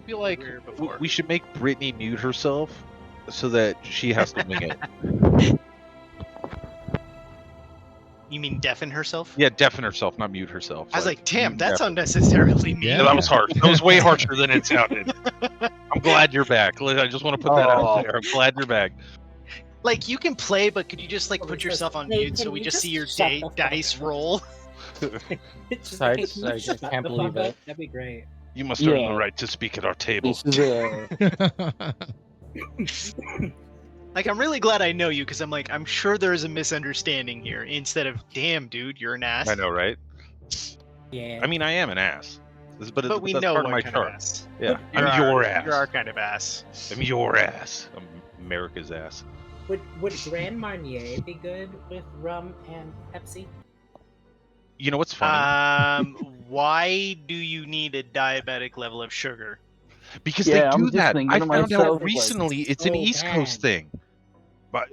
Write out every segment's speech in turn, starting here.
feel like Where before? we should make Brittany mute herself so that she has to wing it. You mean deafen herself? Yeah, deafen herself, not mute herself. I was like, damn, mute that's deafen. unnecessarily mean. Yeah, that was harsh. That was way harsher than it sounded. I'm glad you're back. I just want to put that out there. I'm glad you're back. Like, you can play, but could you just like put yourself on mute so we just see your dice roll? Sorry, I can't believe it. That'd be great. You must earn the right to speak at our table. This is Like, I'm really glad I know you, because I'm sure there's a misunderstanding here, instead of, damn, dude, you're an ass. I know, right? Yeah. I mean, I am an ass. But we that's know part of my what kind of chart. ass. Yeah, I'm your ass. You're our kind of ass. I'm your ass. I'm America's ass. Would Grand Marnier be good with rum and Pepsi? You know what's funny? Why do you need a diabetic level of sugar? Because they do that. I found out recently it's an East Coast thing. But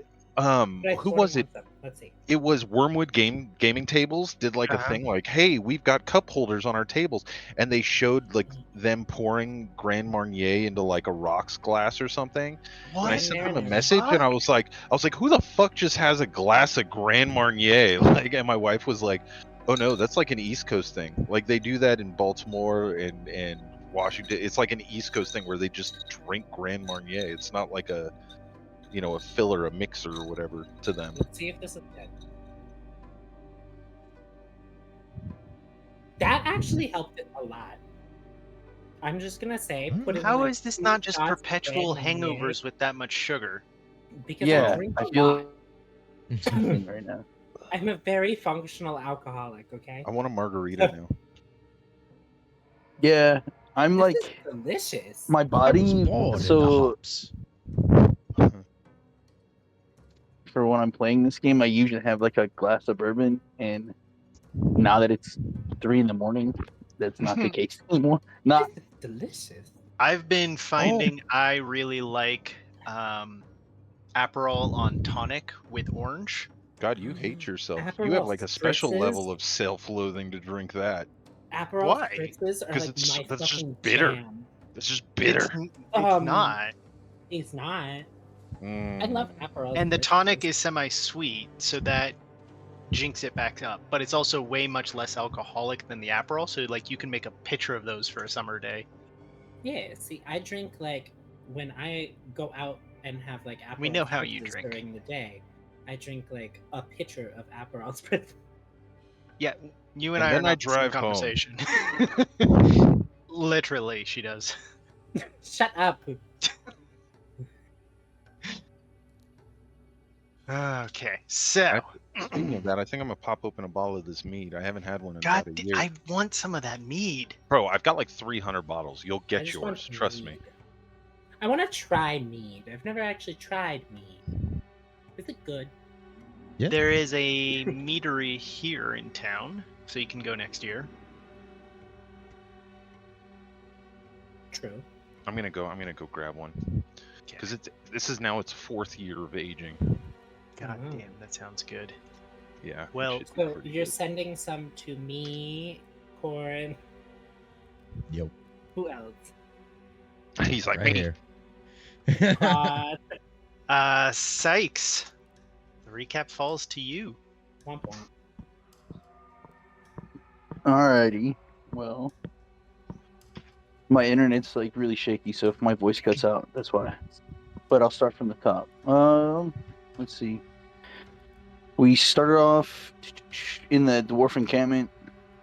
who was it? Let's see. It was Wormwood gaming tables did like a thing like, hey, we've got cup holders on our tables, and they showed like them pouring Grand Marnier into like a rocks glass or something. What? And I sent them a message, and I was like, who the fuck just has a glass of Grand Marnier? Like, and my wife was like, oh no, that's like an East Coast thing. Like they do that in Baltimore and Washington. It's like an East Coast thing where they just drink Grand Marnier. It's not like a filler, a mixer or whatever to them. Let's see if this is good. That actually helped it a lot. I'm just gonna say, put it. How is this not just perpetual hangovers with that much sugar? Because I feel right now. I'm a very functional alcoholic. Okay. I want a margarita now. Yeah, I'm this like is delicious. My body. So for when I'm playing this game, I usually have like a glass of bourbon, and now that it's 3 a.m, that's not the case anymore. Not delicious. I've been finding I really like Aperol on tonic with orange. God, you hate yourself. Aperol you have like a special spritzes? level of self-loathing to drink that. Aperol Why? spritzes are like my that's just fucking bitter. jam. It's just bitter. It's not. It's not. I love Aperol. And the tonic is semi-sweet, so that jinx it back up. But it's also way much less alcoholic than the Aperol, so like you can make a pitcher of those for a summer day. Yeah, see, I drink like when I go out and have like Aperol. We know how spritzes you drink during the day. I drink like a pitcher of Aperol spritz. Yeah, you and I are not the same conversation. Literally, she does. Shut up. Okay, so speaking of that, I think I'm gonna pop open a bottle of this mead. I haven't had one in God, about a year. I want some of that mead. Bro, I've got like 300 bottles. You'll I get just yours. want Trust me. mead. I want to try mead. I've never actually tried mead. Is it good? Yeah. There is a meadery here in town, so you can go next year. True. I'm gonna go grab one because this is now its 4th year of aging. God damn, that sounds good. Yeah. Well, So you're sending some to me, Corryn. Yep. Who else? He's like Right me. here. Sykes. The recap falls to you. Womp womp. Alrighty. Well, my internet's like really shaky, so if my voice cuts out, that's why. But I'll start from the top. Let's see. We started off in the dwarf encampment,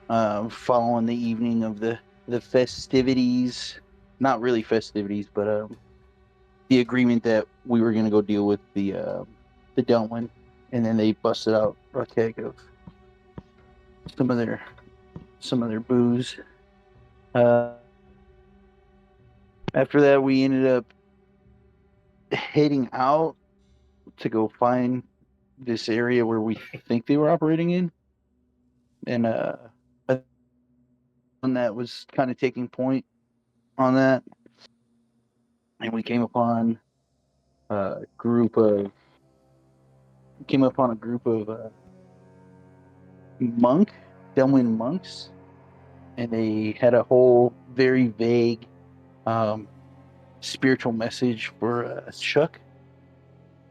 following the evening of the festivities. Not really festivities, but the agreement that we were gonna go deal with the Delwyn, and then they busted out a keg of some of their booze. After that, we ended up heading out to go find this area where we think they were operating in, and one that was kind of taking point on that, and we came upon a group of Delwyn monks, and they had a whole very vague spiritual message for Chuck,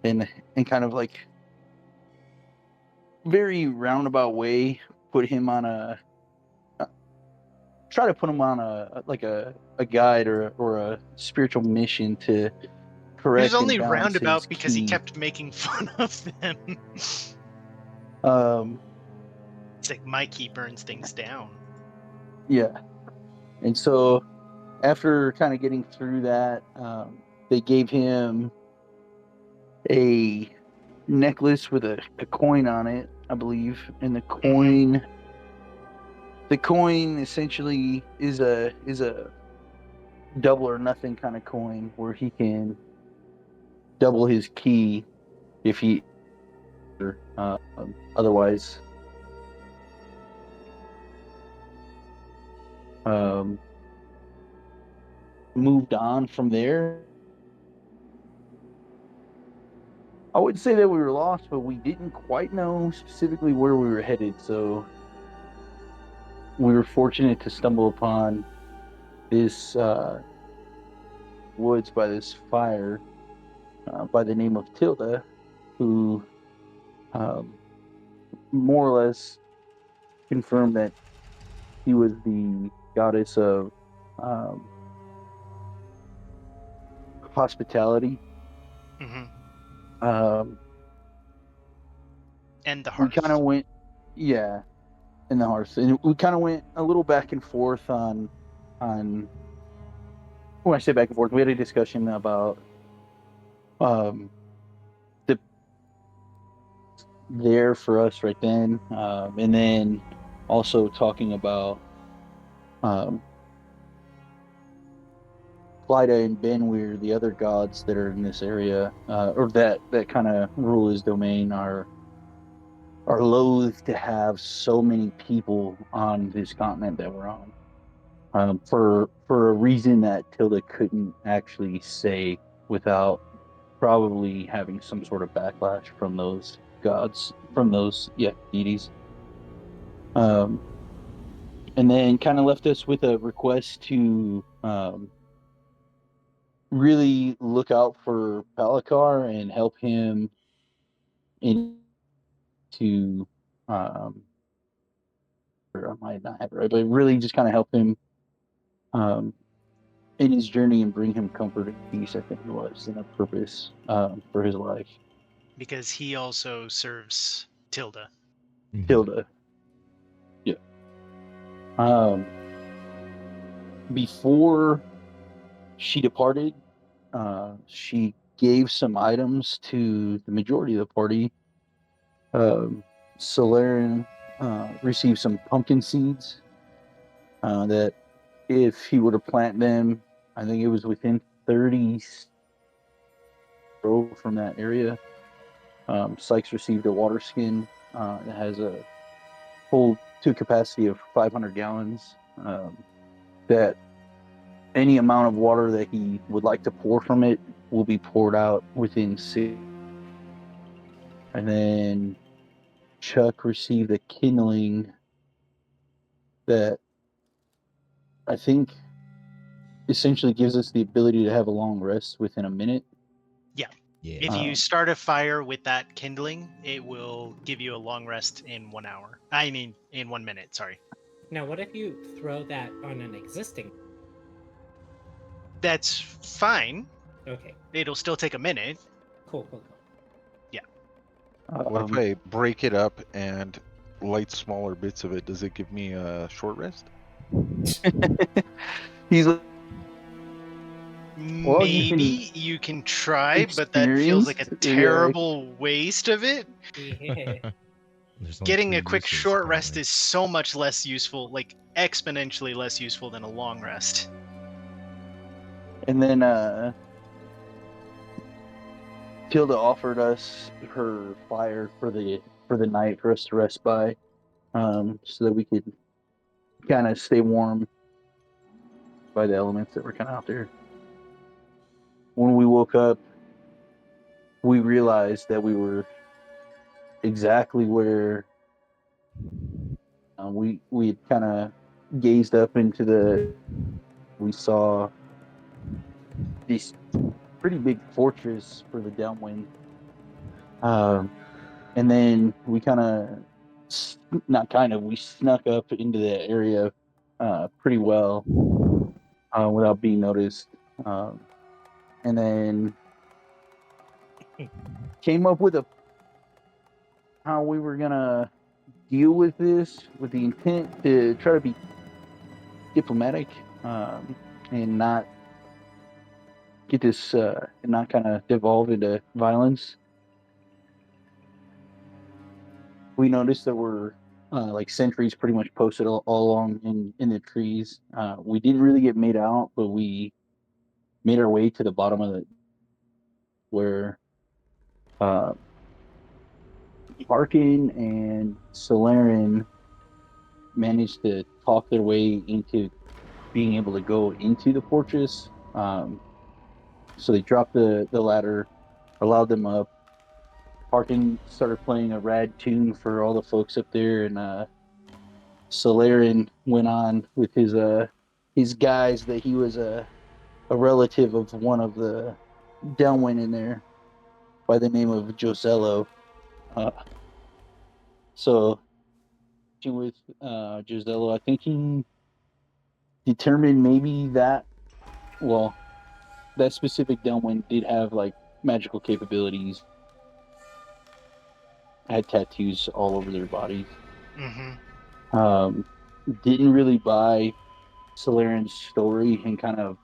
and kind of like very roundabout way put him on a try to put him on a guide or a spiritual mission to He correct was only and balance his roundabout because he key. kept making fun of them. Um, It's like my key burns things down. yeah, and so after kind of getting through that, they gave him a necklace with a coin on it, I believe, and the coin essentially is a double or nothing kind of coin where he can double his key if he otherwise moved on from there. I wouldn't say that we were lost, but we didn't quite know specifically where we were headed, so we were fortunate to stumble upon this woods by this fire by the name of Tilda, who um, more or less confirmed that he was the goddess of um, hospitality. Um, And the we hearth. kind of went, yeah, in the hearth, and we kind of went a little back and forth on. When I say back and forth, we had a discussion about um, the there for us right then, and then also talking about um, Clyda and Benweir, the other gods that are in this area, or that kind of rule his domain, are loath to have so many people on this continent that we're on, for a reason that Tilda couldn't actually say without probably having some sort of backlash from those gods, from those deities. And then kind of left us with a request to really look out for Palikar and help him into or I might not have it right, but really just kind of help him um, in his journey and bring him comfort and peace. I think it was, and a purpose for his life. Because he also serves Tilda. Tilda, yeah. Before she departed, she gave some items to the majority of the party. Solarian received some pumpkin seeds that if he were to plant them, I think it was within 30 from that area. Sykes received a water skin that has a full to capacity of 500 gallons. That any amount of water that he would like to pour from it will be poured out within 6. And then Chuck received a kindling that I think essentially gives us the ability to have a long rest within a minute. Yeah. Yeah. If you start a fire with that kindling, it will give you a long rest in 1 hour. I mean, in 1 minute, sorry. Now, what if you throw that on an existing? That's fine. Okay, It'll still take a minute. cool. Yeah. What if I break it up and light smaller bits of it? Does it give me a short rest? He's Well, Maybe you can try, but that feels like a experienced, terrible waste of it. Yeah. There's only Getting 3 a quick uses, short rest apparently. is so much less useful, like exponentially less useful than a long rest. And then Tilda offered us her fire for the night for us to rest by, so that we could kind of stay warm by the elements that were kind of out there. When we woke up, we realized that we were exactly where we had kind of gazed up into we saw this pretty big fortress for the downwind. And then we we snuck up into the area pretty well without being noticed. And then came up with how we were gonna deal with this, with the intent to try to be diplomatic and not get this and not kind of devolve into violence. We noticed there were like sentries pretty much posted all along in the trees. We didn't really get made out, but we made our way to the bottom of it where Arkin and Solarin managed to talk their way into being able to go into the fortress. So they dropped the ladder, allowed them up. Arkin started playing a rad tune for all the folks up there, and Solarin went on with his guys that he was a relative of one of the downwind in there by the name of Josello. So with Josello, I think he determined maybe that specific downwind did have like magical capabilities, had tattoos all over their bodies. Mm-hmm. Didn't really buy Solarin's story and kind of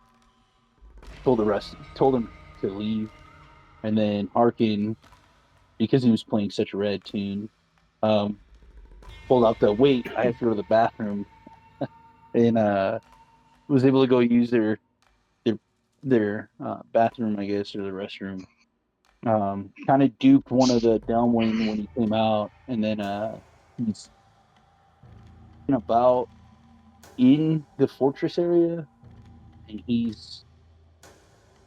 told him to leave. And then Arkin, because he was playing such a rad tune, pulled out the wait, I have to go to the bathroom, and was able to go use their bathroom, I guess, or the restroom. Kind of duped one of the downwind when he came out, and then he's about in the fortress area, and he's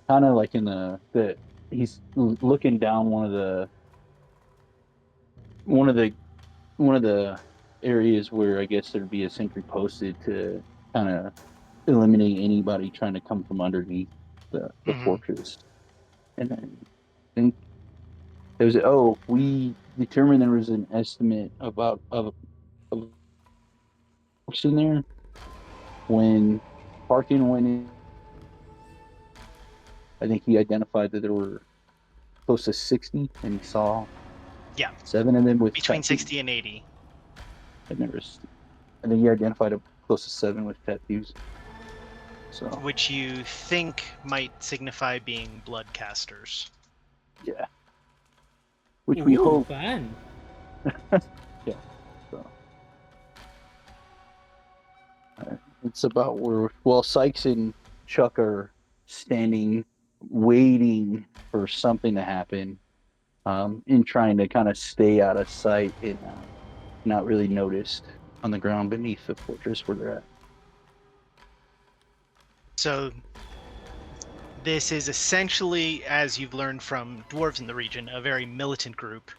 kind of like in he's looking down one of the areas where I guess there'd be a sentry posted to kind of eliminate anybody trying to come from underneath the fortress. And then I think there was we determined there was an estimate of folks in there. When Parkin went in, I think he identified that there were close to 60, and he saw 7 of them with between tattoos. 60 and 80. I think he identified close to 7 with tattoos. So, which you think might signify being bloodcasters. Yeah. Which we hope. Fun. Yeah. So. It's about where Sykes and Chuck are standing, waiting for something to happen, and trying to kind of stay out of sight and not really noticed on the ground beneath the fortress where they're at. So this is essentially, as you've learned from dwarves in the region, a very militant group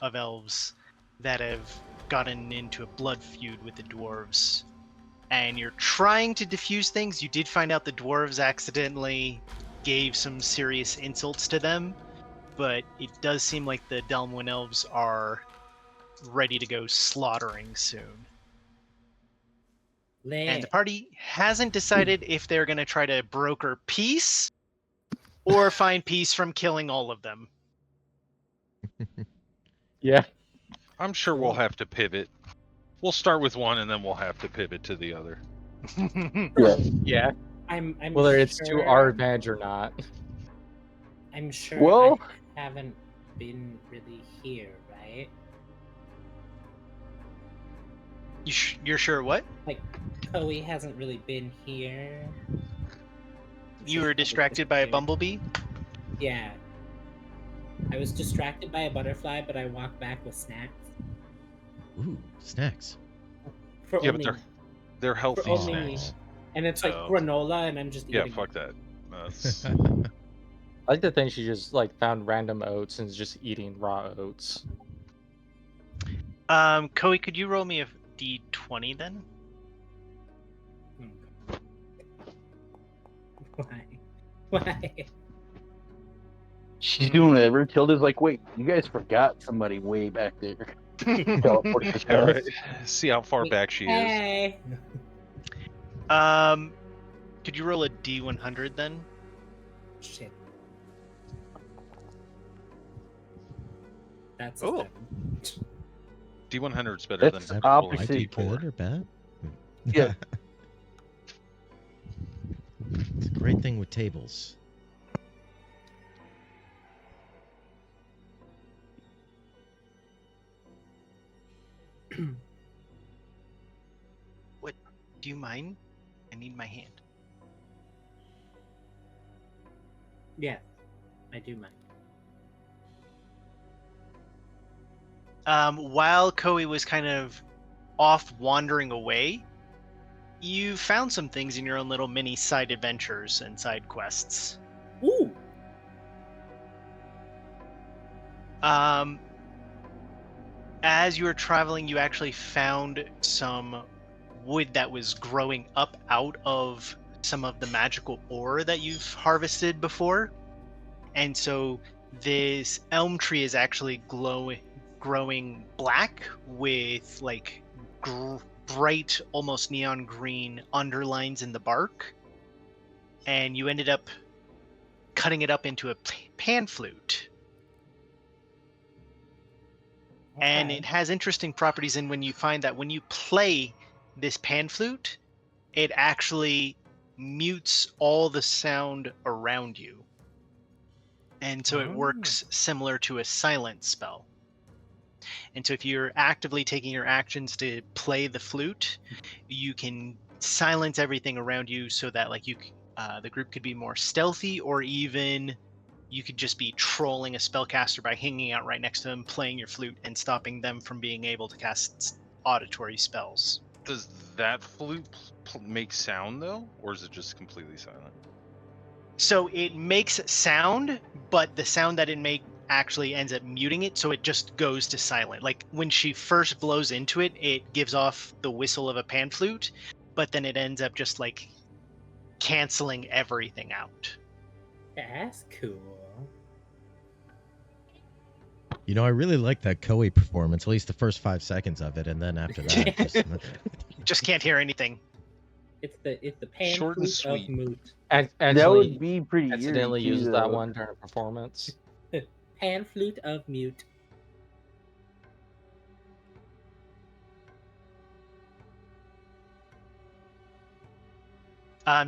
of elves that have gotten into a blood feud with the dwarves. And you're trying to diffuse things. You did find out the dwarves accidentally gave some serious insults to them, but it does seem like the Delmwyn elves are ready to go slaughtering soon. And the party hasn't decided if they're going to try to broker peace or find peace from killing all of them. Yeah. I'm sure we'll have to pivot. We'll start with one and then we'll have to pivot to the other. Yeah. I'm whether sure, it's to our advantage or not. I'm sure Well, I haven't been really here, right? You're sure what? Like, Chloe hasn't really been here. You were distracted by a bumblebee? Yeah. I was distracted by a butterfly, but I walked back with snacks. Ooh, snacks. Yeah, but they're healthy only, snacks. And it's like granola, and I'm just eating. Yeah, fuck that. I like to think she just like found random oats and is just eating raw oats. Koei, could you roll me a d20 then? Why? Why? She's doing whatever. Tilda's like, wait, you guys forgot somebody way back there. Teleport to All Beth. right. See how far back she is. Hey. Could you roll a D100 then? Shit. That's Oh. a 7. D100 is better That's than opposite. Might be good or bad? Yeah. It's a great thing with tables. Do you mind? I need my hand. Yeah, I do mind. While Koei was kind of off wandering away, you found some things in your own little mini side adventures and side quests. Ooh. As you were traveling, you actually found some wood that was growing up out of some of the magical ore that you've harvested before. And so this elm tree is actually growing black with like bright, almost neon green underlines in the bark. And you ended up cutting it up into a pan flute. And it has interesting properties in when you find that when you play this pan flute, it actually mutes all the sound around you. And so it works similar to a silent spell. And so if you're actively taking your actions to play the flute, you can silence everything around you so that like the group could be more stealthy, or even you could just be trolling a spellcaster by hanging out right next to them, playing your flute, and stopping them from being able to cast auditory spells. Does that flute make sound though, or is it just completely silent? So it makes sound, but the sound that it makes actually ends up muting it, so it just goes to silent. Like when she first blows into it, it gives off the whistle of a pan flute, but then it ends up just like canceling everything out. That's cool. You know, I really like that Koei performance, at least the first 5 seconds of it, and then after that, Just can't hear anything. It's the pan Short and flute of sweet. moot. That Actually, would be pretty accidentally eerie, too, used that though. one during a performance. Pan flute of mute.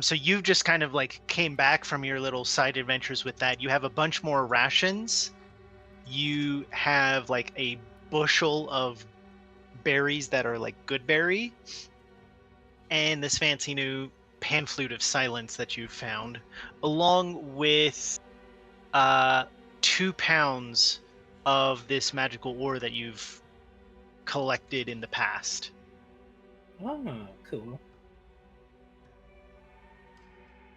So you just kind of like came back from your little side adventures with that. You have a bunch more rations. You have like a bushel of berries that are like good berry, and this fancy new pan flute of silence that you found, along with 2 pounds of this magical ore that you've collected in the past. Oh, cool.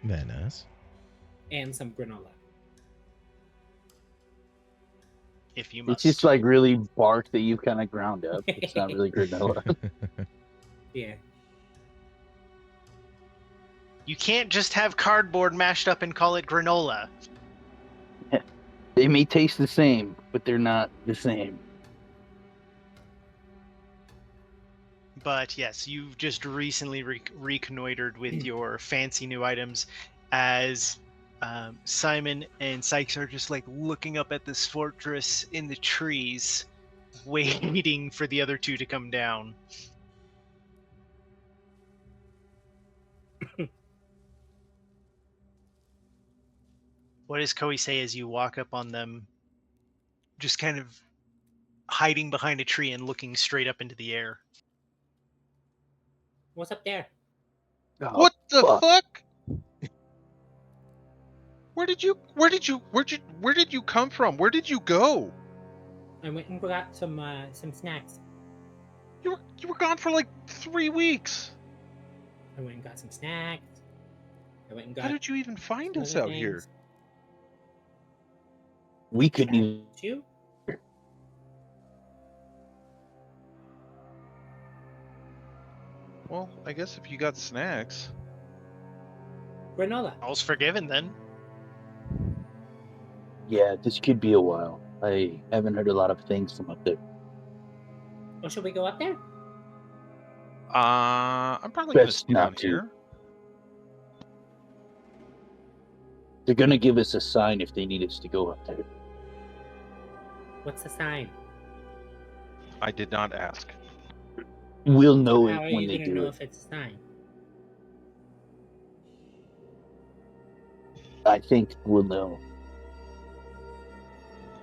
very nice. And some granola. If you must. It's just like really bark that you've kind of ground up. It's not really granola. Yeah. You can't just have cardboard mashed up and call it granola. They may taste the same, but they're not the same. But yes, you've just recently reconnoitered with your fancy new items as Simon and Sykes are just like looking up at this fortress in the trees, waiting for the other two to come down. What does Koei say as you walk up on them, just kind of hiding behind a tree and looking straight up into the air? What's up there? Oh, What the fuck. fuck? Where did you come from? Where did you go? I went and got some snacks. You were gone for like 3 weeks. I went and got some snacks. I went and got. How did you even find some us other out here? things. We couldn't even. You? Well, I guess if you got snacks. Granola. All's forgiven then. Yeah, this could be a while. I haven't heard a lot of things from up there. Or should we go up there? I'm probably gonna Best stay down not to. here. They're gonna give us a sign if they need us to go up there. What's the sign? I did not ask. We'll know How it are when you they gonna do know it. if it's a sign? I think we'll know.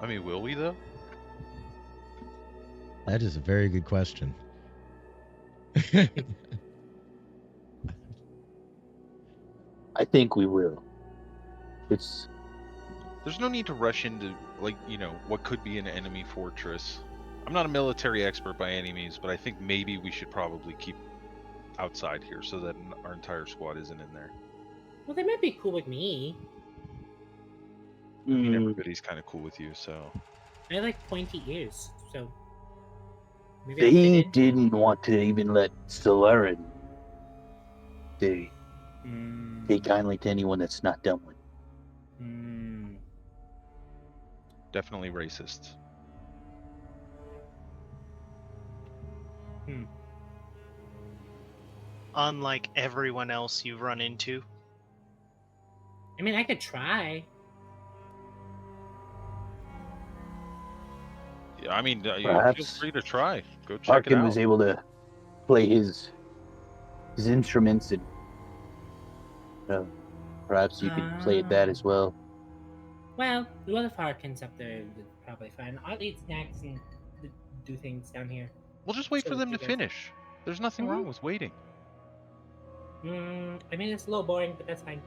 I mean, will we though? That is a very good question. I think we will. It's There's no need to rush into, like, what could be an enemy fortress. I'm not a military expert by any means, but I think maybe we should probably keep outside here so that our entire squad isn't in there. Well, they might be cool with me. I mean, everybody's kind of cool with you, so. I like pointy ears, so maybe I'll fit they in. didn't want to even let Stellarin. They take kindly to anyone that's not done with. Definitely racist. Unlike everyone else you've run into. I mean, I could try. Yeah, I mean, you feel Perhaps free to try. Go check it Arkin out. was able to play his instruments, and perhaps you could play at that as well. Well, the other Farkins up there is probably fine. I'll eat snacks and do things down here. We'll just wait So for them you to guys- finish. There's nothing wrong with waiting. I mean, it's a little boring, but that's fine.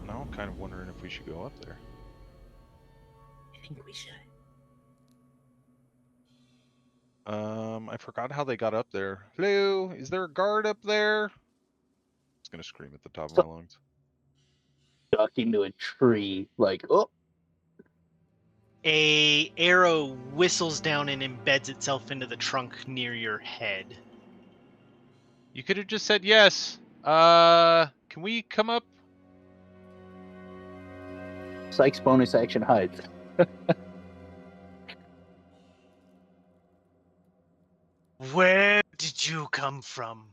Now I'm kind of wondering if we should go up there. I think we should. I forgot how they got up there. Hello, is there a guard up there? I was gonna scream at the top of my lungs. Duck into a tree, like, oh, A arrow whistles down and embeds itself into the trunk near your head. You could have just said yes. Can we come up? Sykes bonus action hides. Where did you come from?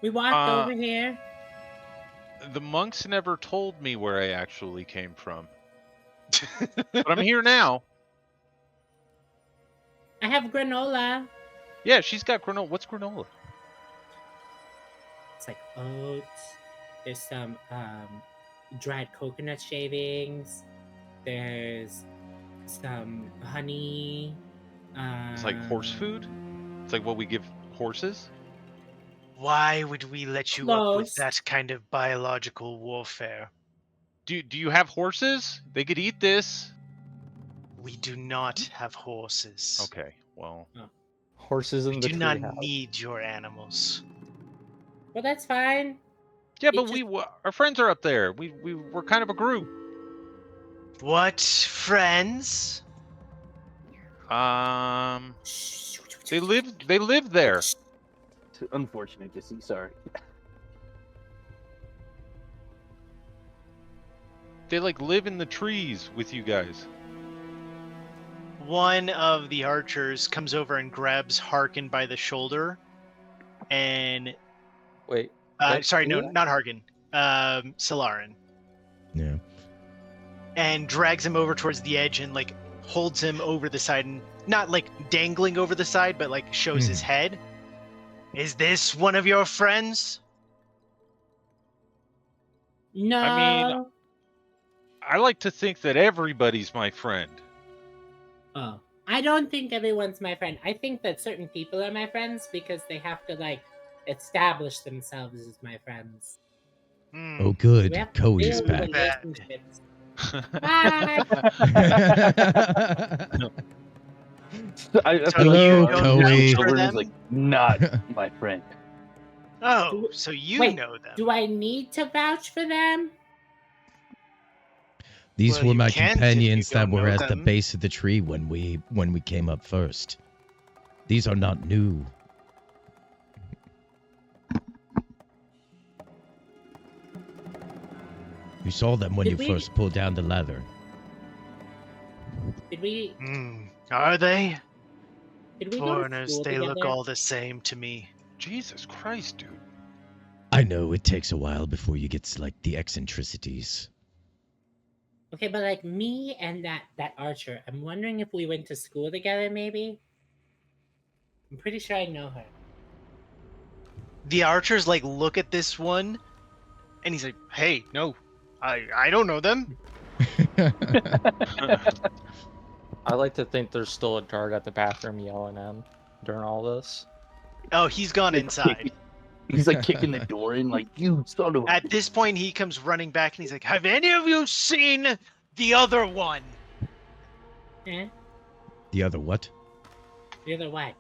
We walked over here. The monks never told me where I actually came from. But I'm here now. I have granola. Yeah, she's got granola. What's granola? It's like oats. There's some dried coconut shavings. There's some honey. It's like horse food? It's like what we give horses? Why would we let you up with Close. that kind of biological warfare? Do you have horses? They could eat this. We do not have horses. Okay, well. Horses in We the do not treehouse. need your animals. Well, that's fine. Yeah, It but just- our friends are up there. We're kind of a group. What friends? They live there. It's unfortunate to see, sorry. They live in the trees with you guys. One of the archers comes over and grabs Harkin by the shoulder, and Wait. sorry, no, Yeah. not Harkin. Solarin, Yeah. and drags him over towards the edge and holds him over the side, and not dangling over the side, but shows his head. Is this one of your friends? No. I mean, I like to think that everybody's my friend. Oh. I don't think everyone's my friend. I think that certain people are my friends because they have to establish themselves as my friends. Oh, good. We have to Cody's build back. relationships. Bye. I So feel Hello, you like don't Coey. vouch for Children is them? not my friend. Oh, so you Wait, know them. Do I need to vouch for them? These Well, were you my can't if you companions that don't were know at the them. base of the tree when we came up first. These are not new. You saw them when Did you we- first pulled down the ladder. Did we Are they? go to Foreigners, school they look together? all the same to me. Jesus Christ, dude. I know it takes a while before you get to, like, the eccentricities. Okay, but like me and that archer, I'm wondering if we went to school together, maybe. I'm pretty sure I know her. The archers like look at this one, and he's like, "Hey, no, I don't know them." I like to think there's still a guard at the bathroom yelling at him during all this. Oh, he's gone inside. He's like kicking the door in, like, you son of. At this point, he comes running back, and he's like, "Have any of you seen the other one?" Eh? The other what? The other what?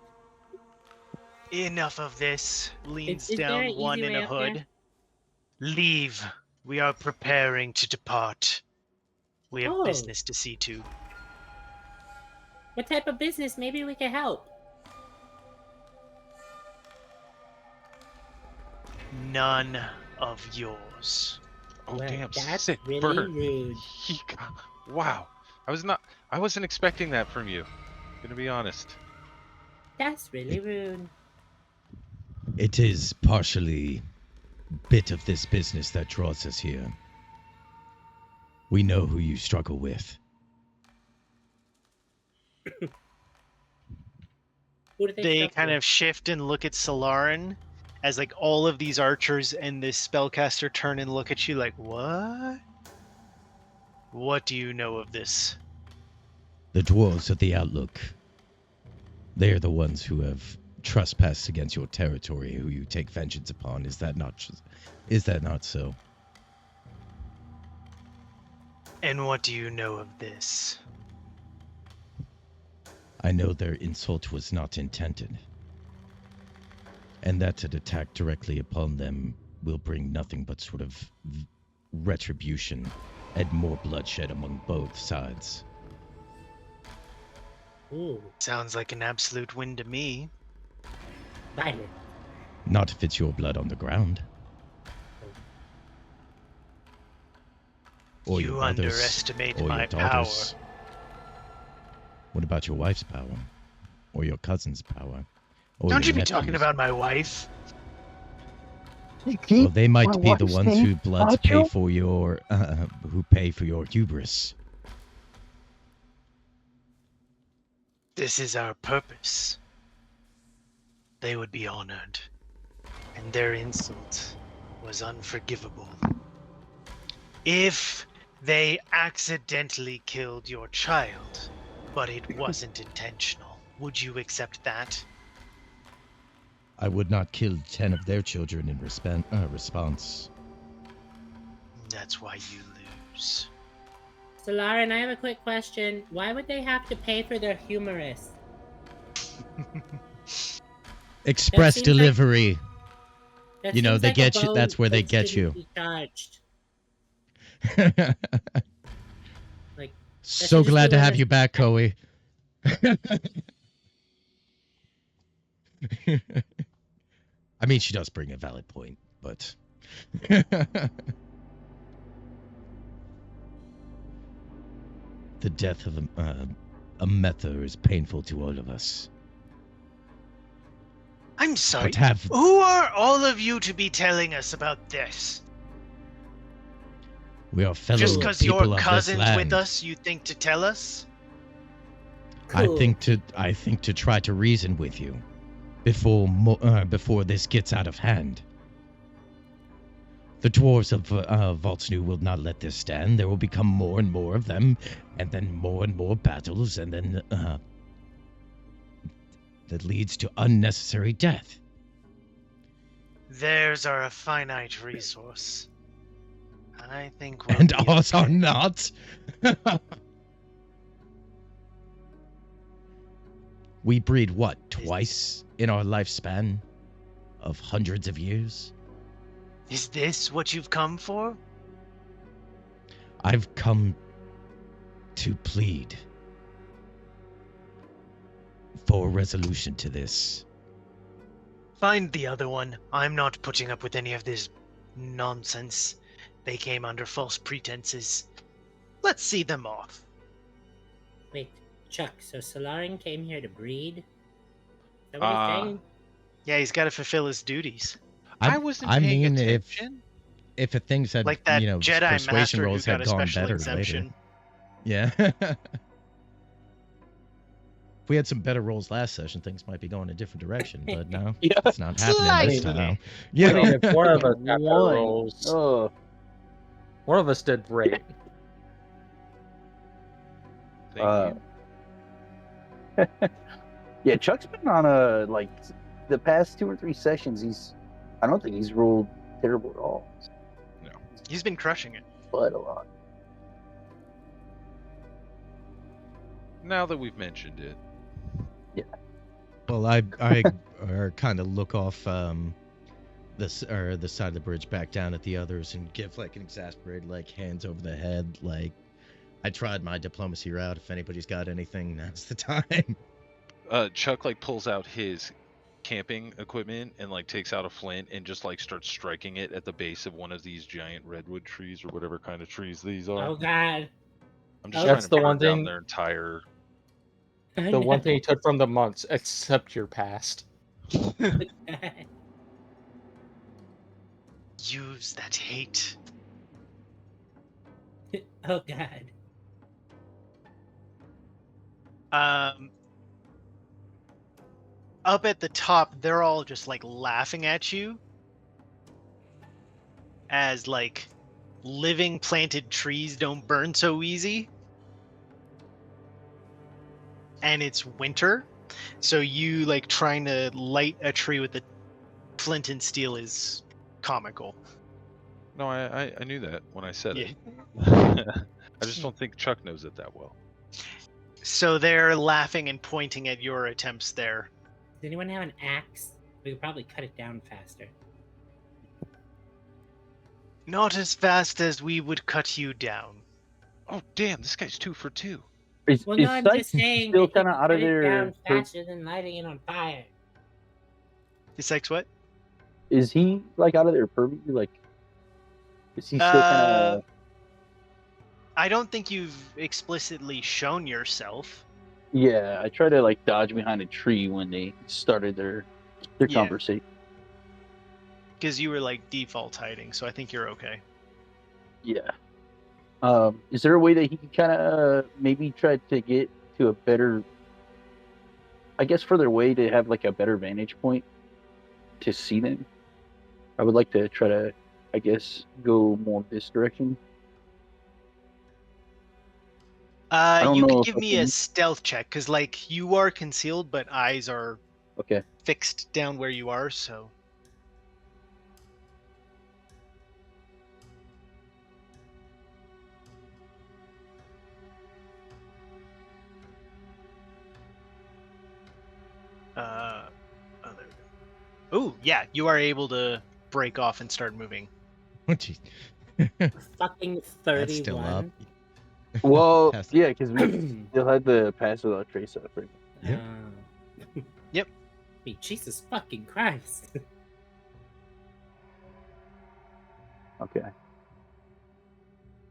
Enough of this. Leans Is there down an one easy in way a up there? hood. Leave. We are preparing to depart. We have Oh. business to see to. What type of business? Maybe we can help. None of yours. Oh Well, damn! that's Sick really burn. rude. Wow. I wasn't expecting that from you. Gonna be honest. That's really rude. It is partially bit of this business that draws us here. We know who you struggle with. Who do They struggle kind with? of shift and look at Solarin as like all of these archers and this spellcaster turn and look at you like, "What? What do you know of this?" The dwarves of the Outlook. They are the ones who have trespassed against your territory, who you take vengeance upon. Is that not so? And what do you know of this? I know their insult was not intended, and that an attack directly upon them will bring nothing but sort of retribution and more bloodshed among both sides. Ooh, Sounds like an absolute win to me. violent. Not if it's your blood on the ground. Or You your brothers, underestimate or my your daughters. What about your wife's power? Or your cousin's power? Or Don't your you be talking nephew's? about my wife. Well, they might my be the wife's ones name, who bloods pay Nacho? for who pay for your hubris. This is our purpose. They would be honored, and their insult was unforgivable. If they accidentally killed your child, but it wasn't intentional, would you accept that? I would not kill 10 of their children in response. That's why you lose. So, Lauren, I have a quick question. Why would they have to pay for their humorous? Express seems like- delivery. That You know, seems they like a get you- bone that's where they that get shouldn't you. be charged. Like, So should just glad be to have limit- you back, Koei. I mean, she does bring a valid point, but the death of a Mether is painful to all of us. I'm sorry. But have Who are all of you to be telling us about this? we are fellow Just because people your of this cousin's land. with us, you think to tell us? Cool. I think to try to reason with you before this gets out of hand. The dwarves of Valtsnu will not let this stand. There will become more and more of them, and then more and more battles, and then that leads to unnecessary death. Theirs are a finite resource. I think we'll And be ours are okay. not. We breed what, twice in our lifespan of hundreds of years? Is this what you've come for? I've come to plead for a resolution to this. Find the other one. I'm not putting up with any of this nonsense. They came under false pretenses. Let's see them off. Wait, Chuck, so Solarian came here to breed? Is that what he's saying? Yeah, he's got to fulfill his duties. I wasn't I paying mean, attention. if things had, Like that Jedi persuasion master who rolls got had a gone special better exemption. later. Yeah. If we had some better rolls last session, things might be going a different direction. But no, Yeah. it's not happening this Slightly. time. I Yeah. mean, if one of us got better One. rolls, Oh, one of us did great. Thank Uh, yeah, Chuck's been on the past 2 or 3 sessions. I don't think he's rolled terrible at all. He's been crushing it. But a lot. you. Now that we've mentioned it, Well, I kind of look off the side of the bridge back down at the others and give like an exasperated like hands over the head like I tried my diplomacy route. If anybody's got anything, now's the time. Chuck like pulls out his camping equipment and like takes out a flint and just like starts striking it at the base of one of these giant redwood trees or whatever kind of trees these are. Oh God. I'm just That's trying to the one burn down thing- their entire. The one thing he took from the monks, accept your past. Use that hate. Oh God. Up at the top, they're all just like laughing at you as like living planted trees don't burn so easy. And it's winter, so you like trying to light a tree with a flint and steel is comical. No, I knew that when I said it. Yeah. I just don't think Chuck knows it that well. So they're laughing and pointing at your attempts there. Does anyone have an axe? We could probably cut it down faster. Not as fast as we would cut you down. Oh damn, this guy's 2 for 2. Is Well, no, I'm Sykes just saying still that you kind of can out of cut it there? down faster than lighting it on fire. Is Sykes what? Is he like out of their purview? Like, is he still kind of? I don't think you've explicitly shown yourself. Yeah, I try to like dodge behind a tree when they started their Yeah. conversation. Because you were like default hiding, so I think you're okay. Yeah. Is there a way that he can kind of maybe try to get to a better, I guess, further away to have like a better vantage point to see them? I would like to try to, I guess, go more this direction. don't You know could if give I me a can- stealth check, because like you are concealed, but eyes are Okay. fixed down where you are, so. Oh, there we go. Ooh, yeah, you are able to break off and start moving. Oh, jeez. Fucking That's still up. 31. Well, Pass- yeah, because we still had the pass without trace up. Right? Yep. Yep. Wait, Jesus fucking Christ. Okay. I'm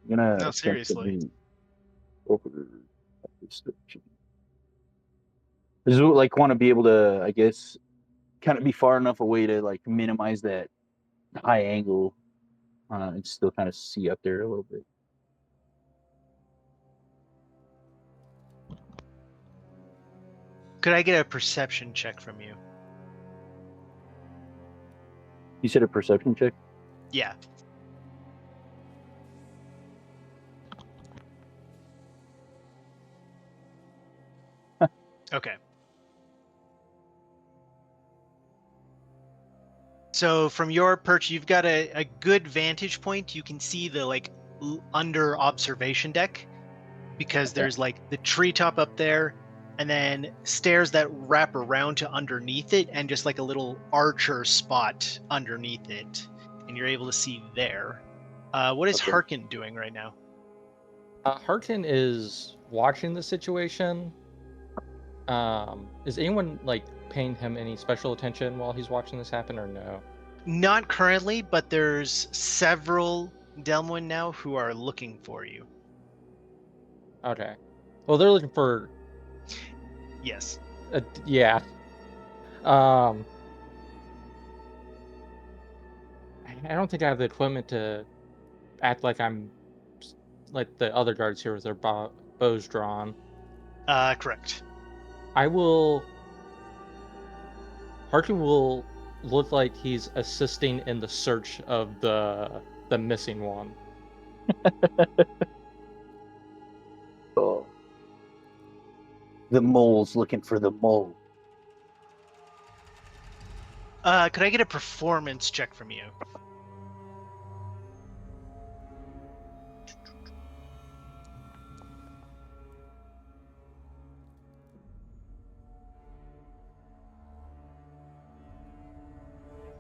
gonna No, attempt to seriously. move over this direction. I just like want to be able to, I guess, kind of be far enough away to like minimize that high angle and still kind of see up there a little bit. Could I get a perception check from you? You said a perception check? Yeah. Okay. So from your perch, you've got a good vantage point. You can see the like under observation deck because Okay. there's like the treetop up there and then stairs that wrap around to underneath it and just like a little archer spot underneath it. And you're able to see there. What is Okay. Harkin doing right now? Harkin is watching the situation. Is anyone like paying him any special attention while he's watching this happen, or no? Not currently, but there's several Delmwyn now who are looking for you. Okay. Well, they're looking for. Yes. Yeah. I don't think I have the equipment to act like I'm like the other guards here with their bows drawn. Correct. I will. Harkin will look like he's assisting in the search of the missing one. Oh. The mole's looking for the mole. Could I get a performance check from you?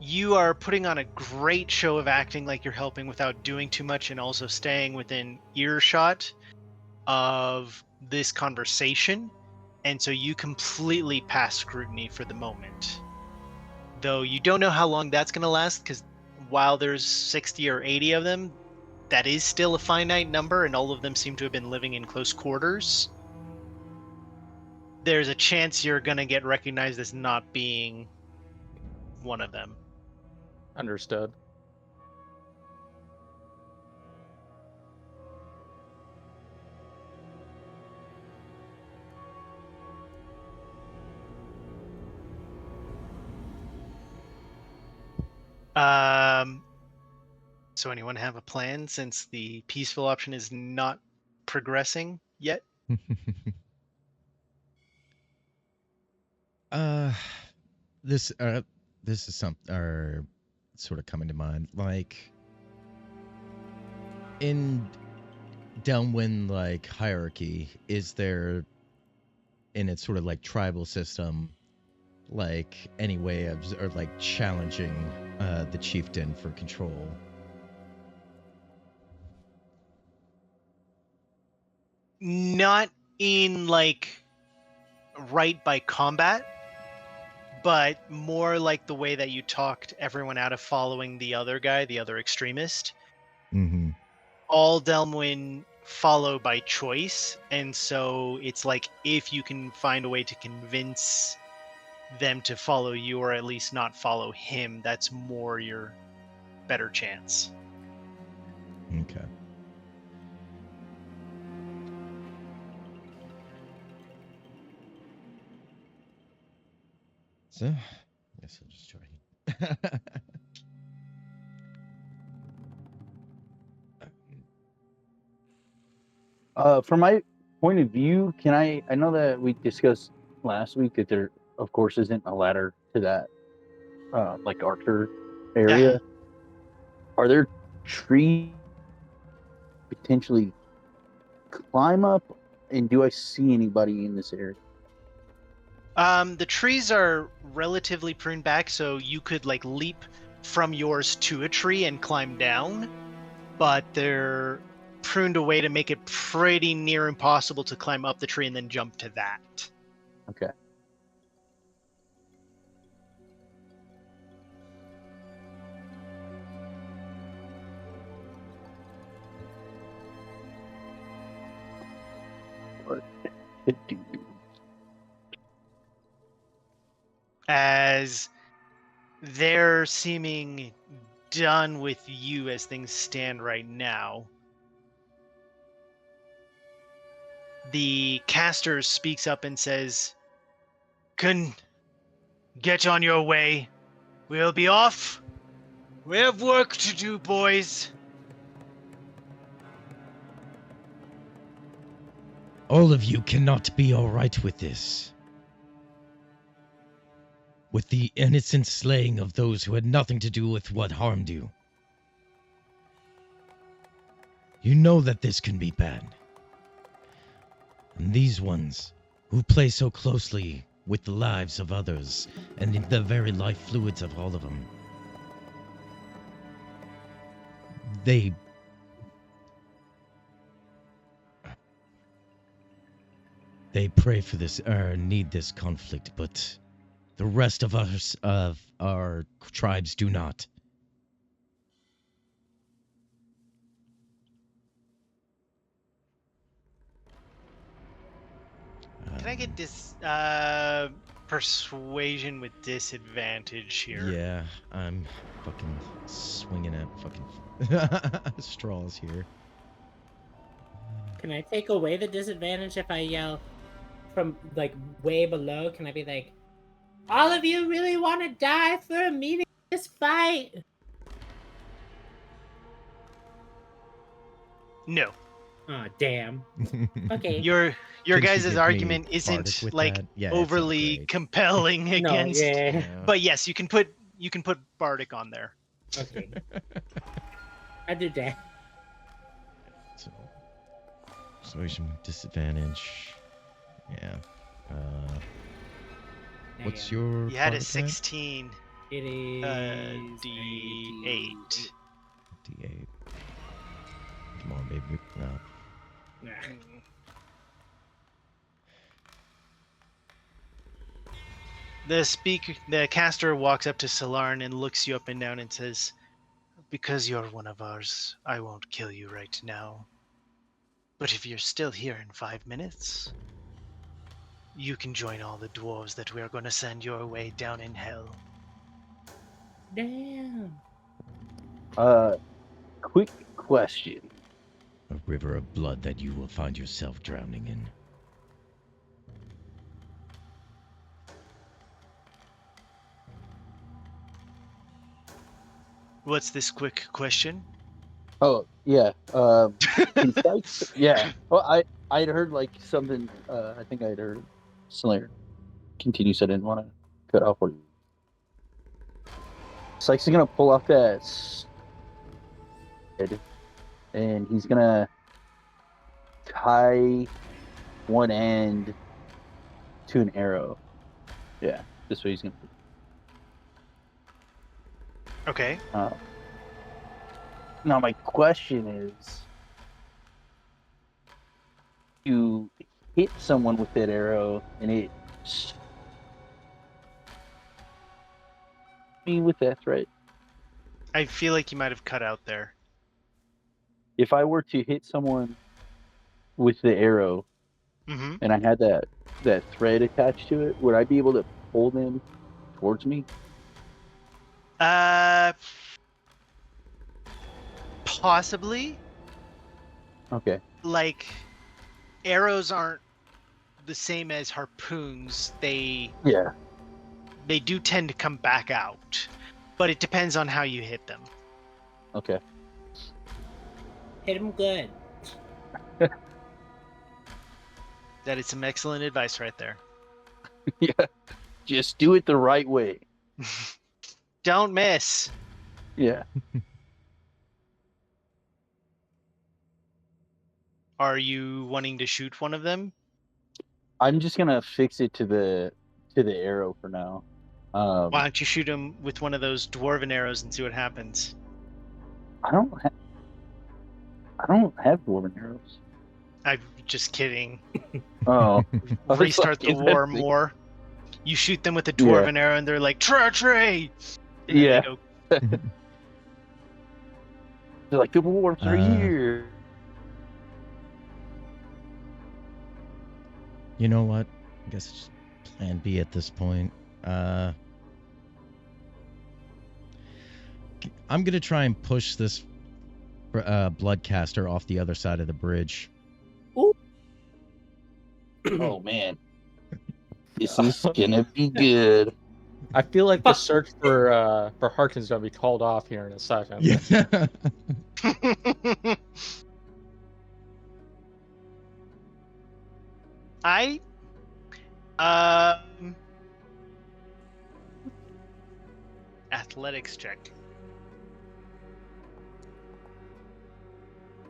You are putting on a great show of acting like you're helping without doing too much, and also staying within earshot of this conversation, and so you completely pass scrutiny for the moment. Though you don't know how long that's going to last, because while there's 60 or 80 of them, that is still a finite number, and all of them seem to have been living in close quarters. There's a chance you're going to get recognized as not being one of them. Understood. So anyone have a plan since the peaceful option is not progressing yet? This is something sort of coming to mind. Like in Downwind like hierarchy, is there in its sort of like tribal system like any way of or like challenging the chieftain for control? Not in like right by combat, but more like the way that you talked everyone out of following the other guy, the other extremist. Mm-hmm. All Delmwyn follow by choice, and so it's like if you can find a way to convince them to follow you, or at least not follow him, that's more your better chance. Okay. So, I guess I'll just try. From my point of view, can I know that we discussed last week that there, of course, isn't a ladder to that, like Archer area. Are there trees potentially climb up, and do I see anybody in this area? The trees are relatively pruned back, so you could like leap from yours to a tree and climb down, but they're pruned away to make it pretty near impossible to climb up the tree and then jump to that. Okay. As they're seeming done with you as things stand right now, the caster speaks up and says, "Can get on your way. We'll be off. We have work to do, boys." All of you cannot be all right with this. With the innocent slaying of those who had nothing to do with what harmed you. You know that this can be bad. And these ones, who play so closely with the lives of others, and in the very life fluids of all of them, they pray for this, need this conflict, but the rest of us, of our tribes, do not. Can I get this persuasion with disadvantage here? Yeah, I'm fucking swinging at fucking straws here. Can I take away the disadvantage if I yell from like way below? Can I be like, all of you really want to die for a meaningless fight? No. Oh, damn. Okay. Your Can she guys' give me argument bardic isn't with like that? Yeah, it's not overly great. compelling No, against. yeah. Yeah. But yes, you can put bardic on there. Okay. I do that. So, persuasion with disadvantage. Yeah. What's Hang on. your? You had a bardic at? 16 It is D8. D8. Come on, baby. No. Nah. The caster walks up to Solarn and looks you up and down and says, "Because you're one of ours, I won't kill you right now. But if you're still here in 5 minutes, you can join all the dwarves that we are going to send your way down in hell." Damn. Quick question. A river of blood that you will find yourself drowning in. What's this quick question? Oh yeah. Can Sykes- yeah. Well, I'd heard like something. I think I'd heard Slayer. Continue. So I didn't want to cut off what. Sykes is gonna pull off that head, and he's gonna tie one end to an arrow. Yeah, this way he's gonna. Okay. Now my question is, you hit someone with that arrow and it me with that threat. I feel like you might have cut out there. If I were to hit someone with the arrow Mm-hmm. and I had that thread attached to it, would I be able to pull them towards me? Possibly. Okay. Like, arrows aren't the same as harpoons. They Yeah. do tend to come back out, but it depends on how you hit them. Okay. Hit him good. That is some excellent advice right there. Yeah. Just do it the right way. Don't miss. Yeah. Are you wanting to shoot one of them? I'm just gonna fix it to the arrow for now. Why don't you shoot him with one of those dwarven arrows and see what happens? I don't have dwarven arrows. I'm just kidding. Oh. I was Restart like, the is war that- more. You shoot them with a dwarven arrow and they're like, treachery! And then they Yeah. go, They're like, the dwarves are Uh, here. You know what? I guess it's just plan B at this point. I'm gonna try and push this bloodcaster off the other side of the bridge. Oh man. This is gonna be good. I feel like the search for Harkin's gonna be called off here in a second. Yeah. athletics check.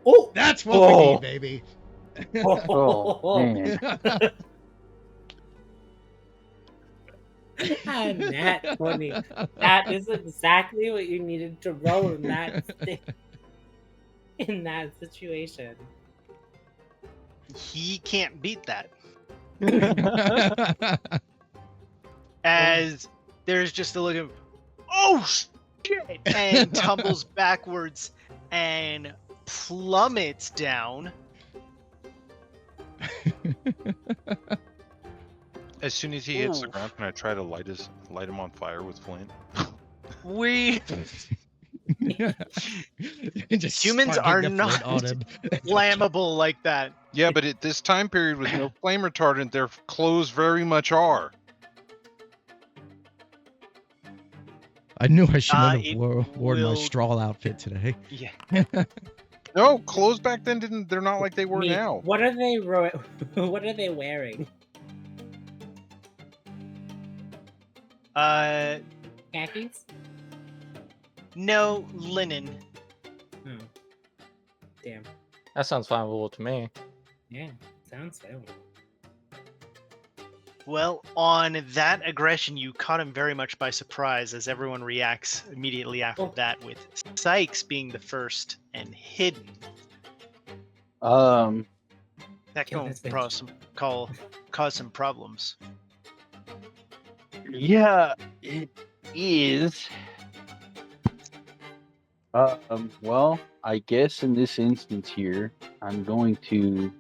Oh! That's what we need, baby. Oh man. Nat 20. That is exactly what you needed to roll in that situation. He can't beat that. As there's just a look of, oh shit, and tumbles backwards and plummets down. As soon as he hits the Ooh. ground, can I try to light him on fire with flint? We Just Humans sparking are the flint not on him. flammable like that. Yeah, but at this time period with no flame retardant, their clothes very much are. I knew I shouldn't it have worn my will- straw outfit today. Yeah. No, clothes back then didn't. They're not like they were Me, now. what are they? What are they wearing? Khakis? No, linen. Oh, damn. That sounds flammable to me. Yeah, sounds fair. Well, on that aggression, you caught him very much by surprise, as everyone reacts immediately after that, with Sykes being the first and hidden. Um, That Kill can this bitch. cause some problems. yeah, it is. Well, I guess in this instance here, I'm going to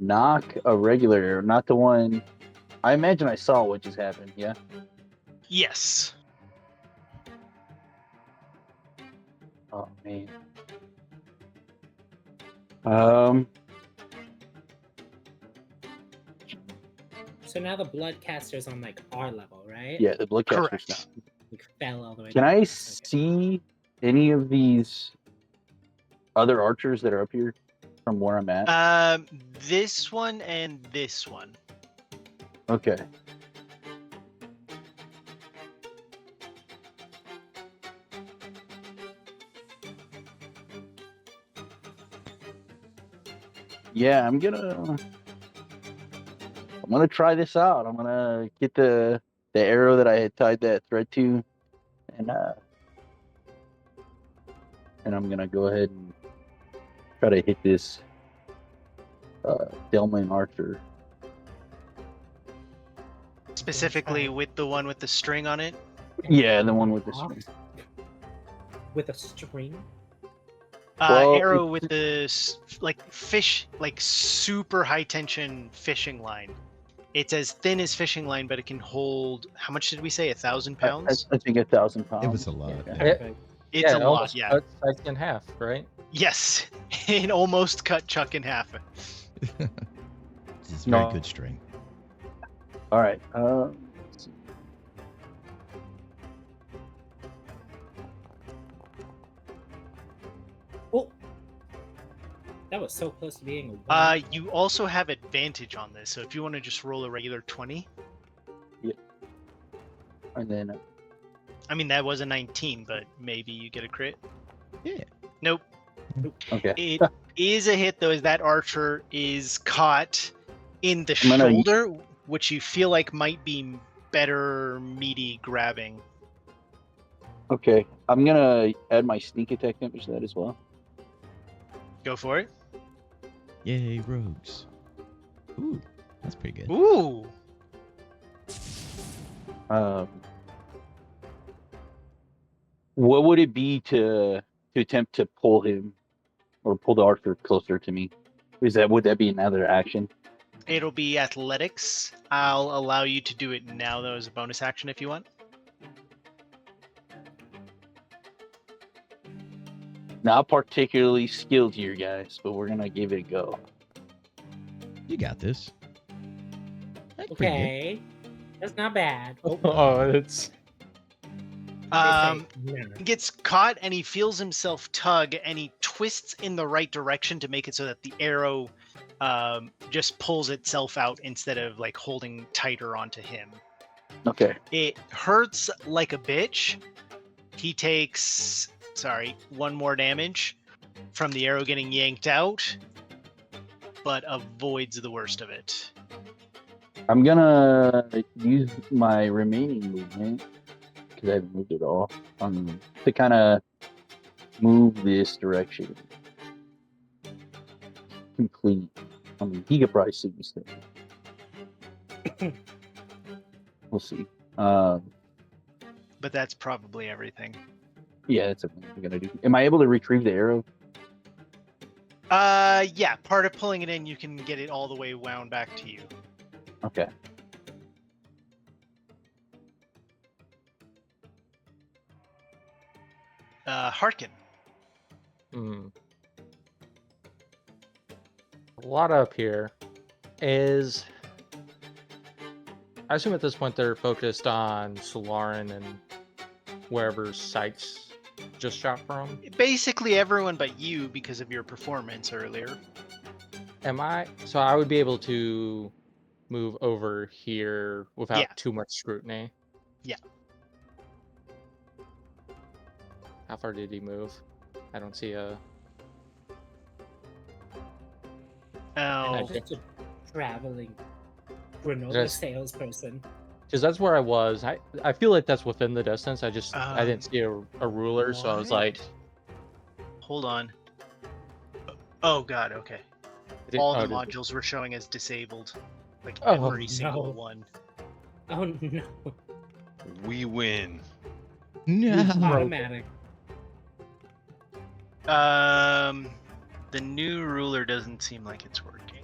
knock a regular arrow, not the one. I imagine I saw what just happened. Yeah. Yes. Oh man. Um. So now the bloodcaster's on like our level, right? Yeah, the bloodcaster's Correct. now. Like, fell all the way Can down. I Okay. see any of these other archers that are up here from where I'm at? This one and this one. Okay. Yeah, I'm gonna try this out. I'm gonna get the arrow that I had tied that thread to, and I'm gonna go ahead and try to hit this Delman archer. Specifically with the one with the string on it. Yeah, the one with the string. With a string? Well, Arrow with the fish, like super high tension fishing line. It's as thin as fishing line, but it can hold. How much did we say? 1,000 pounds. I think 1,000 pounds. It was a lot. Yeah. Yeah. It- It's a it lot. almost Yeah. cut Sykes in half, right? Yes. It almost cut Chuck in half. It's very No. good string. All right. Let's see. Oh, that was so close to being a one. You also have advantage on this, so if you want to just roll a regular 20. And then I mean, that was a 19, but maybe you get a crit. Yeah. Nope. okay. It is a hit, though, as that archer is caught in the I'm gonna- shoulder, which you feel like might be better meaty grabbing. Okay. I'm gonna add my sneak attack damage to that as well. Go for it. Yay, rogues. Ooh, that's pretty good. Ooh. What would it be to attempt to pull him or pull the archer closer to me? Would that be another action? It'll be athletics. I'll allow you to do it now, though, as a bonus action if you want. Not particularly skilled here, guys, but we're gonna give it a go. You got this. That's pretty Okay. That's not bad. Oh, Oh, it's they say no. He gets caught and he feels himself tug and he twists in the right direction to make it so that the arrow just pulls itself out instead of like holding tighter onto him. Okay. It hurts like a bitch. He takes, one more damage from the arrow getting yanked out, but avoids the worst of it. I'm gonna use my remaining movement because I haven't moved at all to kind of move this direction. Complete. I mean, he could probably see this thing. We'll see. But that's probably everything. Yeah, that's everything I'm gonna do. Am I able to retrieve the arrow? Yeah, part of pulling it in, you can get it all the way wound back to you. Okay. Harkin. A lot up here is. I assume at this point they're focused on Solarin and wherever Sykes just shot from. Basically everyone but you because of your performance earlier. Am I? So I would be able to move over here without Yeah. too much scrutiny. Yeah. How far did he move? I don't see a. Oh, Just a traveling granola Just- salesperson. Because that's where I was. I feel like that's within the distance. I didn't see a ruler, so I was what? like, hold on. Oh god, okay. I didn't- All oh, the did- modules were showing as disabled. Like Oh, every single no. one. Oh no. We win. No. Automatic. The new ruler doesn't seem like it's working.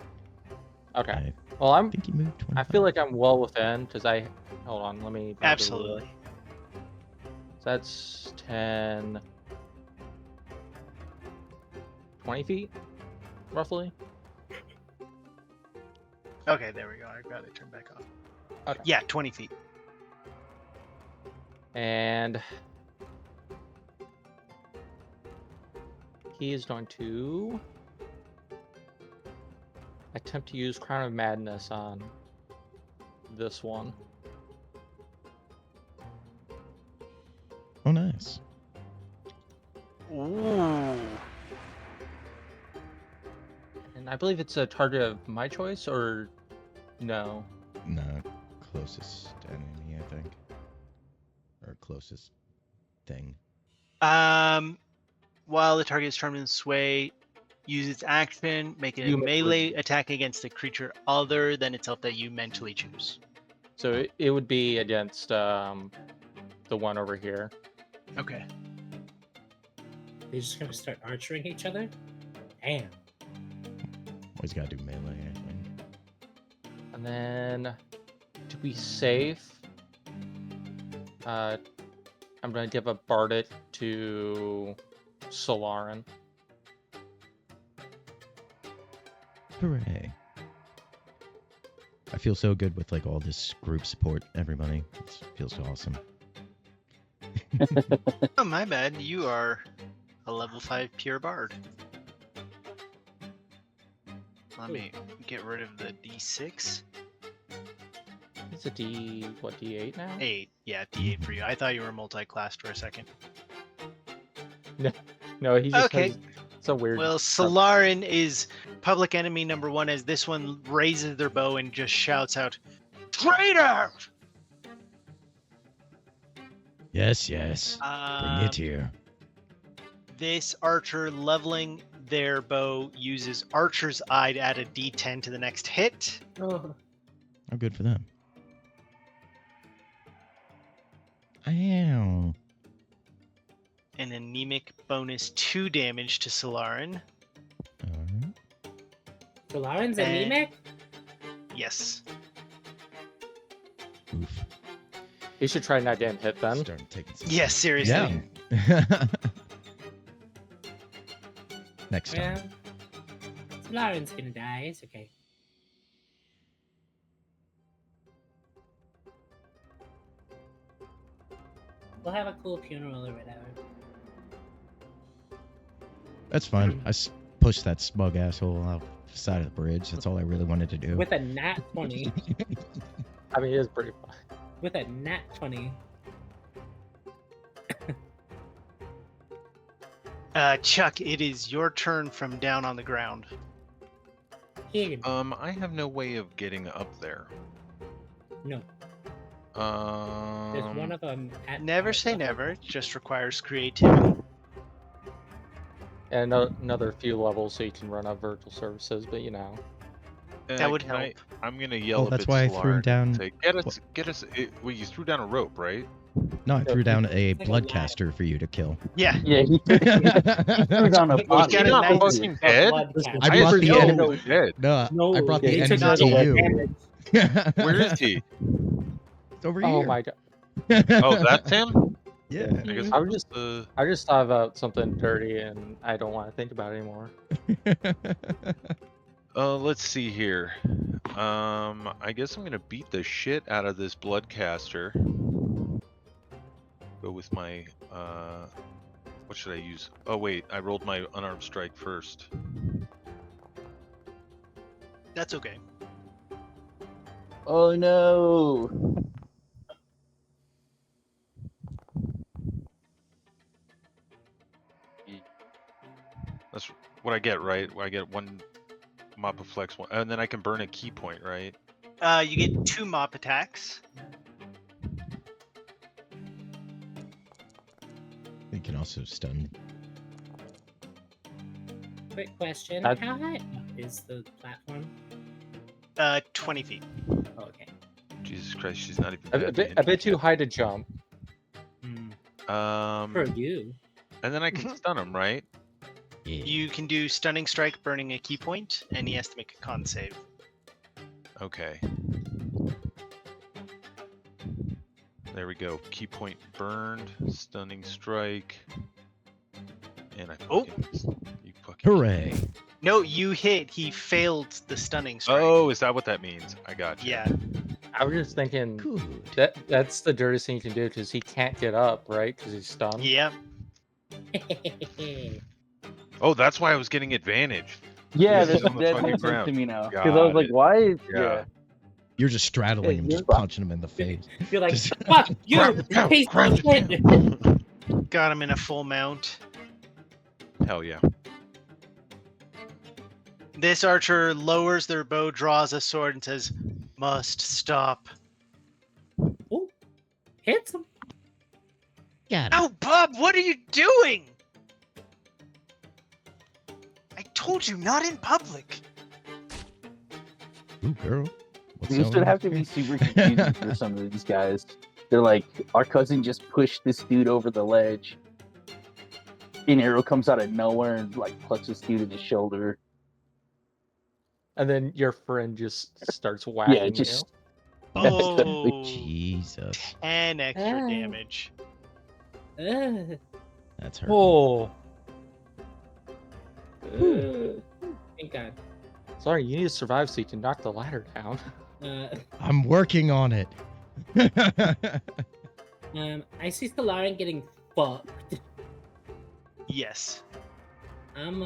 okay. I Well, think he moved 25. I feel like I'm well within because I. Hold on, let me. grab the ruler. Absolutely. So that's 10. 20 feet, roughly. Okay, there we go. I got it turned back off. Okay. Yeah, 20 feet. And he is going to attempt to use Crown of Madness on this one. Oh, nice. Ooh. And I believe it's a target of my choice, or no? No, closest enemy, I think. Or closest thing. While the target is charmed in sway, use its action, make it a You may- melee attack against a creature other than itself that you mentally choose. So it would be against the one over here. Okay. They're just gonna start archering each other? Damn. Always gotta do melee, I think. And then, to be safe, I'm going to give a Bardic to Solarin. Hooray. I feel so good with like all this group support, everybody. It feels awesome. Oh, my bad. You are a level 5 pure bard. Let me get rid of the D6. It's a D8 now? 8. Yeah, D8 for you. I thought you were multi-classed for a second. No, he just Okay. has some weird. Well, Solarin is public enemy number 1 as this one raises their bow and just shouts out, "Traitor!" Yes, yes. Bring it here. This archer leveling their bow uses Archer's Eye to add a D10 to the next hit. Oh, Oh, good for them. Ow. An anemic bonus 2 damage to Solarin. Alright. Solarin's And- anemic? Yes. Oof. He should try not getting hit then. Starting taking some. Yes, seriously. Yeah. Next time. Well, Solarin's gonna die. It's okay. We'll have a cool funeral or whatever. That's fine. I pushed that smug asshole off the side of the bridge. That's all I really wanted to do. With a nat 20. I mean, it is pretty fun. With a nat 20. Chuck, it is your turn from down on the ground. Here. I have no way of getting up there. No. There's one of them at Never our say level. never. It just requires creativity. And another few levels so you can run up virtual services, but you know. That would Can help. I'm gonna yell. Well, up that's at why I threw him Solarin down. and say, get us. Well, you threw down a rope, right? No, I threw down a It's like a ladder. bloodcaster for you to kill. Yeah. Yeah, he threw down a He's body. got a not nice- fucking dead. Blood I I brought didn't the know end- he was dead. No, No, I brought they the took enemy not to a lot of you. damage. Where is he? It's over Oh here. my god! Oh, that's him. Yeah. I guess I was just the. I just thought about something dirty, and I don't want to think about it anymore. Let's see here. I guess I'm gonna beat the shit out of this bloodcaster. Go with my what should I use? Oh wait, I rolled my unarmed strike first. That's okay. Oh no! That's what I get, right? I get one mop of flex one, and then I can burn a key point, right? You get 2 mop attacks. You can also stun. Quick question: That- how high up is the platform? 20 feet. Oh, okay. Jesus Christ, she's not even. A bad bit, to a bit too hit. high to jump. For you. And then I can stun him, right? Yeah. You can do stunning strike, burning a key point, and he has to make a con save. Okay. There we go. Key point burned, stunning strike, and I. Oh. You fucking. Hooray! No, you hit. He failed the stunning strike. Oh, is that what that means? I got you. Yeah. I was just thinking Good. that's the dirtiest thing you can do because he can't get up, right? Because he's stunned. Yeah. Oh, that's why I was getting advantage. Yeah, He's that on the fucking makes sense ground. to me now. Because I Got was like, it. why? Yeah. You're just straddling him, Yeah, just you're- punching him in the face. You're like, Just- fuck you, Grab the piece grab of the shit. Got him in a full mount. Hell yeah. This archer lowers their bow, draws a sword, and says, "Must stop." Ooh, hits him. Got him. Ow, Bob! What are you doing? I told you, not in public. Ooh, girl. What's This going would on have to here? be super confusing for some of these guys. They're like, our cousin just pushed this dude over the ledge. An arrow comes out of nowhere and like plucks this dude in the shoulder. And then your friend just starts whacking Yeah, just Oh, Jesus. 10 extra Ah. damage. Ugh. That's you. her. Oh, Ugh. Thank God. sorry, you need to survive so you can knock the ladder down. I'm working on it. I see Stellarin getting fucked. Yes. I'm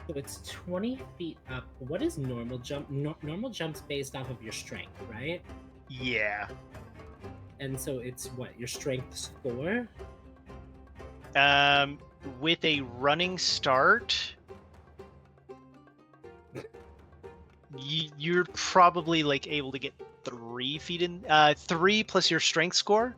so it's 20 feet up. What is normal jump? Normal jump's based off of your strength, right? Yeah. And so it's what, your strength score? With a running start, you're probably like able to get 3 feet in. 3 plus your strength score.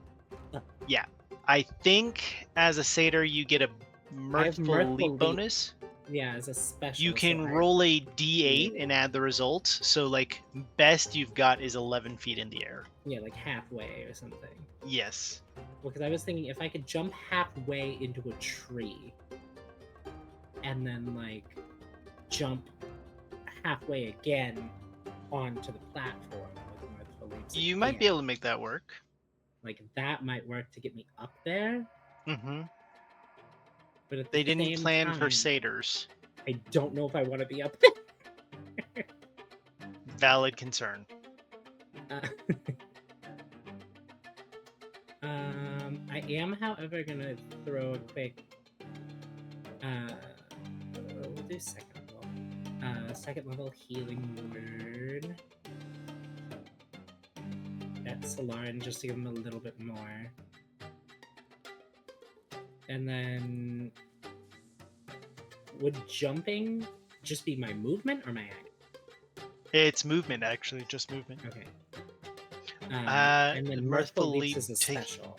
Yeah. I think as a satyr you get a mirthful mirthful leap leap. bonus. Yeah, as a special. You can roll a d8 and add the result. So like best you've got is 11 feet in the air. Yeah, like halfway or something. Yes. Well, because I was thinking if I could jump halfway into a tree and then like jump halfway again onto the platform with multiple leaps. You might be able to make that work. Like that might work to get me up there. Mm-hmm. But at They the didn't same plan for time, satyrs. I don't know if I want to be up there. Valid concern. Uh, I am, however, gonna throw a quick. We'll do second level. Second level healing word. That's Stellarin, just to give him a little bit more. And then, would jumping just be my movement or my act? It's movement, actually, just movement. Okay. the And then mirthful mirthful leap leaps is a take- special.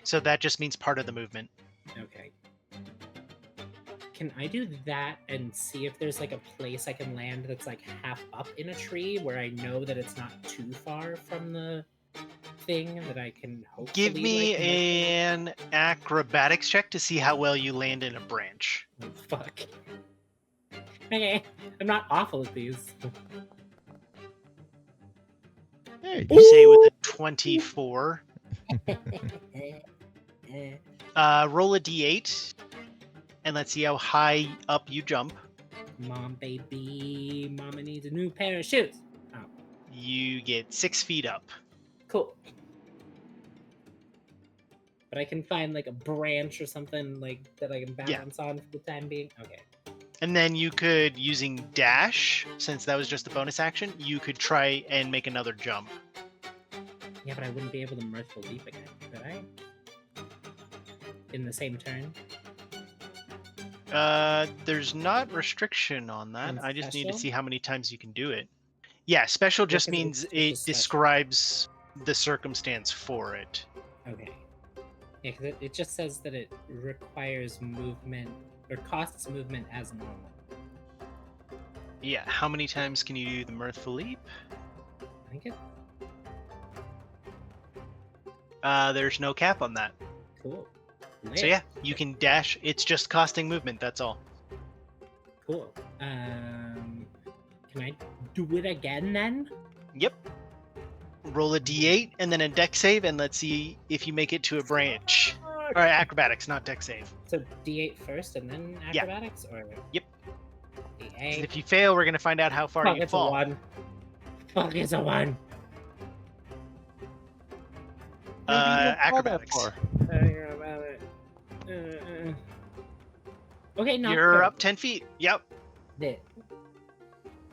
So that just means part of the movement. Okay. Can I do that and see if there's like a place I can land that's like half up in a tree where I know that it's not too far from the thing that I can hopefully Give me like, an acrobatics check to see how well you land in a branch. oh, fuck. Okay, I'm not awful at these. Hey, You say with a 24. Roll a d8, and let's see how high up you jump. Mom, baby, mama needs a new pair of shoes. Oh, You get 6 feet up. cool. But I can find like a branch or something like that I can balance on for the time being. Okay. And then you could, using dash, since that was just a bonus action, you could try and make another jump. Yeah, but I wouldn't be able to mirthful leap again, could I? In the same turn. There's not restriction on that. And I just need to special? see how many times you can do it. Yeah, special just Because means it's it just special. describes the circumstance for it. Okay. Yeah, because it just says that it requires movement, or costs movement as normal. Yeah, how many times can you do the mirthful leap? I think it. There's no cap on that. Cool. So yeah, you can dash. It's just costing movement, that's all. Cool. Can I do it again then? Yep. Roll a d8 and then a dex save, and let's see if you make it to a branch. Or acrobatics, not dex save. So D8 first and then Yeah. acrobatics, or Yep. 'Cause D8. if you fail, we're gonna find out how far Fuck, you it's a fall. 1. Fuck, it's a 1. Acrobatics. Okay, no. You're up 10 feet. Yep. Yeah.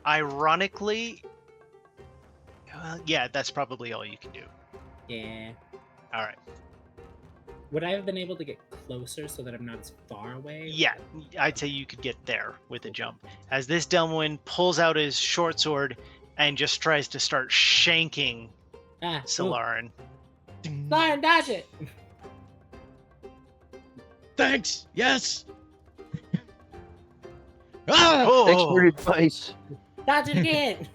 Ironically, yeah, that's probably all you can do. Yeah. All right. Would I have been able to get closer so that I'm not as far away? Yeah, I'd say you could get there with a jump. As this Delwyn pulls out his short sword and just tries to start shanking Ah, Solarin. Lauren, dodge it! Thanks. Yes. Ah! Expert advice. Dodge it again!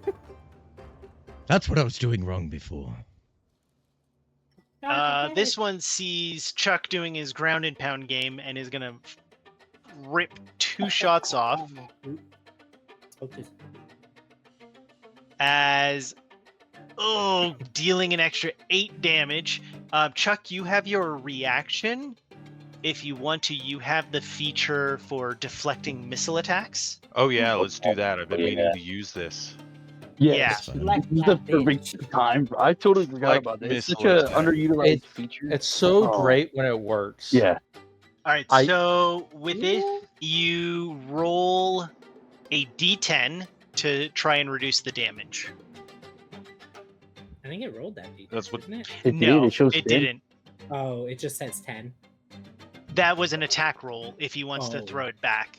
That's what I was doing wrong before. Dodge it This one sees Chuck doing his ground and pound game and is gonna rip 2 shots off again. Oh, jeez. as dealing an extra 8 damage. Chuck, you have your reaction. If you want to, you have the feature for deflecting missile attacks. Oh yeah, let's do that. I've been Yeah. meaning to use this. Yes. Like This is the that bitch. perfect time. I totally forgot Like about this. It's such missile a attack. underutilized feature. It's so Oh. great when it works. Yeah. All right, I- so with this, you roll a d10 to try and reduce the damage. I think it rolled that D10, That's what- didn't it? It No, did. It shows it 10. didn't. Oh, it just says 10. That was an attack roll if he wants to Oh. throw it back.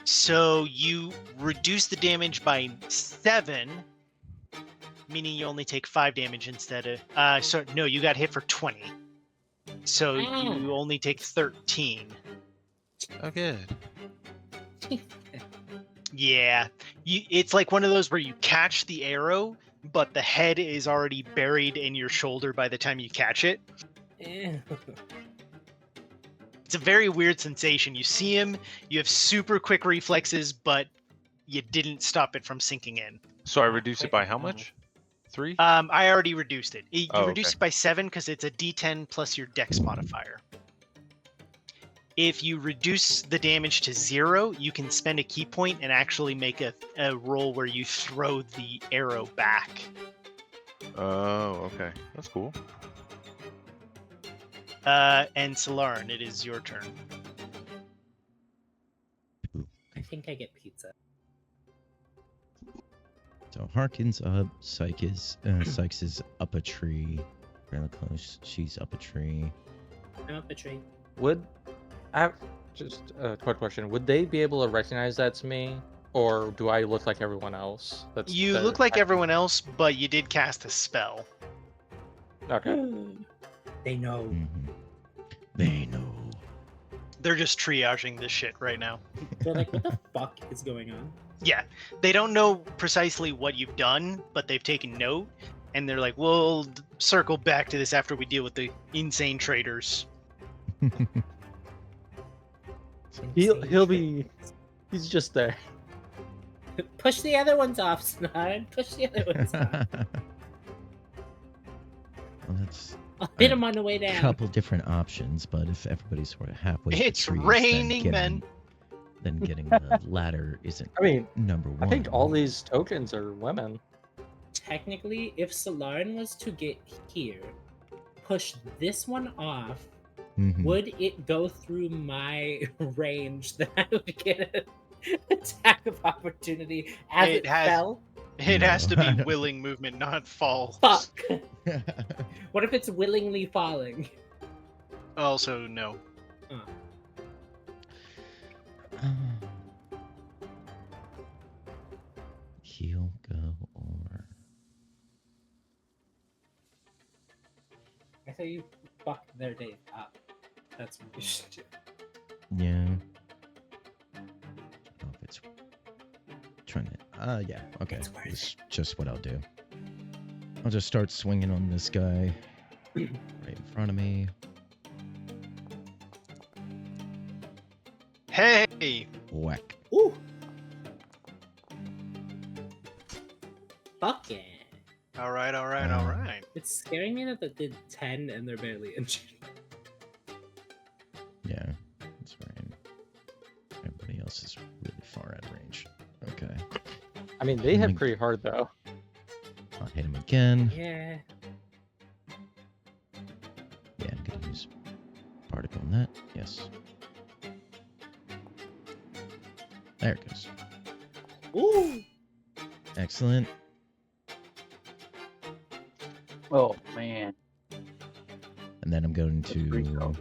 So you reduce the damage by 7, meaning you only take 5 damage instead of. So no, you got hit for 20. So you only take 13. Oh good. Yeah, it's like one of those where you catch the arrow, but the head is already buried in your shoulder by the time you catch it. Ew. It's a very weird sensation. You see him, you have super quick reflexes, but you didn't stop it from sinking in. So I reduce it by how much? 3? I already reduced it. You Oh, reduce okay. it by 7 because it's a d10 plus your dex modifier. If you reduce the damage to 0, you can spend a key point and actually make a roll where you throw the arrow back. Oh, okay. That's cool. And Solarin, it is your turn. I think I get pizza. So Harkin's up. Sykes is up a tree. Really close. She's up a tree. I'm up a tree. Would I have just a quick question? Would they be able to recognize that's me, or do I look like everyone else? You look like everyone else, but you did cast a spell. Okay. They know. Mhm. They know. They're just triaging this shit right now. They're like, what the fuck is going on? Yeah, they don't know precisely what you've done, but they've taken note. And they're like, we'll circle back to this after we deal with the insane traders. He'll be. He's just there. Push the other ones off, Snod. Push the other ones off. Well, that's I'll hit him on the way a down. couple different options, but if everybody's sort of halfway, to the It's trees, raining, then getting the ladder isn't I mean, number one. I think all these tokens are women. Technically, if Solarin was to get here, push this one off, Mhm. would it go through my range that I would get an attack of opportunity as It it has- fell? It has to No. be willing movement, not fall. Fuck. What if it's willingly falling? Also, no. Heal, go, or I thought you fucked their days up. That's what you should do. yeah. I don't know if it's trying to. Yeah. Okay. It's worth It's just what I'll do. I'll just start swinging on this guy right in front of me. Hey! Whack. Ooh! Fuck yeah. Alright, alright. It's scaring me that they did 10 and they're barely injured. Yeah. That's right. Everybody else is really far out of range. Okay. I mean, they hit pretty hard though. I'll hit him again. Yeah. Yeah, I'm gonna use particle on that. Yes. There it goes. Ooh! Excellent. Oh man. And then I'm going That's pretty to cool.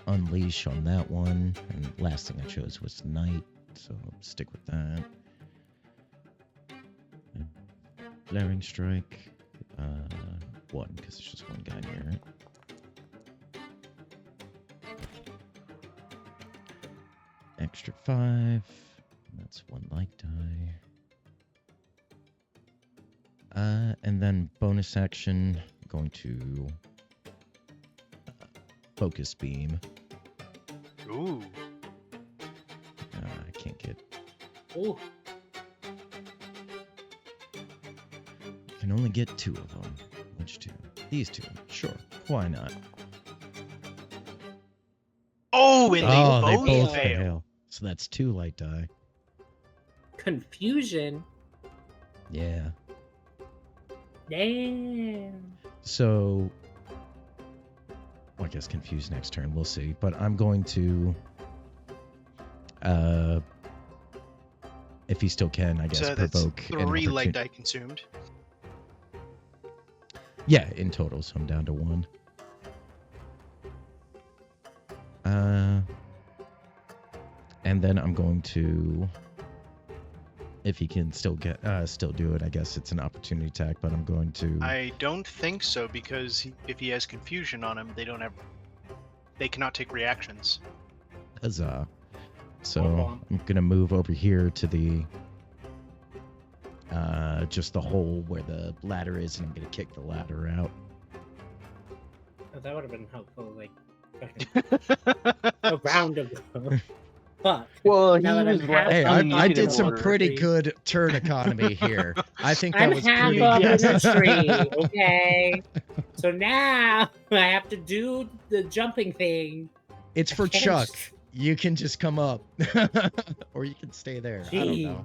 unleash on that one. And last thing I chose was Knight, so I'll stick with that. Blaring Strike. One, because it's just one guy near it. Extra 5. That's one light die. And then bonus action, I'm going to focus beam. Ooh. I can't get. Ooh! Can only get 2 of them. Which 2? These 2. Sure. Why not? Oh, and They both both fail. fail. So that's 2 light die. Confusion? Yeah. Damn! So, well, I guess confused next turn. We'll see. But I'm going to, if he still can, I guess, So that's provoke. an 3 light opportun- die consumed. Yeah, in total, so I'm down to 1. And then I'm going to, if he can still do it, I guess it's an opportunity attack. But I'm going to. I don't think so, because if he has confusion on him, they cannot take reactions. Huzzah. So Womp womp. I'm gonna move over here to the just the hole where the ladder is, and I'm gonna kick the ladder out. Oh, that would have been helpful, like, fucking a round ago. Fuck. Well, he Now that I'm was half Hey, I'm I in did some order. pretty good turn economy here. I think that I'm was half pretty up in good. the tree, okay? So now I have to do the jumping thing. It's for I can't Chuck. just- You can just come up, or you can stay there. I don't Gee. know.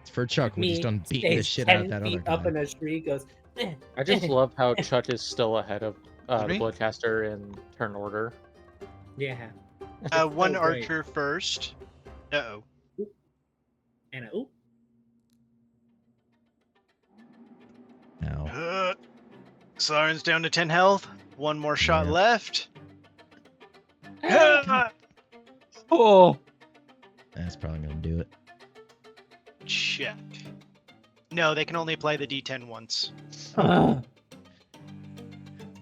It's for Chuck. We're Me just done beating the stays shit out of 10 that other feet up guy. in a tree, goes. I just love how Chuck is still ahead of the Me? Bloodcaster in turn order. Yeah. One Oh, great. archer first. Uh-oh. And a, oop. Now, Siren's down to 10 health. One more shot Yeah. left. Oh, that's probably gonna do it. Check. No, they can only apply the D10 once. I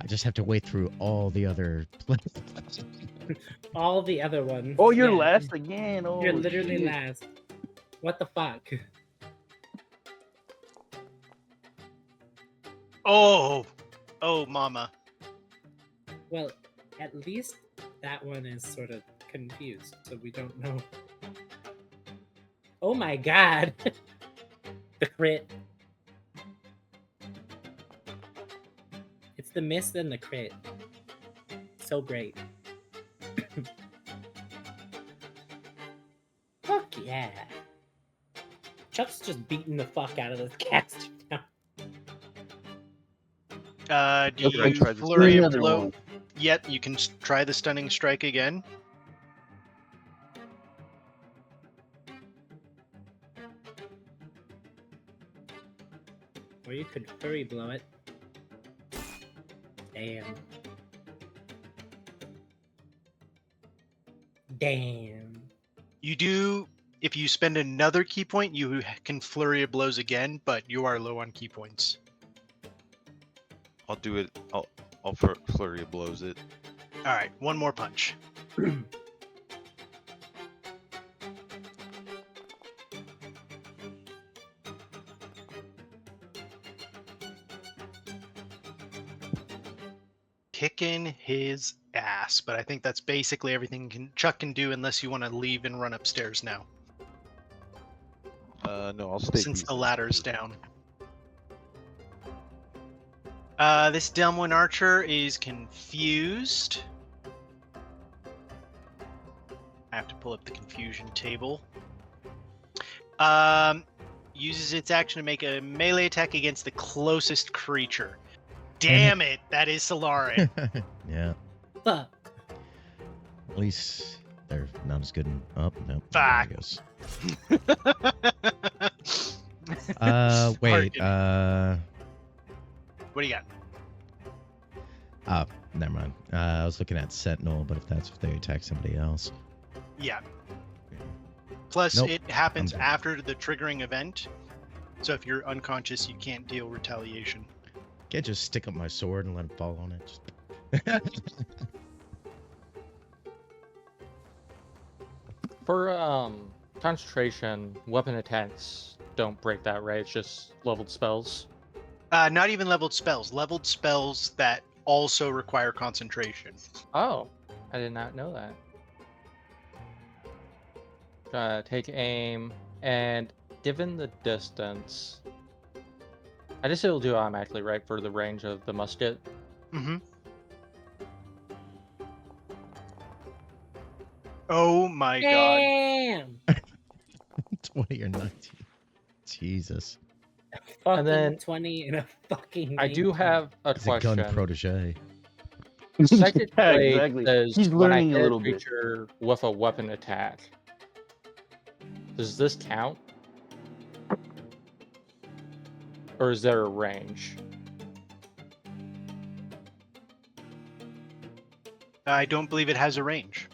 just have to wait through all the other. All the other ones. Oh, you're yeah. last again. Oh, You're literally shit. last. What the fuck? Oh, mama. Well, at least that one is sort of confused, so we don't know. Oh my god! The crit. It's the miss and the crit. So great. Fuck yeah. Chuck's just beating the fuck out of this caster now. Do Okay, you try this flurry of another blow? one. Yep, you can try the stunning strike again. Or you could furry blow it. Damn. Damn. You do, if you spend another key point, you can flurry of blows again, but you are low on key points. I'll do it. I'll flurry of blows it. All right, one more punch. Kicking his ass, but I think that's basically everything Chuck can do unless you want to leave and run upstairs now, No, I'll stay. since the peaceful. ladder's down. This Delwyn Archer is confused. I have to pull up the confusion table. Uses its action to make a melee attack against the closest creature. Damn it, that is Solari. Yeah. Fuck. At least they're not as good. Oh, no. Fuck. There it goes. Wait. What do you got? Oh, never mind. I was looking at Sentinel, but if they attack somebody else. Yeah. Plus, Nope, it happens I'm good. after the triggering event. So if you're unconscious, you can't deal retaliation. Can't just stick up my sword and let him fall on it. For concentration, weapon attacks don't break that, right? It's just leveled spells. Not even leveled spells. Leveled spells that also require concentration. Oh, I did not know that. Take aim, and given the distance, I guess it'll do automatically, right, for the range of the musket. Mm-hmm. Oh my god. Damn! 20 or 19. Jesus. Fucking then 20 in a fucking. I do 19. have a He's a gun question. protege. Second Yeah, blade exactly. says He's when I learning a hit little bit. creature with a weapon attack. Does this count? Or is there a range? I don't believe it has a range.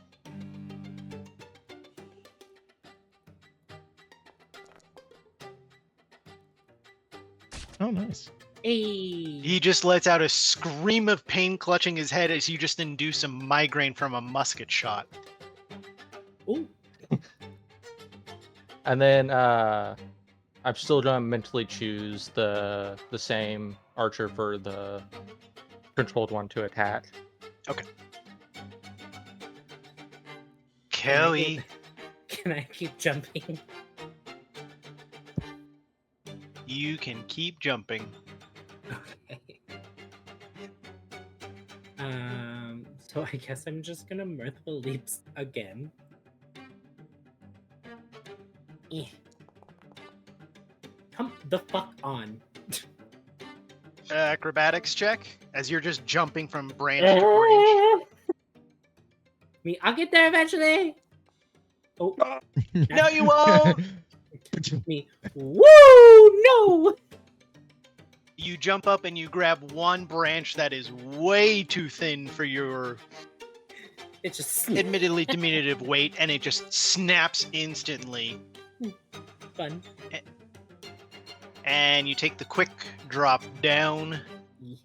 Oh, nice. Hey. He just lets out a scream of pain clutching his head as you just induce a migraine from a musket shot. Ooh. And then I'm still gonna mentally choose the same archer for the controlled one to attack. Kelly, Can I keep jumping? you can keep jumping. Okay. So I guess I'm just gonna mirthful leaps again. Eh. Come the fuck on. Acrobatics check as you're just jumping from branch to branch. I'll get there eventually. Oh No, you won't. me. Woo! No. You jump up and you grab one branch that is way too thin for your It's just admittedly diminutive weight, and it just snaps instantly. fun. And you take the quick drop down,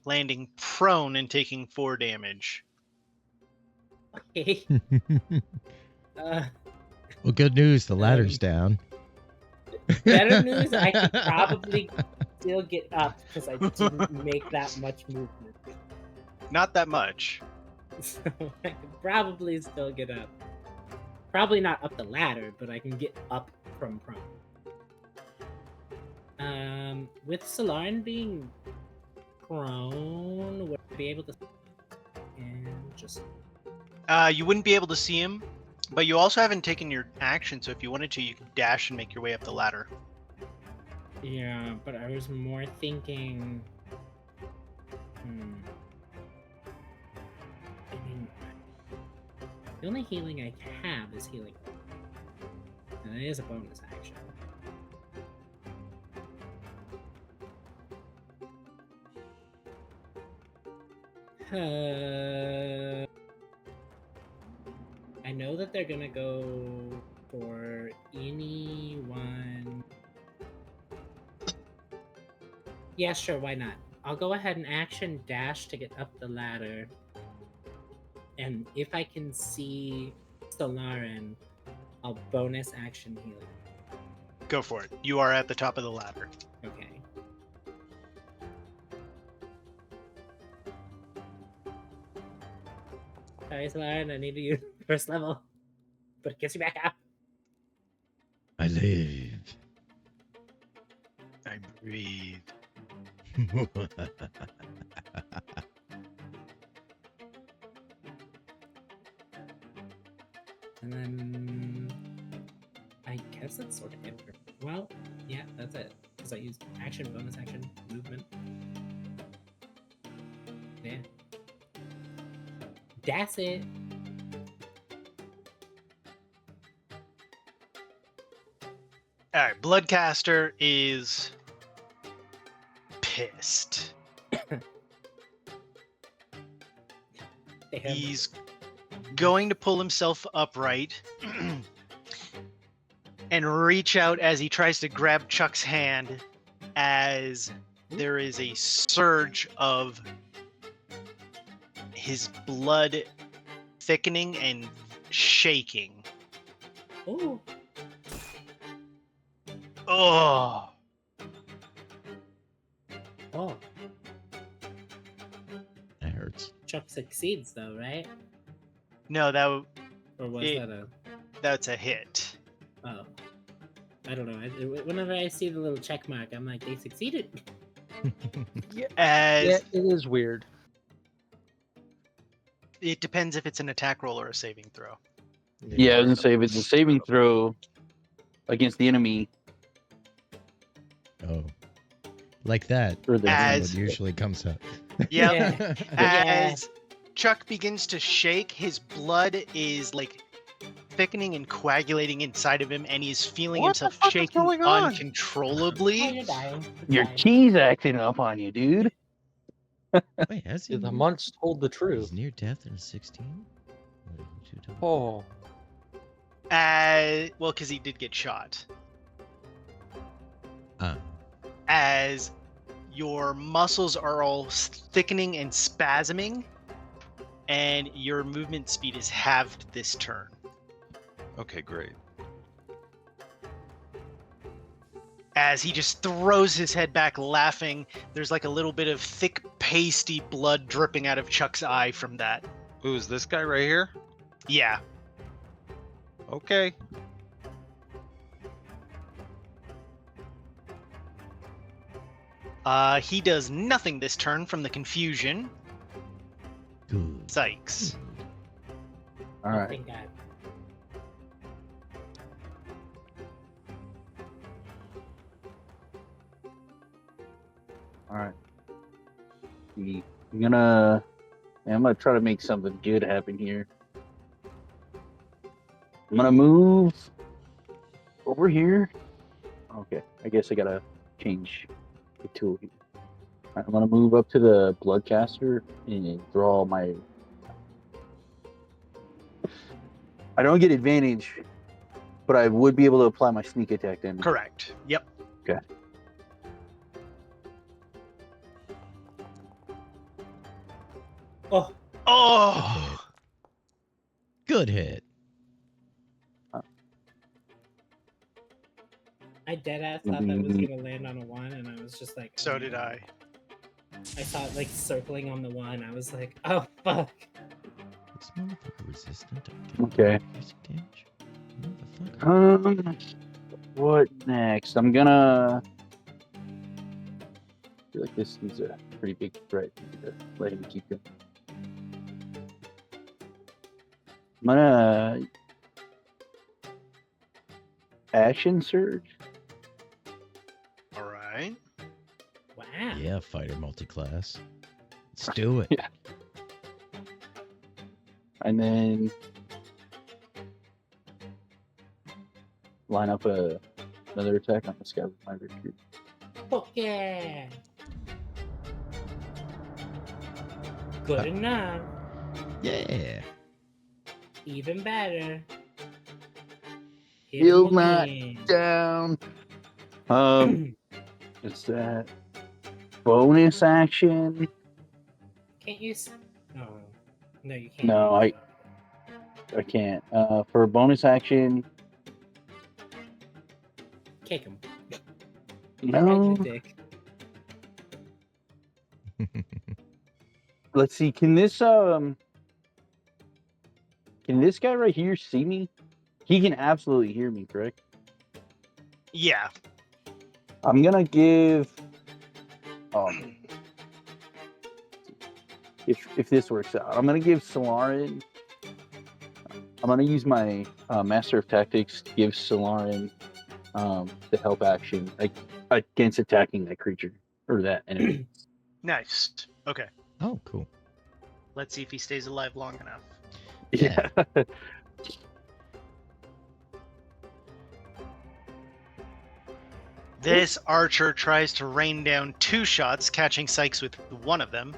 landing prone and taking 4 damage. Okay. Well, good news. The ladder's down. Better news. I could probably still get up because I didn't make that much movement. Not that much. So I could probably still get up. Probably not up the ladder, but I can get up from prone. With Solarin being prone, would I be able to and just You wouldn't be able to see him, but you also haven't taken your action, so if you wanted to, you could dash and make your way up the ladder. yeah, but I was more thinking I mean the only healing I have is healing. And it is a bonus action. I know that they're gonna go for anyone. Yeah, sure, why not? I'll go ahead and action dash to get up the ladder. And if I can see Solarin, I'll bonus action healing. Go for it. You are at the top of the ladder. Okay. Sorry, Solarin, I need to use first level. But it gets you back up. I live. I breathe. And then I guess that's sort of it. Well, yeah, that's it. Because I used action, bonus action, movement. Yeah. That's it. Alright, Bloodcaster is pissed. Damn. He's going to pull himself upright and reach out as he tries to grab Chuck's hand as there is a surge of his blood thickening and shaking. Oh, Oh, oh. That hurts. Chuck succeeds though, right? no, Or was It- that a... that's a hit. Oh. I don't know. Whenever I see the little check mark, I'm like, they succeeded. As Yeah, it is weird. it depends if it's an attack roll or a saving throw. Yeah, I was gonna say if it's a saving throw against the enemy Oh. Like that. or the That's As- what usually comes up. Yep. Yeah. As Chuck begins to shake, his blood is like thickening and coagulating inside of him, and he's feeling What the himself fuck is shaking going on? Oh, uncontrollably. you're dying. your Dying. key's acting up on you, dude. Wait, has he? Yeah, the monks told the He's truth. near death in 16? Oh, Well, because he did get shot. As your muscles are all thickening and spasming, and your movement speed is halved this turn. Okay, great. As he just throws his head back laughing, there's like a little bit of thick, pasty blood dripping out of Chuck's eye from that. Who is this guy right here? Yeah. Okay. He does nothing this turn from the confusion. Good. Sykes. All Oh, right. thank God. All right. I'm gonna try to make something good happen here. I'm gonna move over here. Okay, I guess I gotta change the tool here. All right, I'm gonna move up to the Bloodcaster and draw my. I don't get advantage, but I would be able to apply my sneak attack then. Correct. Yep. Okay. Oh, Oh! Good hit. I deadass thought that was gonna land on a 1, and I was just like, So oh did no. I. I saw it like circling on the 1. I was like, oh fuck. This motherfucker resistant. Okay. Piercing damage. Motherfucker. What next? I'm gonna. I feel like this is a pretty big threat to let him keep going. I'm gonna action surge. All right. Wow. Yeah, fighter multi-class. Let's do it. Yeah. And then line up another attack on the scavenger my recruit. Fuck yeah. Good enough. Yeah. Even better. Hit Heal 'em not again. down. It's that bonus action. Can't you? Oh, no, you can't. No, I can't. For a bonus action, Kick him. no. Right in the dick. Let's see. Can this guy right here see me? He can absolutely hear me, correct? Yeah. I'm gonna give. If this works out, I'm gonna give Solarin. I'm gonna use my Master of Tactics to give Solarin the help action against attacking that creature or that enemy. Nice. Okay. Oh, cool. Let's see if he stays alive long enough. Yeah. This archer tries to rain down 2 shots, catching Sykes with one of them.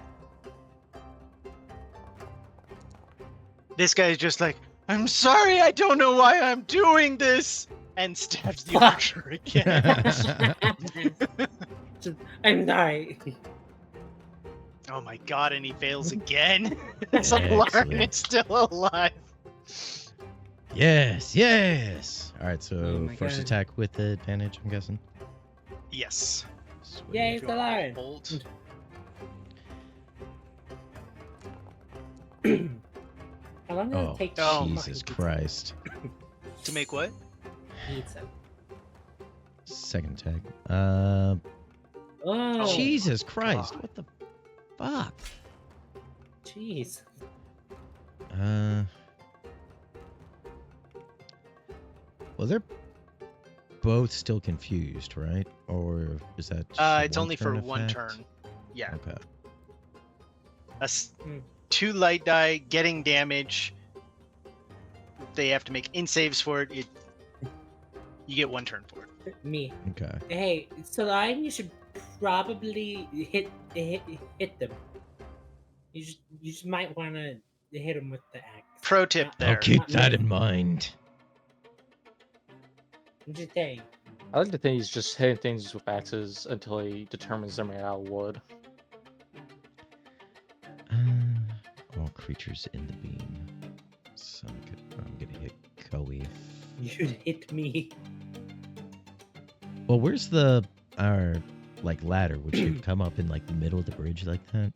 This guy's just like, I'm sorry, I don't know why I'm doing this, and stabs the archer again. I'm sorry. Oh my god, and he fails again. Solarin Excellent. is still alive. Yes, yes. All right, so Oh my first God. attack with the advantage, I'm guessing. Yes. Sweet. Yay, Do you want to Solarin. bolt? How long does Oh, it take to Oh, make Jesus pizza? Christ. To make what? Pizza. Second attack. Oh, Jesus Christ. God. What the fuck? jeez. Well, they're both still confused, right? Or is that just a It's only for one-turn one effect? turn. Yeah. Okay. That's Hmm. 2 light die, getting damage. They have to make in saves for it. You get 1 turn for it. Me. Okay. Hey, Solarin, you should probably hit them. You just might want to hit them with the axe. Pro tip Not- there. I'll keep Not that me. in mind. I'm just saying. I like to think he's just hitting things with axes until he determines they're made out of wood. All creatures in the beam. So I'm gonna hit Koei. You should hit me. Well, where's our like ladder? Would you come up in like the middle of the bridge like that?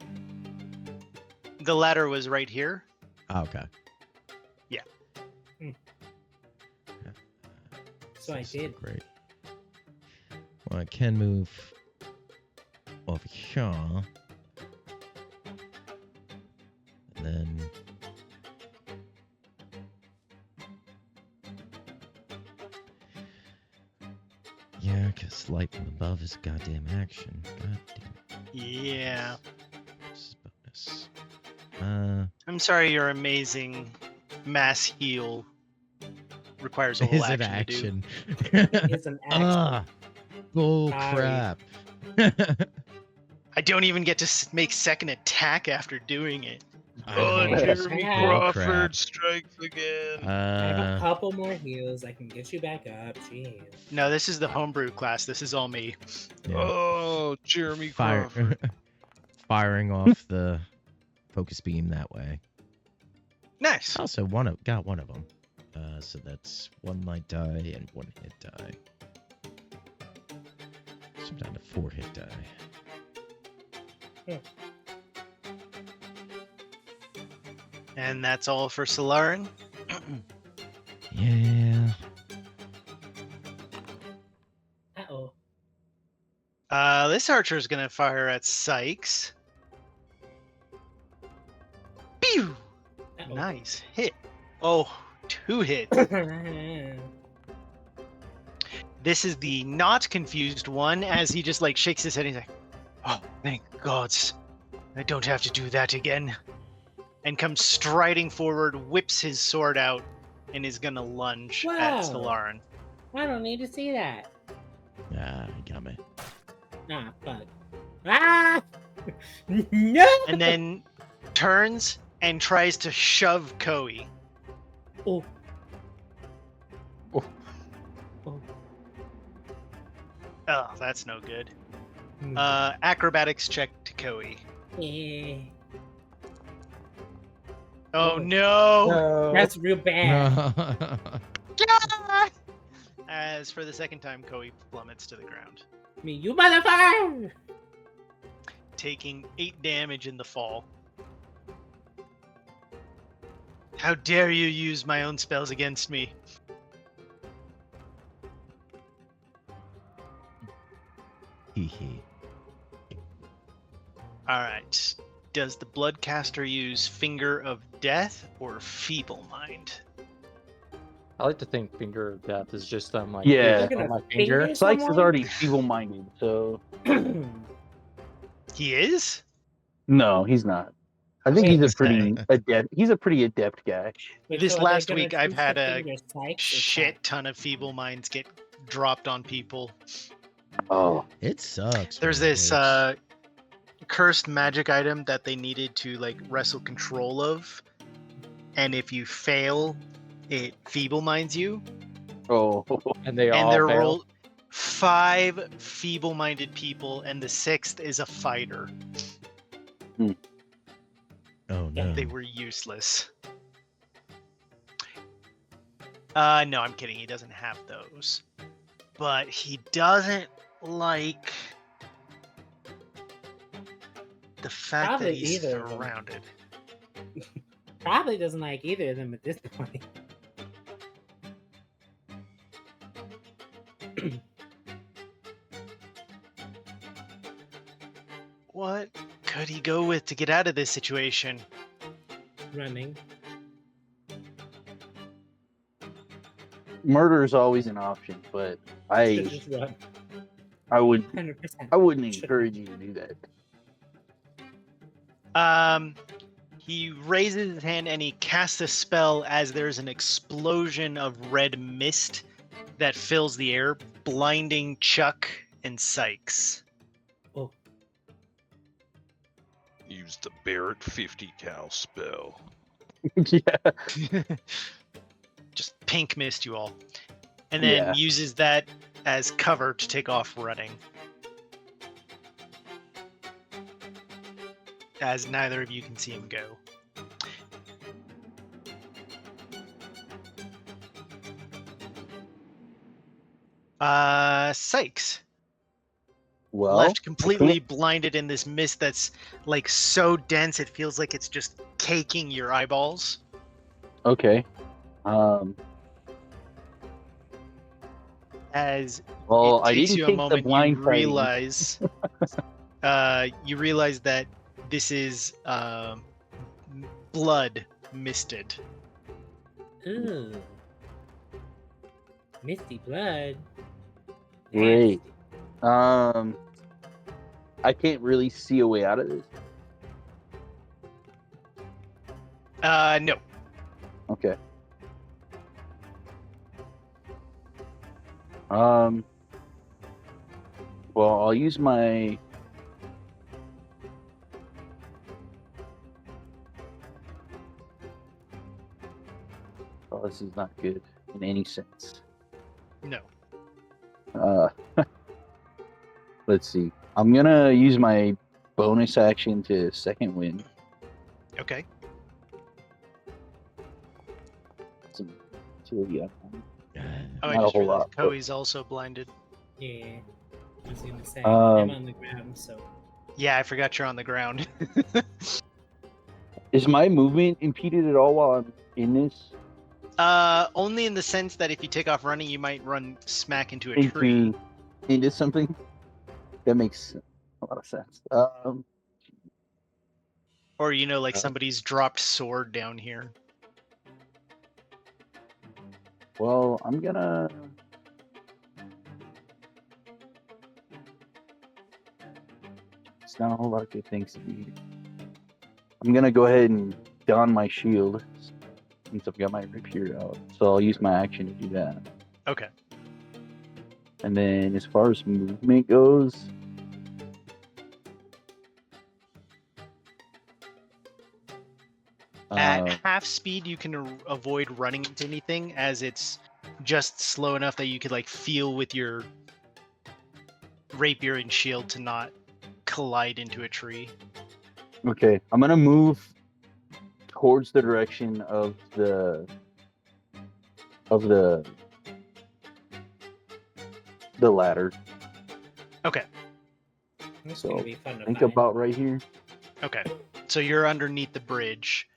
The ladder was right here. Oh, okay. So I This is did. Great. Well, I can move over here. And then yeah, because light from above is goddamn action. God damn it. Yeah. This is bonus. I'm sorry, your amazing mass heal requires a Is little it action to do. action? It's an axe. Ah, bull Sorry. crap. I don't even get to make second attack after doing it. I Oh, know, it's Jeremy bull Crawford crap. strikes again. I have a couple more heals. I can get you back up. Jeez. No, this is the homebrew class. This is all me. Yeah. Oh, Jeremy Fire, Crawford. firing off the focus beam that way. Nice. Also, got one of them. So that's 1 light die and 1 hit die. Some down to 4 hit die. And that's all for Solarin. Yeah. Uh-oh. This archer is gonna fire at Sykes. Pew! Uh-oh. Nice hit. Oh, 2 hits. This is the not confused one, as he just like shakes his head and he's like, "Oh, thank gods, I don't have to do that again." And comes striding forward, whips his sword out, and is gonna lunge at Whoa. Solarin. I don't need to see that. Ah, you got me. Ah, fuck. Ah! No! And then turns and tries to shove Koei. Oh. Oh. Oh. Oh, that's no good. Hmm. Acrobatics check to Koei. Eh. Oh no! No. That's real bad. As for the second time, Koei plummets to the ground, Me, you motherfucker! taking 8 damage in the fall. How dare you use my own spells against me? Hee hee. Alright. Does the Bloodcaster use Finger of Death or Feeble Mind? I like to think Finger of Death is just them like Yeah. on my Finger finger. Sykes is someone? already feeble-minded, so He is? no, he's not. I think Wait. he's a pretty adept. He's a pretty adept guy. Wait, This so are they last gonna week, I've choose had to a finger Sykes or shit ton of Feeble Minds get dropped on people. Oh, It sucks. There's when it this works. cursed magic item that they needed to like wrestle control of, and if you fail, it feeble minds you. oh, And they And all there fail. were 5 feeble-minded people, and the 6th is a fighter. Oh no. They were useless. No, I'm kidding. He doesn't have those, but he doesn't like the fact Probably that he's either of them. surrounded. Probably doesn't like either of them at this point. What could he go with to get out of this situation? Running. murder is always an option, but Should just run. I would 100%. I wouldn't Should encourage you to do that. He raises his hand and he casts a spell as there's an explosion of red mist that fills the air, blinding Chuck and Sykes. Oh, Use the Barrett 50 cal spell. Yeah. Just pink mist you all. And then Yeah. uses that as cover to take off running. As neither of you can see him go. Sykes. Well, Left completely blinded in this mist that's like so dense it feels like it's just caking your eyeballs. okay. As Well, it I takes didn't you a take the moment, blind you fighting. realize that this is blood misted. ooh. Misty blood. Great. I can't really see a way out of this. No. Okay. Well, I'll use my. Oh, this is not good in any sense. No. Let's see. I'm gonna use my bonus action to second wind. Okay. Some utility. Oh, I Not a just whole realized lot, but- Koei's also blinded. Yeah. I was gonna say, Um, I'm on the ground, so Yeah, I forgot you're on the ground. Is my movement impeded at all while I'm in this? Only in the sense that if you take off running, you might run smack into a tree. Into something? That makes a lot of sense. Or, like somebody's dropped sword down here. Well, I'm gonna. It's not a whole lot of good things to do. I'm gonna go ahead and don my shield since I've got my rapier out. So I'll use my action to do that. Okay. And then as far as movement goes, At half speed, you can avoid running into anything, as it's just slow enough that you could feel with your rapier and shield to not collide into a tree. okay, I'm gonna move towards the direction of the ladder. Okay. it's So, gonna be fun to Think find. about right here. Okay. So you're underneath the bridge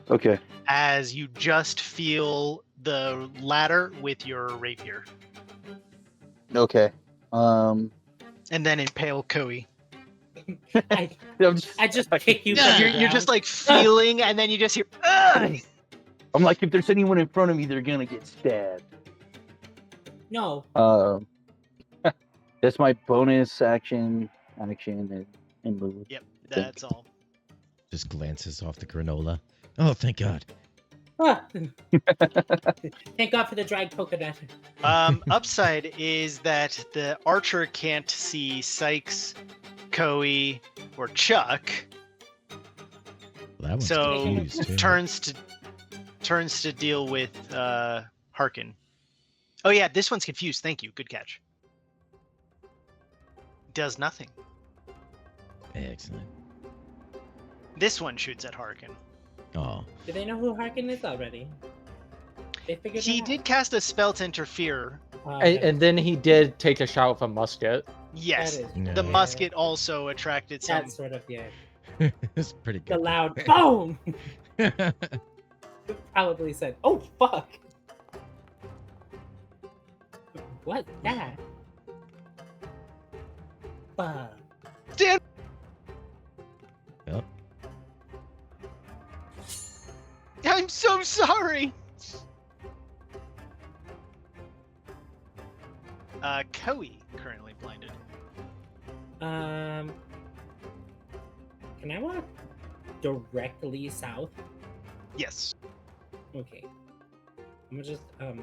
Okay. as you just feel the ladder with your rapier. Okay. And then impale Koi. I I'm just, I just kick you. from the You're just ground. feeling, and then you just hear. "Ugh!" I'm like, if there's anyone in front of me, they're gonna get stabbed. No. That's my bonus action and move. Yep, that's all. Just glances off the granola. Oh, thank God. Ah. Thank God for the dried coconut. Upside is that the archer can't see Sykes, Koi, or Chuck, Well, that one's so confused, too. turns to deal with Harkin. Oh yeah, this one's confused. Thank you. Good catch. Does nothing. Excellent. This one shoots at Harkin. Oh, Do they know who Harkin is already? They figured He it did cast a spell to interfere. out. And then he did take a shot with a musket. Yes, That is No. the Yeah. musket also attracted some. That's sort of yeah. it's pretty The good. loud boom. Probably said, "Oh fuck." What that? Fuck. Dan! Yep. I'm so sorry. Koi currently blinded. Can I walk directly south? Yes. Okay. I'm gonna just Oh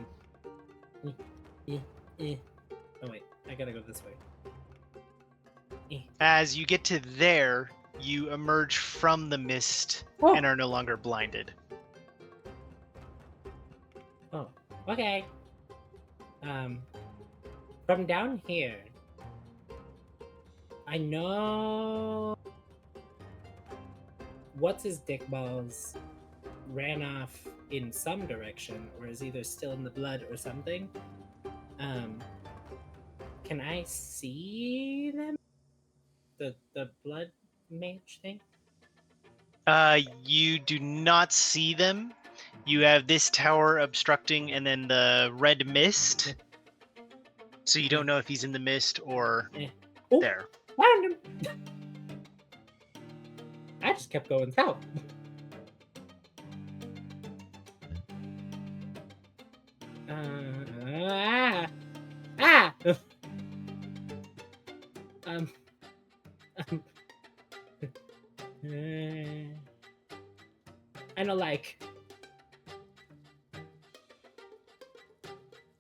wait, I gotta go this way. As you get to there, you emerge from the mist Oh. and are no longer blinded. Oh, okay. From down here, I know what's his dick balls ran off in some direction, or is either still in the blood or something. Can I see them? The blood mage thing? You do not see them. You have this tower obstructing and then the red mist. So you don't know if he's in the mist or Oh, there. found him! I just kept going south. Ah! I know, like.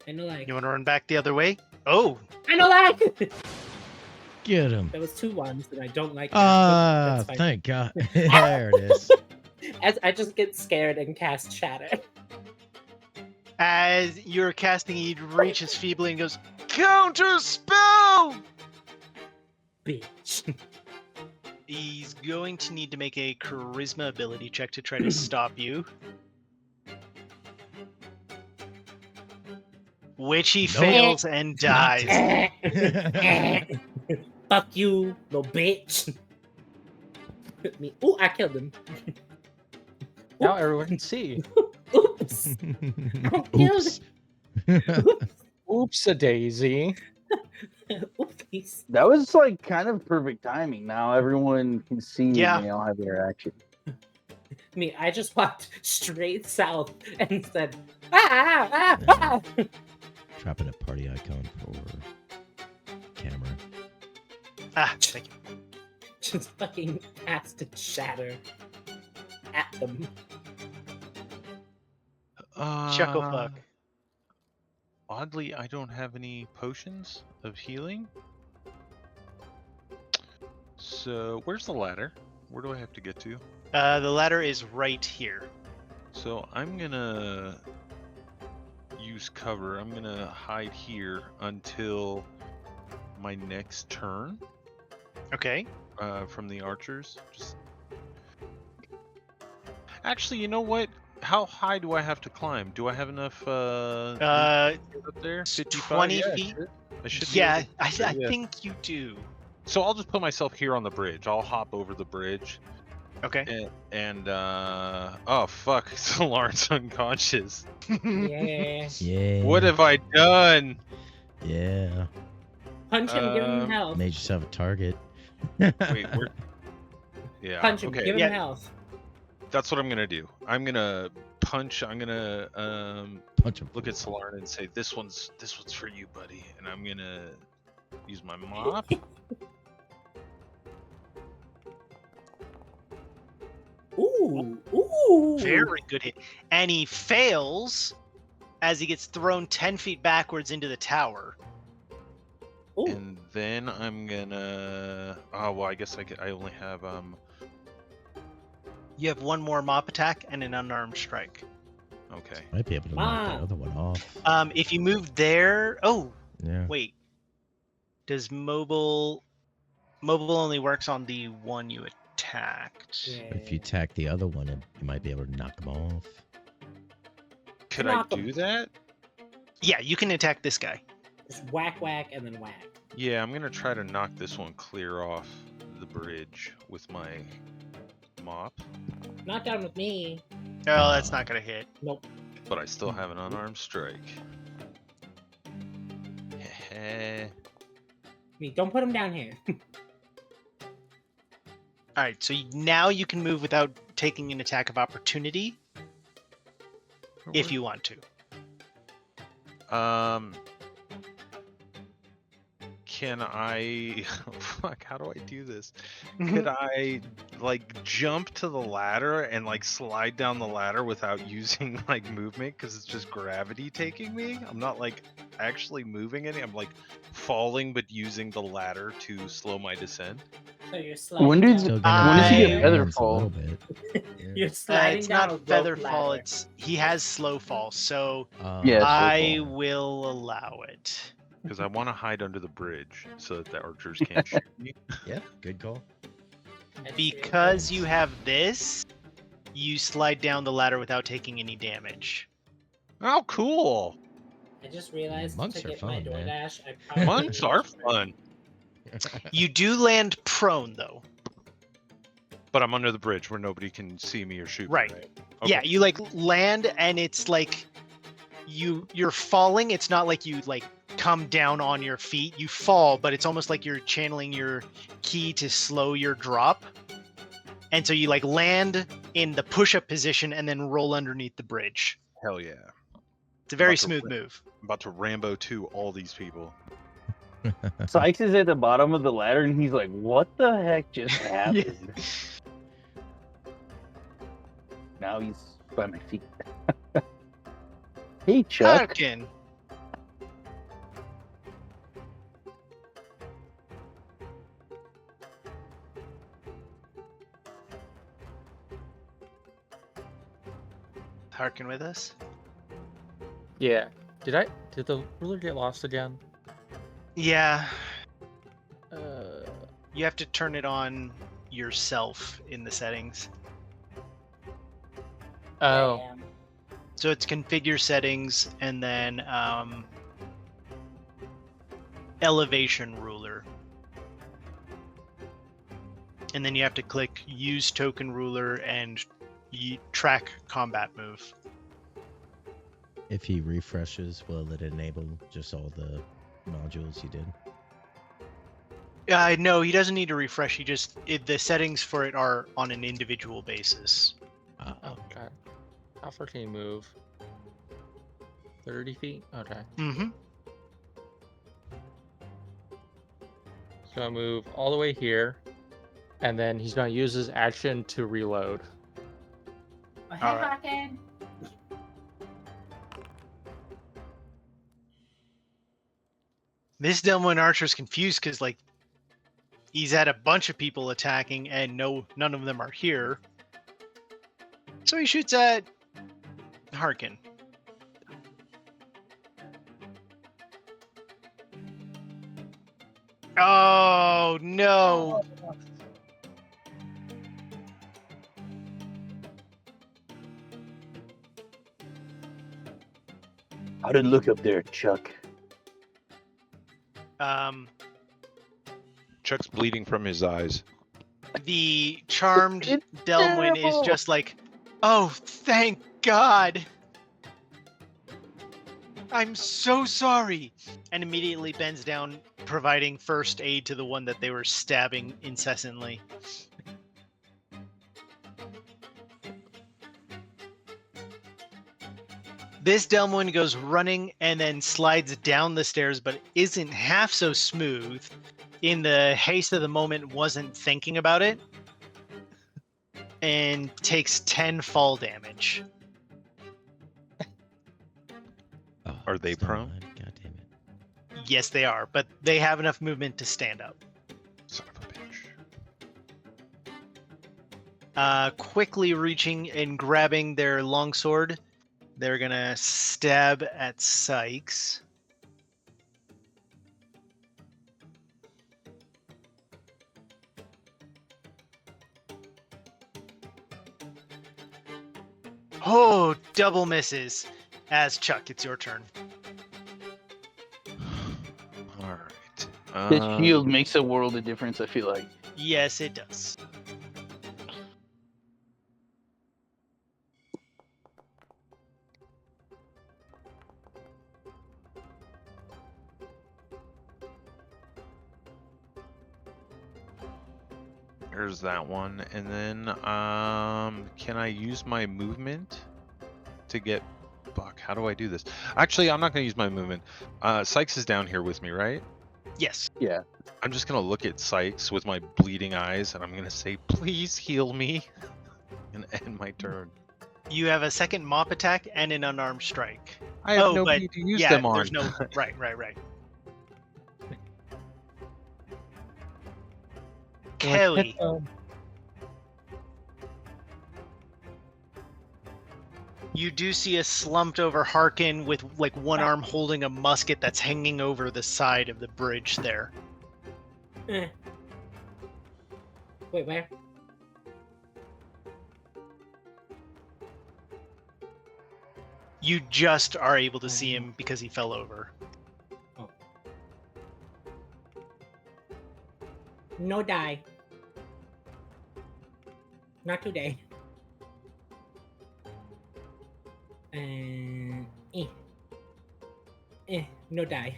You want to run back the other way? Oh, I know, like. Get him. There was two ones that I don't like. Ah, That's fine. thank God. There it is. As I just get scared and cast Shatter. as you're casting, he reaches feebly and goes, "Counter spell!" Bitch. He's going to need to make a charisma ability check to try to stop you. which he Nope. fails and dies. Fuck you, little bitch. Me. Oh, I killed him. Now everyone can see. Oops. I killed Oops. Oops a daisy. Oopsies. That was like kind of perfect timing. Now everyone can see Yeah. and they all have interaction. Me, I just walked straight south and said, ah. Dropping a party icon for camera. Ah, thank you. Just fucking acid shatter at them. Chuckle fuck. Oddly, I don't have any potions of healing. So, where's the ladder? Where do I have to get to? The ladder is right here. So, I'm gonna use cover. I'm gonna hide here until my next turn Okay. from the archers. Just... Actually, you know what? How high do I have to climb? Do I have enough up there? 55? 20 Yeah, feet. I should be Yeah, able I to- yeah. think you do. So I'll just put myself here on the bridge. I'll hop over the bridge. Okay. And oh fuck, Solar's unconscious. Yeah. Yeah. What have I done? Yeah. Punch him, give him health. Made yourself a target. Wait, where? Yeah. Punch him, okay. give him Yeah. health. That's what I'm gonna do. I'm gonna punch. I'm gonna Punch him. look at Solar and say, "This one's for you, buddy." And I'm gonna use my mop. Ooh. Very good hit. And he fails as he gets thrown 10 feet backwards into the tower. Ooh. And then I'm gonna. Oh well, I guess I only have You have one more mop attack and an unarmed strike. Okay. Might be able to knock Wow. that other one off. If you move there, oh Yeah. wait, does mobile only works on the one you attacked? Yeah. If you attack the other one, you might be able to knock them off. Could I Knock 'em. do that? Yeah, you can attack this guy. Just whack, whack, and then whack. Yeah, I'm gonna try to knock this one clear off the bridge with my mop, Not down with me. Oh, that's not gonna hit. Nope. but I still have an unarmed strike. Heh. Me, don't put him down here. All right, so now you can move without taking an attack of opportunity if you want to. Can I? Fuck, how do I do this? Could I like jump to the ladder and like slide down the ladder without using like movement because it's just gravity taking me? I'm not like actually moving any. I'm like falling but using the ladder to slow my descent. So you're sliding When did- down. Still I- gonna When does he get hands feather a fall? little bit. Yeah. You're sliding It's down not a rope feather fall. ladder. He has slow fall, so Yeah, slow I fall. will allow it. Because I want to hide under the bridge so that the archers can't shoot me. Yeah, good call. That's Because true. you have this, you slide down the ladder without taking any damage. Oh, cool! I just realized Monks to are get my fun, man. DoorDash, I probably Monks are fun, You do land prone though. but I'm under the bridge where nobody can see me or shoot Right. me. Yeah, Okay. you like land and it's like you're falling. It's not like you like come down on your feet. You fall, but it's almost like you're channeling your ki to slow your drop. And so you like land in the push-up position and then roll underneath the bridge. Hell yeah! It's a very About to smooth rip. move. I'm about to Rambo 2 all these people. Sykes is at the bottom of the ladder and he's like, what the heck just happened? Now he's by my feet. Hey, Chuck. Harkin. Harkin with us? Yeah. Did the ruler get lost again? Yeah, Uh, you have to turn it on yourself in the settings. oh, Damn. So it's configure settings and then elevation ruler. And then you have to click use token ruler and track combat move. If he refreshes, will it enable just all the modules you did? No, he doesn't need to refresh. The settings for it are on an individual basis. Oh. Okay. How far can you move? 30 feet? Okay. Mm-hmm. He's gonna move all the way here, and then he's gonna use his action to reload. Oh, hey, All right. Haken. This Delmoin Archer's confused because, like, he's had a bunch of people attacking and none of them are here. So he shoots at Harkin. Oh, no. How did it look up there, Chuck? Chuck's bleeding from his eyes. The charmed Delmoin is just like, oh, thank God. I'm so sorry. And immediately bends down, providing first aid to the one that they were stabbing incessantly. This Delmoin goes running and then slides down the stairs, but isn't half so smooth. In the haste of the moment, wasn't thinking about it. And takes 10 fall damage. Oh, Are they it's not prone? mine. God damn it. Yes, they are, but they have enough movement to stand up. Son of a bitch. Quickly reaching and grabbing their longsword, they're gonna stab at Sykes. Oh, double misses. As Chuck, it's your turn. All right. This shield makes a world of difference, I feel like. Yes, it does. There's that one, and then can I use my movement to get? Fuck, how do I do this? Actually, I'm not gonna use my movement. Sykes is down here with me, right? Yes. Yeah. I'm just gonna look at Sykes with my bleeding eyes, and I'm gonna say, "Please heal me," and end my turn. You have a second mop attack and an unarmed strike. I have Oh, nobody but to use yeah, them on. there's no. Right. Kelly, you do see a slumped over Harkin with like one arm holding a musket that's hanging over the side of the bridge there. Wait, where? You just are able to see him because he fell over. Oh. No die. Not today. No die.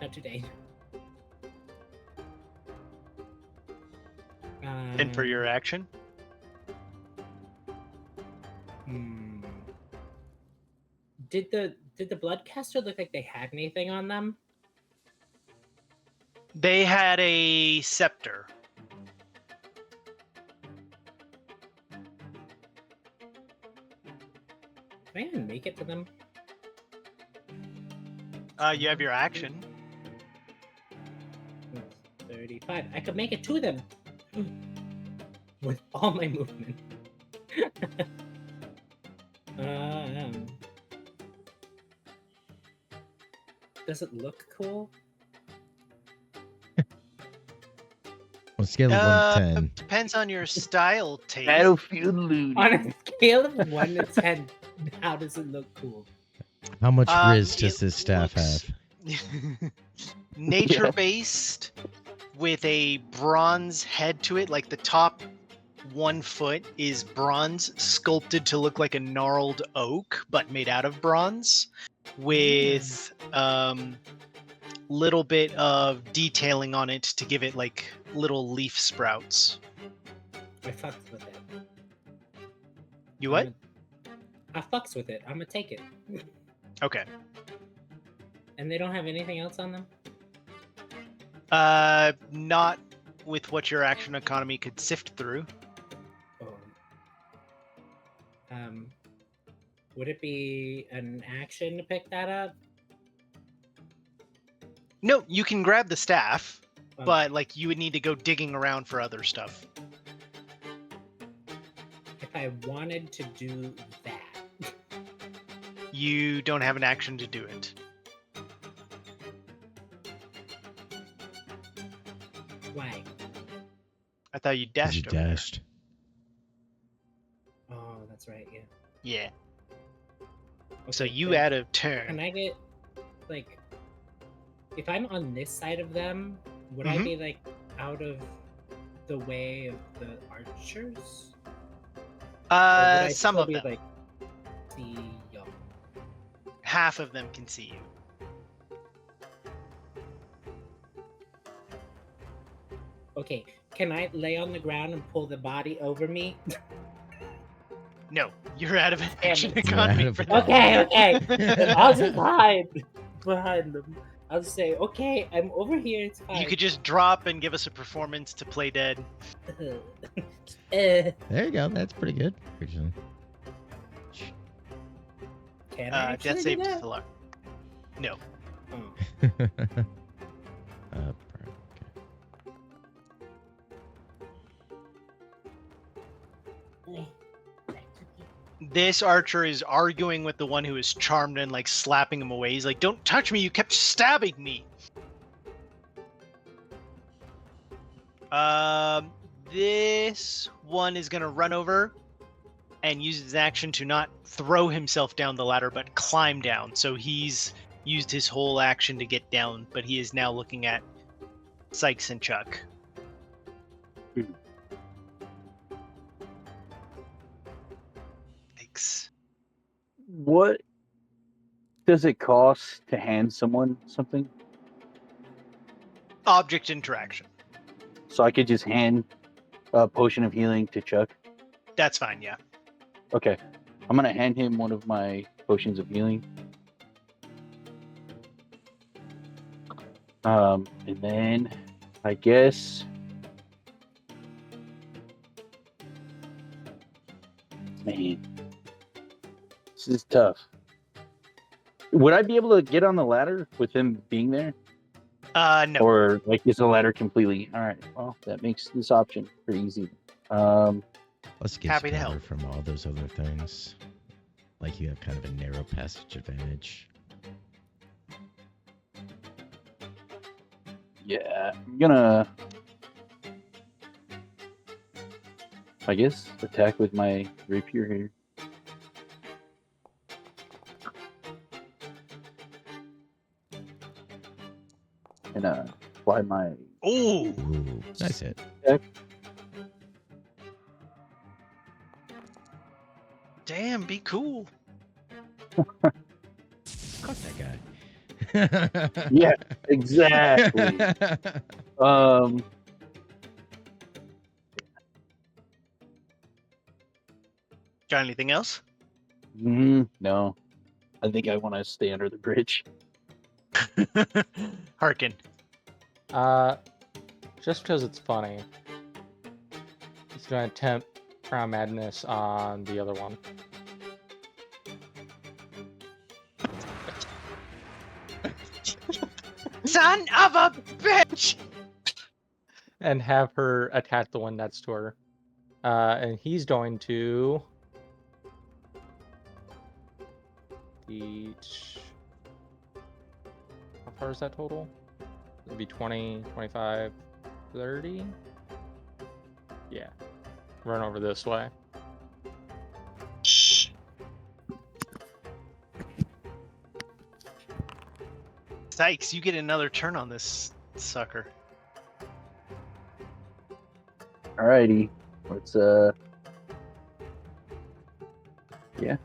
Not today. And for your action? Did the bloodcaster look like they had anything on them? They had a scepter. Can I even make it to them? You have your action. 35. I could make it to them with all my movement. Does it look cool? On a scale of 1 to 10, Depends on your style taste. Battlefield looting. On a scale of 1 to 10, how does it look cool? how much Um, Riz does it his staff looks- have? nature-based with a bronze head to it. Like the top 1 foot is bronze sculpted to look like a gnarled oak, but made out of bronze, with little bit of detailing on it to give it like little leaf sprouts. I fucks with it. You what? I fucks with it. I'm gonna take it. Okay. And they don't have anything else on them? Not with what your action economy could sift through. Oh. Would it be an action to pick that up? No, you can grab the staff, Oh. but like you would need to go digging around for other stuff. If I wanted to do that. You don't have an action to do it. Why? I thought you 'Cause dashed you over there. dashed. Oh, that's right, yeah. Yeah. Okay, So you then add a Can turn. I get, like, if I'm on this side of them, would I Mhm. be, like, out of the way of the archers? Or would I Some still of be, them. like, see y'all? Half of them can see you. Okay, can I lay on the ground and pull the body over me? No, you're out of an Damn action it. You're out economy of for it. that. Okay. I'll just hide behind them. I'll say, okay, I'm over here, it's fine. You could just drop and give us a performance to play dead. There you go. That's pretty good. Actually. Can I actually Death do save to that? Thalar. No. Oh. This archer is arguing with the one who is charmed and like slapping him away. He's like, "Don't touch me! You kept stabbing me." This one is gonna run over and use his action to not throw himself down the ladder, but climb down. So he's used his whole action to get down, but he is now looking at Sykes and Chuck. Thanks. What does it cost to hand someone something? Object interaction. So I could just hand a potion of healing to Chuck. That's fine, yeah. Okay, I'm gonna hand him one of my potions of healing. And then I guess man, this is tough. Would I be able to get on the ladder with him being there? No. Or like is the ladder completely all right? Well, that makes this option pretty easy. Plus, it gets Happy to cover help. from all those other things. Like you have kind of a narrow passage advantage. Yeah, I'm gonna, I guess, attack with my rapier here. And apply my Ooh. Ooh, nice hit. Damn, be cool. Fuck that guy. Yeah, exactly. Got anything else? No, I think I want to stay under the bridge. Harkin. Just because it's funny, he's gonna attempt Crown Madness on the other one. Son of a bitch! And have her attack the one next to her. And he's going to each. How far is that total? It'd be 20, 25, 30. Yeah. Run over this way. Sykes, you get another turn on this sucker. Alrighty. Let's yeah.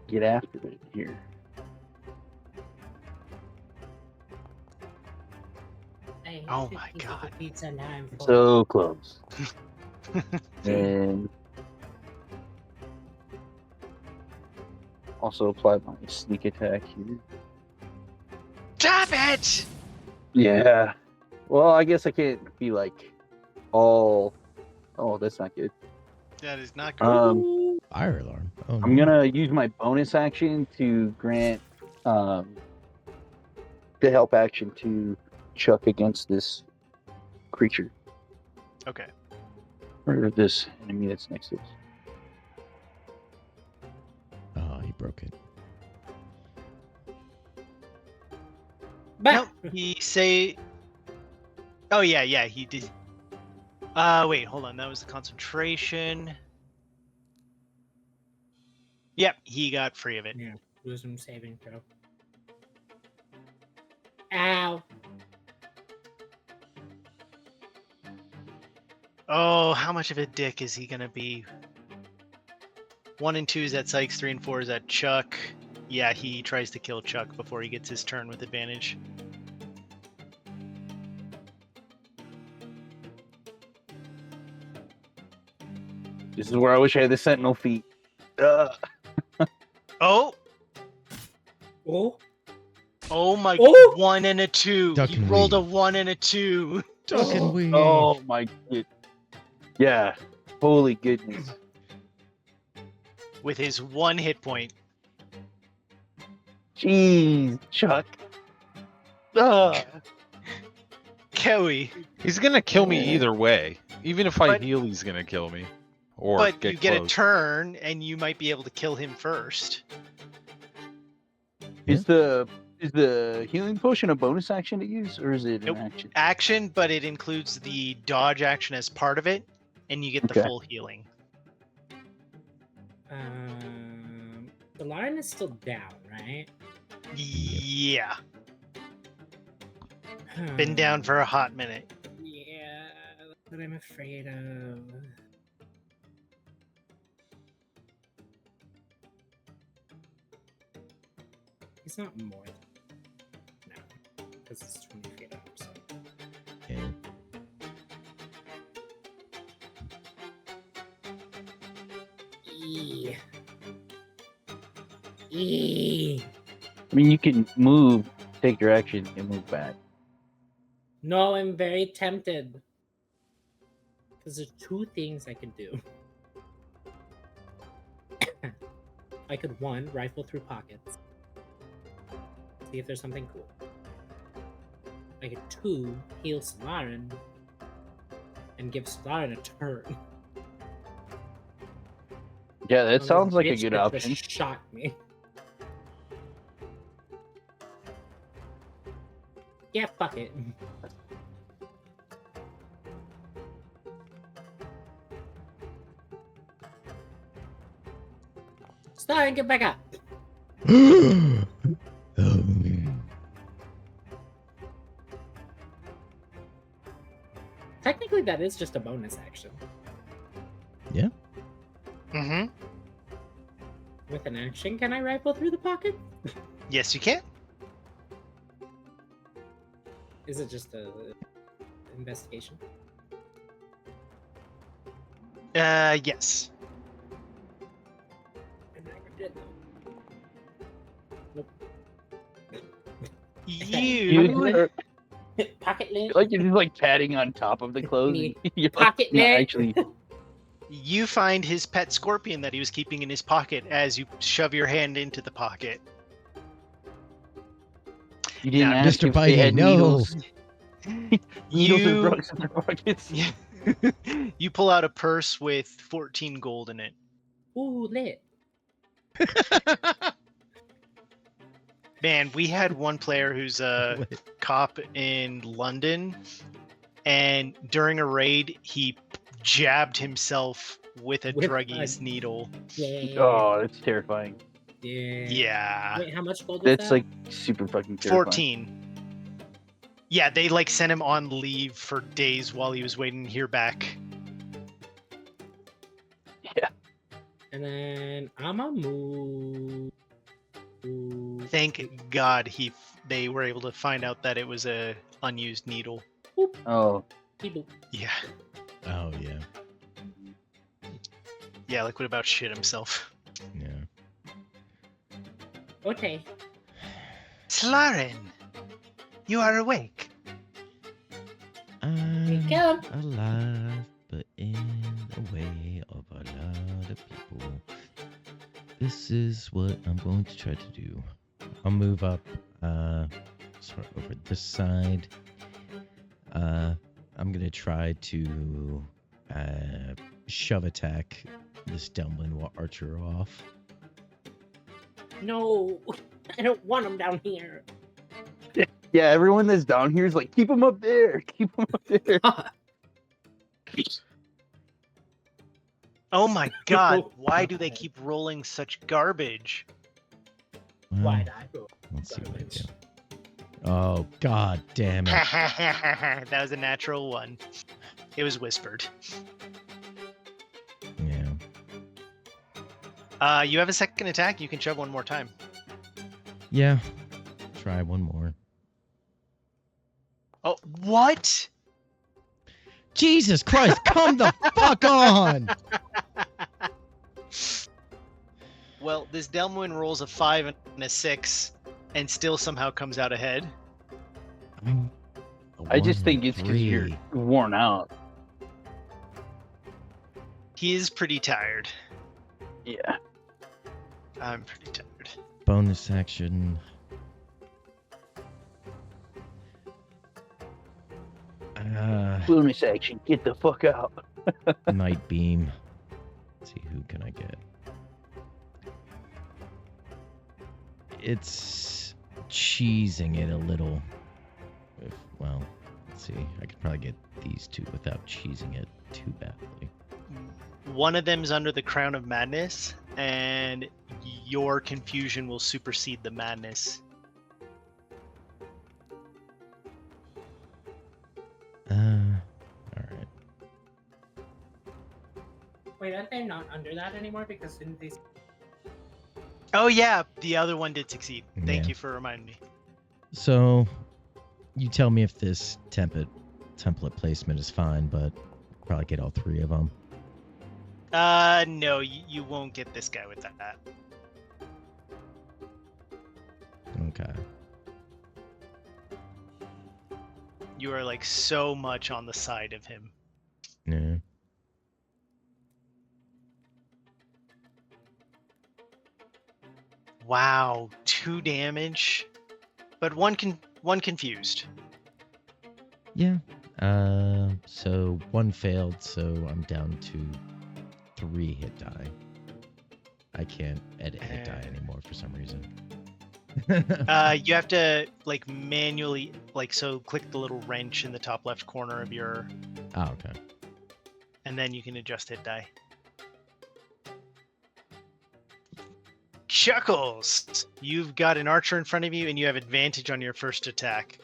Get after it here. I hate Oh the my piece of God. the pizza now I'm full. So close. And also apply my sneak attack here. Stop it! Yeah. Well, I guess I can't be like all. Oh, that's not good. That is not good. Fire alarm. Oh, I'm no. gonna use my bonus action to grant the help action to Chuck against this creature Okay. or this enemy that's next to us. Oh, he broke it. Nope. He say. Oh yeah, he did. Wait, hold on. That was the concentration. Yep, he got free of it. Yeah, wisdom saving throw. Ow! Oh, how much of a dick is he gonna be? 1 and 2 is at Sykes, 3 and 4 is at Chuck. Yeah, he tries to kill Chuck before he gets his turn with advantage. This is where I wish I had the sentinel feet. Oh! Oh! Oh my! Oh! 1 and a 2. Duck He and rolled a weave. 1 and a 2. Duck and weave. Oh my god. Yeah. Holy goodness. With his 1 hit point. Jeez, Chuck. Ugh. Kelly. He's gonna kill me either way. Even if I But- heal, he's gonna kill me. Or But get you get close. a turn, and you might be able to kill him first. Is the healing potion a bonus action to use, or is it Nope. an action? Action, but it includes the dodge action as part of it, and you get the Okay. full healing. The line is still down, right? Yeah. Been down for a hot minute. Yeah, that's what I'm afraid of. He's not more than. No, because it's 20 feet up, so. Yeah. I mean, you can move, take your action, and move back. No, I'm very tempted. Because there's 2 things I could do. I could, 1, rifle through pockets. See if there's something cool. I could, 2, heal Solarin. And give Solarin a turn. Yeah, that This sounds like a bitch good that just option. Shot me. Yeah, fuck it. Solarin, get back up. Technically, that is just a bonus action. Mm-hmm. With an action, can I rifle through the pocket? Yes, you can. Is it just a investigation? Yes. I never did though. You. Pocket lid. Like you're just like patting on top of the clothes. Me. and you're like, Pocket not lid. actually. You find his pet scorpion that he was keeping in his pocket as you shove your hand into the pocket. You didn't Now, ask Mr. if they had Bitey, no. needles. Needles and You drugs in their pockets. you pull out a purse with 14 gold in it. Ooh, lit. Man, we had one player who's a cop in London, and during a raid, he jabbed himself with a With druggies a- needle. Yeah. Oh, that's terrifying. Yeah. Wait, how much gold was That's that? like super fucking terrifying. 14. Yeah, they like sent him on leave for days while he was waiting to hear back. Yeah. And then I'ma move. Thank God they were able to find out that it was a unused needle. Oh, Beep-boop. Yeah. Oh yeah. Yeah, like what about shit himself? Yeah. Okay. Slarin, you are awake. I'm Come. alive, but in the way of a lot of people. This is what I'm going to try to do. I'll move up, sort of over this side. I'm gonna try to shove attack this Delwyn archer off. No, I don't want him down here. yeah. Everyone that's down here is like, keep him up there. Keep him up there. Oh my God, why do they keep rolling such garbage? Well, Why not? let's see what I do. Oh god damn it! That was a natural one. It was whispered. Yeah. You have a second attack. You can shove one more time. Yeah. Try one more. Oh, what? Jesus Christ! Come the fuck on! Well, this Delmoin rolls a 5 and a 6, and still somehow comes out ahead. I just think it's because you're worn out. He is pretty tired. Yeah. I'm pretty tired. Bonus action. Bonus action. Get the fuck out. Night beam. Let's see, who can I get? It's cheesing it a little. Well, let's see. I could probably get these two without cheesing it too badly. One of them's under the crown of madness, and your confusion will supersede the madness. Alright. Wait, aren't they not under that anymore? Because didn't they? Oh yeah, the other one did succeed. Thank Yeah. you for reminding me. So, you tell me if this template placement is fine, but probably get all three of them. No, you won't get this guy with that. Okay. You are like so much on the side of him. Yeah. Wow, 2 damage, but one confused. Yeah. So one failed, so I'm down to 3 hit die. I can't edit hit die anymore for some reason. You have to like manually click the little wrench in the top left corner of your, Oh, okay. and then you can adjust hit die. Chuckles! You've got an archer in front of you, and you have advantage on your first attack.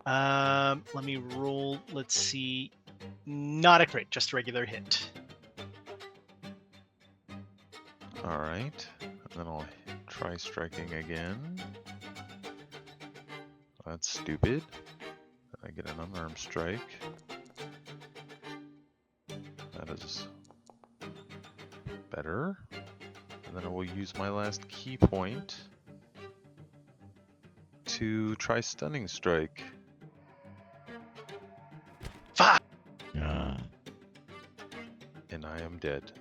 Let me roll. Let's see. Not a crit, just a regular hit. All right. And then I'll try striking again. That's stupid. I get an unarmed strike. That is better. And then I will use my last key point to try stunning strike. Fuck! Ah. And I am dead.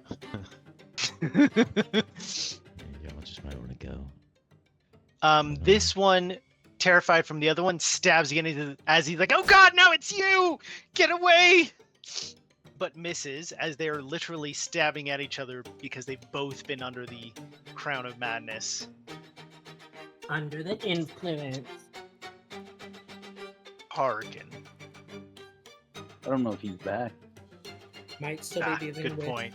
Yeah, I just might want to go. This one, terrified from the other one, stabs again as he's like, "Oh God, no, it's you! Get away!" But misses as they're literally stabbing at each other because they've both been under the crown of madness. Under the influence. Harkin. I don't know if he's back. Might still be dealing Good with point.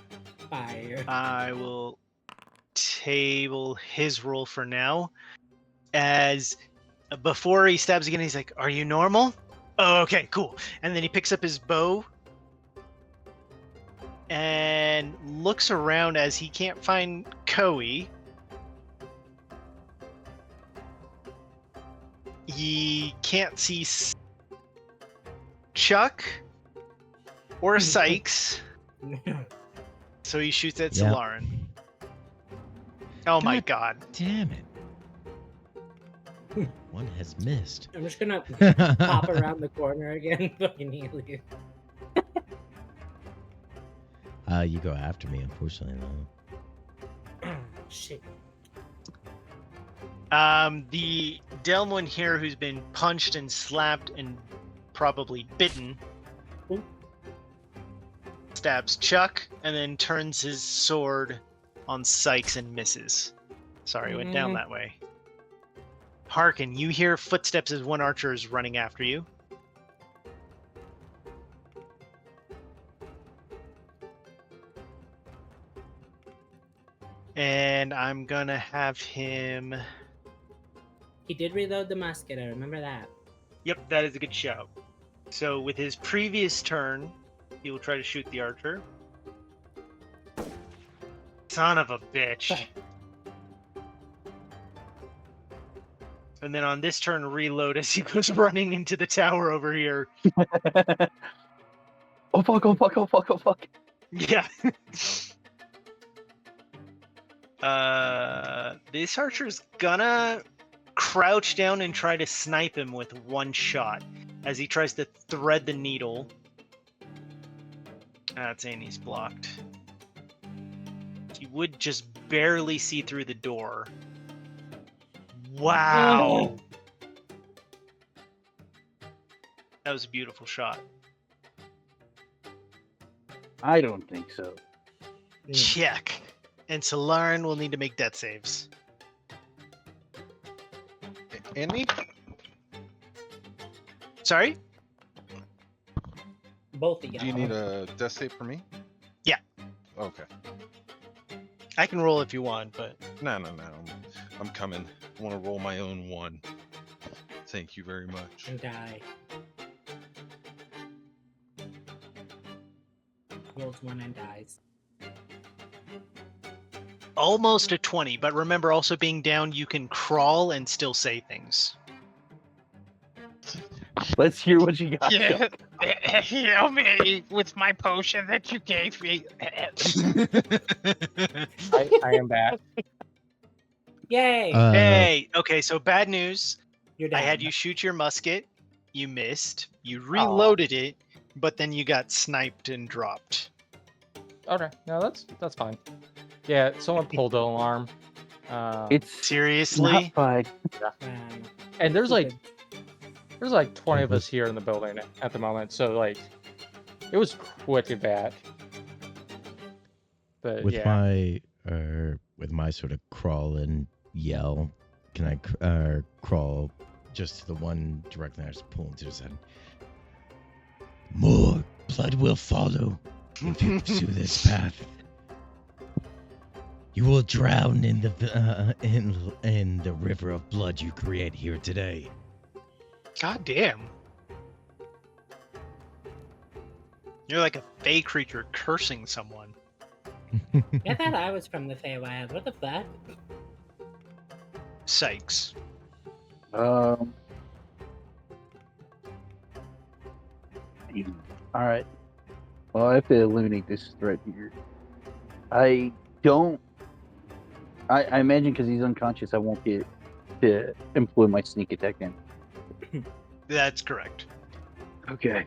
fire. I will table his roll for now. As before he stabs again, he's like, "Are you normal?" Oh, okay, cool. And then he picks up his bow and looks around as he can't find Koei. He can't see Chuck or Sykes, so he shoots at Yep. Solarin. Oh my god. Damn it. One has missed. I'm just gonna pop around the corner again, fucking heal you. You go after me, unfortunately, though. Shit. The Delmon here, who's been punched and slapped and probably bitten, Ooh. stabs Chuck and then turns his sword on Sykes and misses. Sorry, went down that way. Harkin, you hear footsteps as one archer is running after you. And I'm gonna have him... He did reload the musket, I remember that. Yep, that is a good shout. So with his previous turn, he will try to shoot the archer. Son of a bitch. And then on this turn, reload as he goes running into the tower over here. Oh fuck! Oh fuck! Oh fuck! Oh fuck! Yeah. This archer's gonna crouch down and try to snipe him with one shot as he tries to thread the needle. That's saying he's blocked. He would just barely see through the door. Wow! That was a beautiful shot. I don't think so. Check. And Solarin will need to make death saves. And me? Sorry? Both of y'all. Do you need a death save for me? Yeah. Okay. I can roll if you want, but No. I'm coming. I want to roll my own one. Thank you very much. And die. Rolls one and dies. almost a 20. But remember, also being down, you can crawl and still say things. Let's hear what you got. Yeah, heal me with my potion that you gave me. I am back. Yay! Hey, okay, so bad news. You're I down. had you shoot your musket. You missed. You reloaded it, but then you got sniped and dropped. Okay, no, that's fine. Yeah, someone pulled the alarm. It's Seriously? not fine. Man. And there's like 20 Mm-hmm. of us here in the building at the moment, so like it was pretty bad. But with yeah, my sort of crawl and yell, can I crawl just to the one directly I just pull into his head? More blood will follow if you pursue this path. You will drown in the in the river of blood you create here today. God damn. You're like a fey creature cursing someone. I thought I was from the Feywild. What the fuck? Sykes. All right. Well, I have to eliminate this threat here. I imagine because he's unconscious, I won't get to employ my sneak attack then. That's correct. Okay.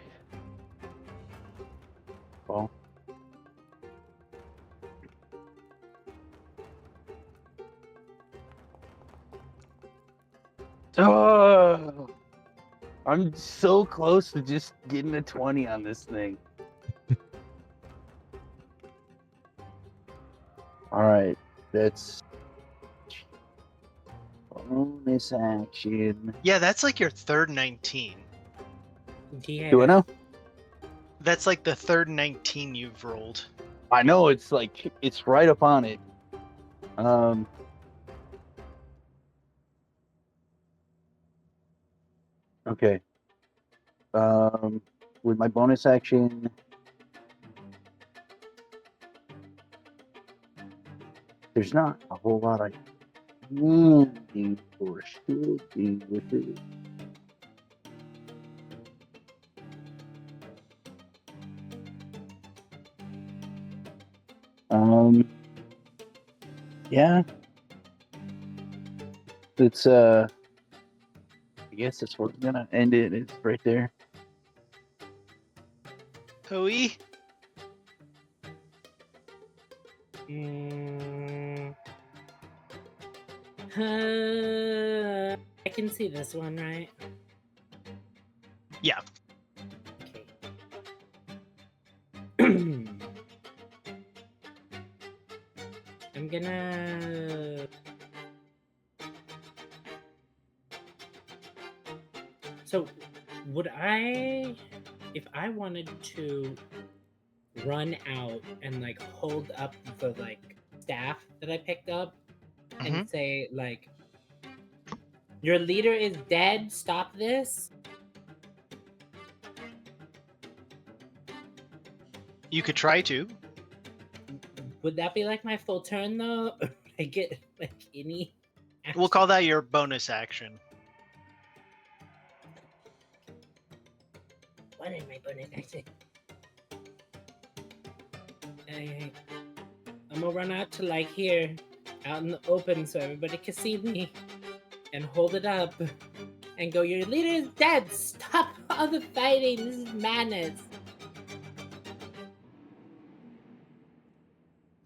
Well. Oh, I'm so close to just getting a 20 on this thing. All right, that's bonus action. Yeah, that's like your third 19. Yeah. Do I know? That's like the third 19 you've rolled. I know it's like it's right up on it. Okay. With my bonus action, there's not a whole lot I can do or should do with it. Yeah. It's I guess that's where we're gonna end it. It's right there. Hooey? I can see this one, right? Yeah. Okay. I'm gonna... So, would I... If I wanted to run out and, like, hold up the, like, staff that I picked up and say, like, your leader is dead, stop this? You could try to. Would that be, like, my full turn, though? Or I get, like, any action? We'll call that your bonus action. What is my bonus action? I'm gonna run out to, like, here, out in the open so everybody can see me, and hold it up, and go, your leader is dead! Stop all the fighting! This is madness!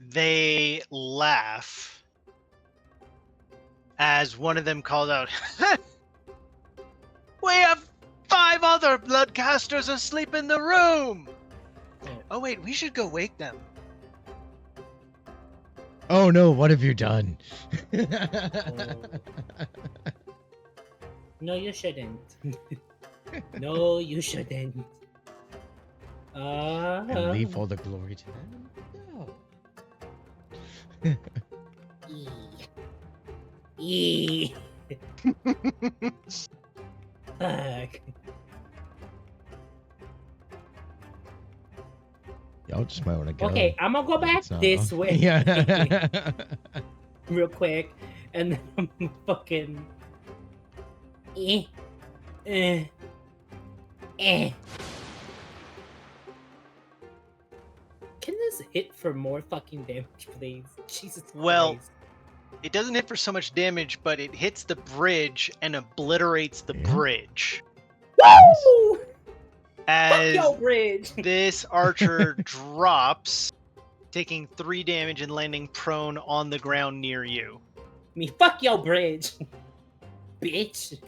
They laugh as one of them calls out, "We have 5 other bloodcasters asleep in the room! Oh wait, we should go wake them." Oh no, what have you done? No, you shouldn't. No, you shouldn't. And leave all the glory to them? No. Fuck. Y'all just might want to go. Okay, I'm gonna go back It's not this off. way. Yeah. Real quick, and then I'm fucking. Can this hit for more fucking damage, please? Jesus Well, Christ. it doesn't hit for so much damage, but it hits the bridge and obliterates the bridge. Woo! As Fuck your bridge! this archer drops, taking 3 damage and landing prone on the ground near you. Me, fuck your bridge! Bitch!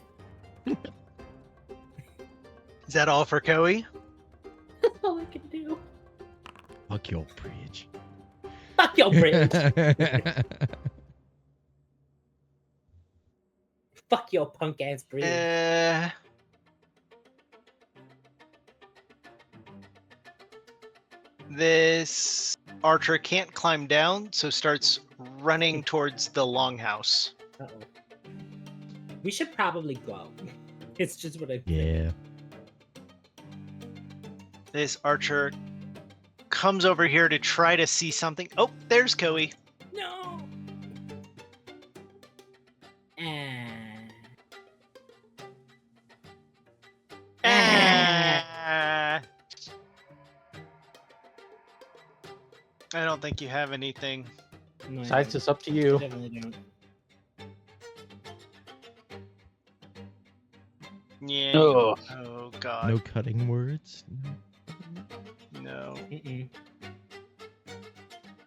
Is that all for Koei? That's all I can do. Fuck your bridge. Fuck your bridge! Fuck your punk ass bridge. This archer can't climb down, so starts running towards the longhouse. Uh-oh. We should probably go. It's just what I think. Yeah. This archer comes over here to try to see something. Oh, there's Koei. No! I don't think you have anything. No, I Sides, don't. it's up to I you. definitely don't. Yeah. Oh. Oh god. No cutting words. No. Mm-mm.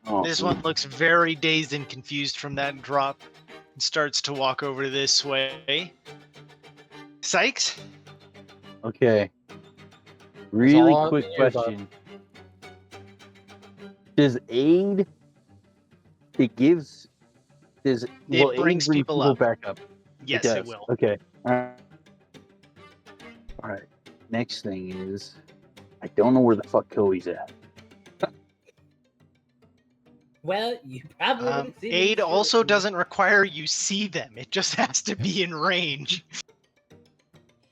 Oh, This one looks very dazed and confused from that drop and starts to walk over this way. Sykes? Okay. Really all quick on you, bud. question. Does aid? It gives. Does will aid brings bring people up. back up? Yes, does. it will. Okay. All right. Next thing is, I don't know where the fuck Koei's at. Well, you probably would have seen Aid them also shoot. doesn't require you see them. It just has to be in range.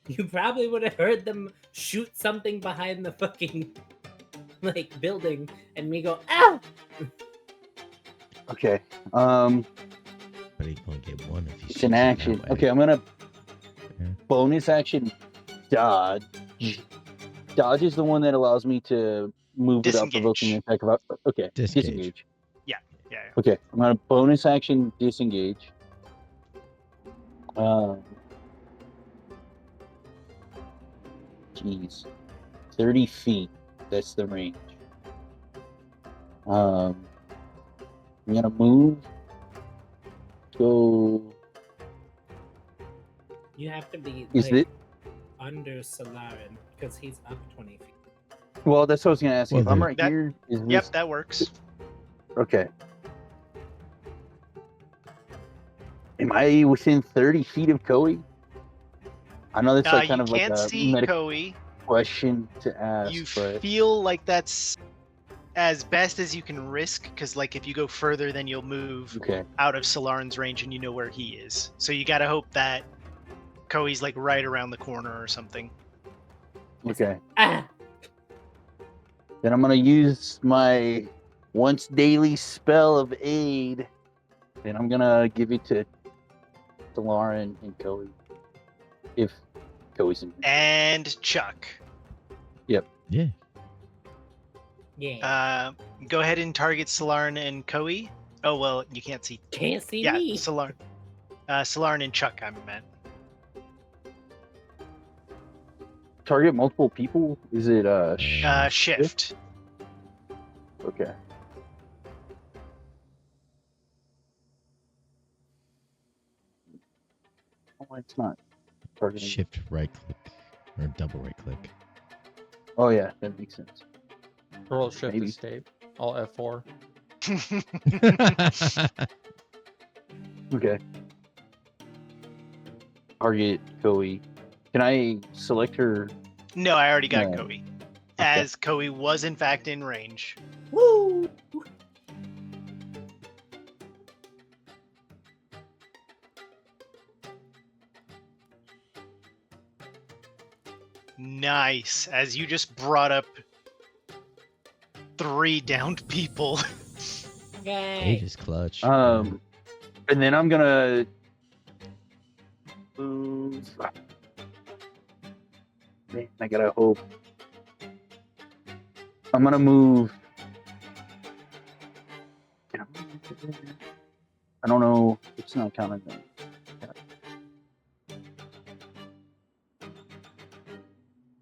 You probably would have heard them shoot something behind the fucking like building, and me go, "Ow!" Okay. But he can get one if he It's shoots an it that action. way. Okay, I'm gonna Yeah. bonus action dodge. Dodge is the one that allows me to move without provoking an Disengage. attack. Okay, Disengage. disengage. Yeah. Okay, I'm gonna bonus action disengage. Jeez, 30 feet. That's the range. I'm gonna move. Go. You have to be Is like it? under Solarin because he's up 20 feet. Well, that's what I was gonna ask you. Well, If I'm the- right That- here, is Yep, this that works. okay? Am I within 30 feet of Koei? I know that's like kind You of like can't a see medical Koei. question to ask, You but feel like that's as best as you can risk, because like if you go further, then you'll move okay. out of Solarin's range and you know where he is. So you gotta hope that Koei's like right around the corner or something. Okay. Ah! Then I'm gonna use my once daily spell of aid. And I'm gonna give it to Solarin and Koei. If Koei's in. And Chuck. Yeah. Yeah. Go ahead and target Solarin and Koei. Oh well, you can't see. Can't see Yeah, me. Solarin. Solarin and Chuck, I meant. Target multiple people? Is it Shift. okay. Oh, it's not targeting. Shift right click or double right click. Oh yeah, that makes sense. Roll shift Maybe. escape. All F4. Okay. Target Koei. Can I select her? No, I already got No. Koei. As Koei was in fact in range. Woo! Nice. As you just brought up 3 downed people. Eight Yay! is clutch. And then I'm gonna move. Man, I gotta hope. I'm gonna move. I don't know. It's not counting them.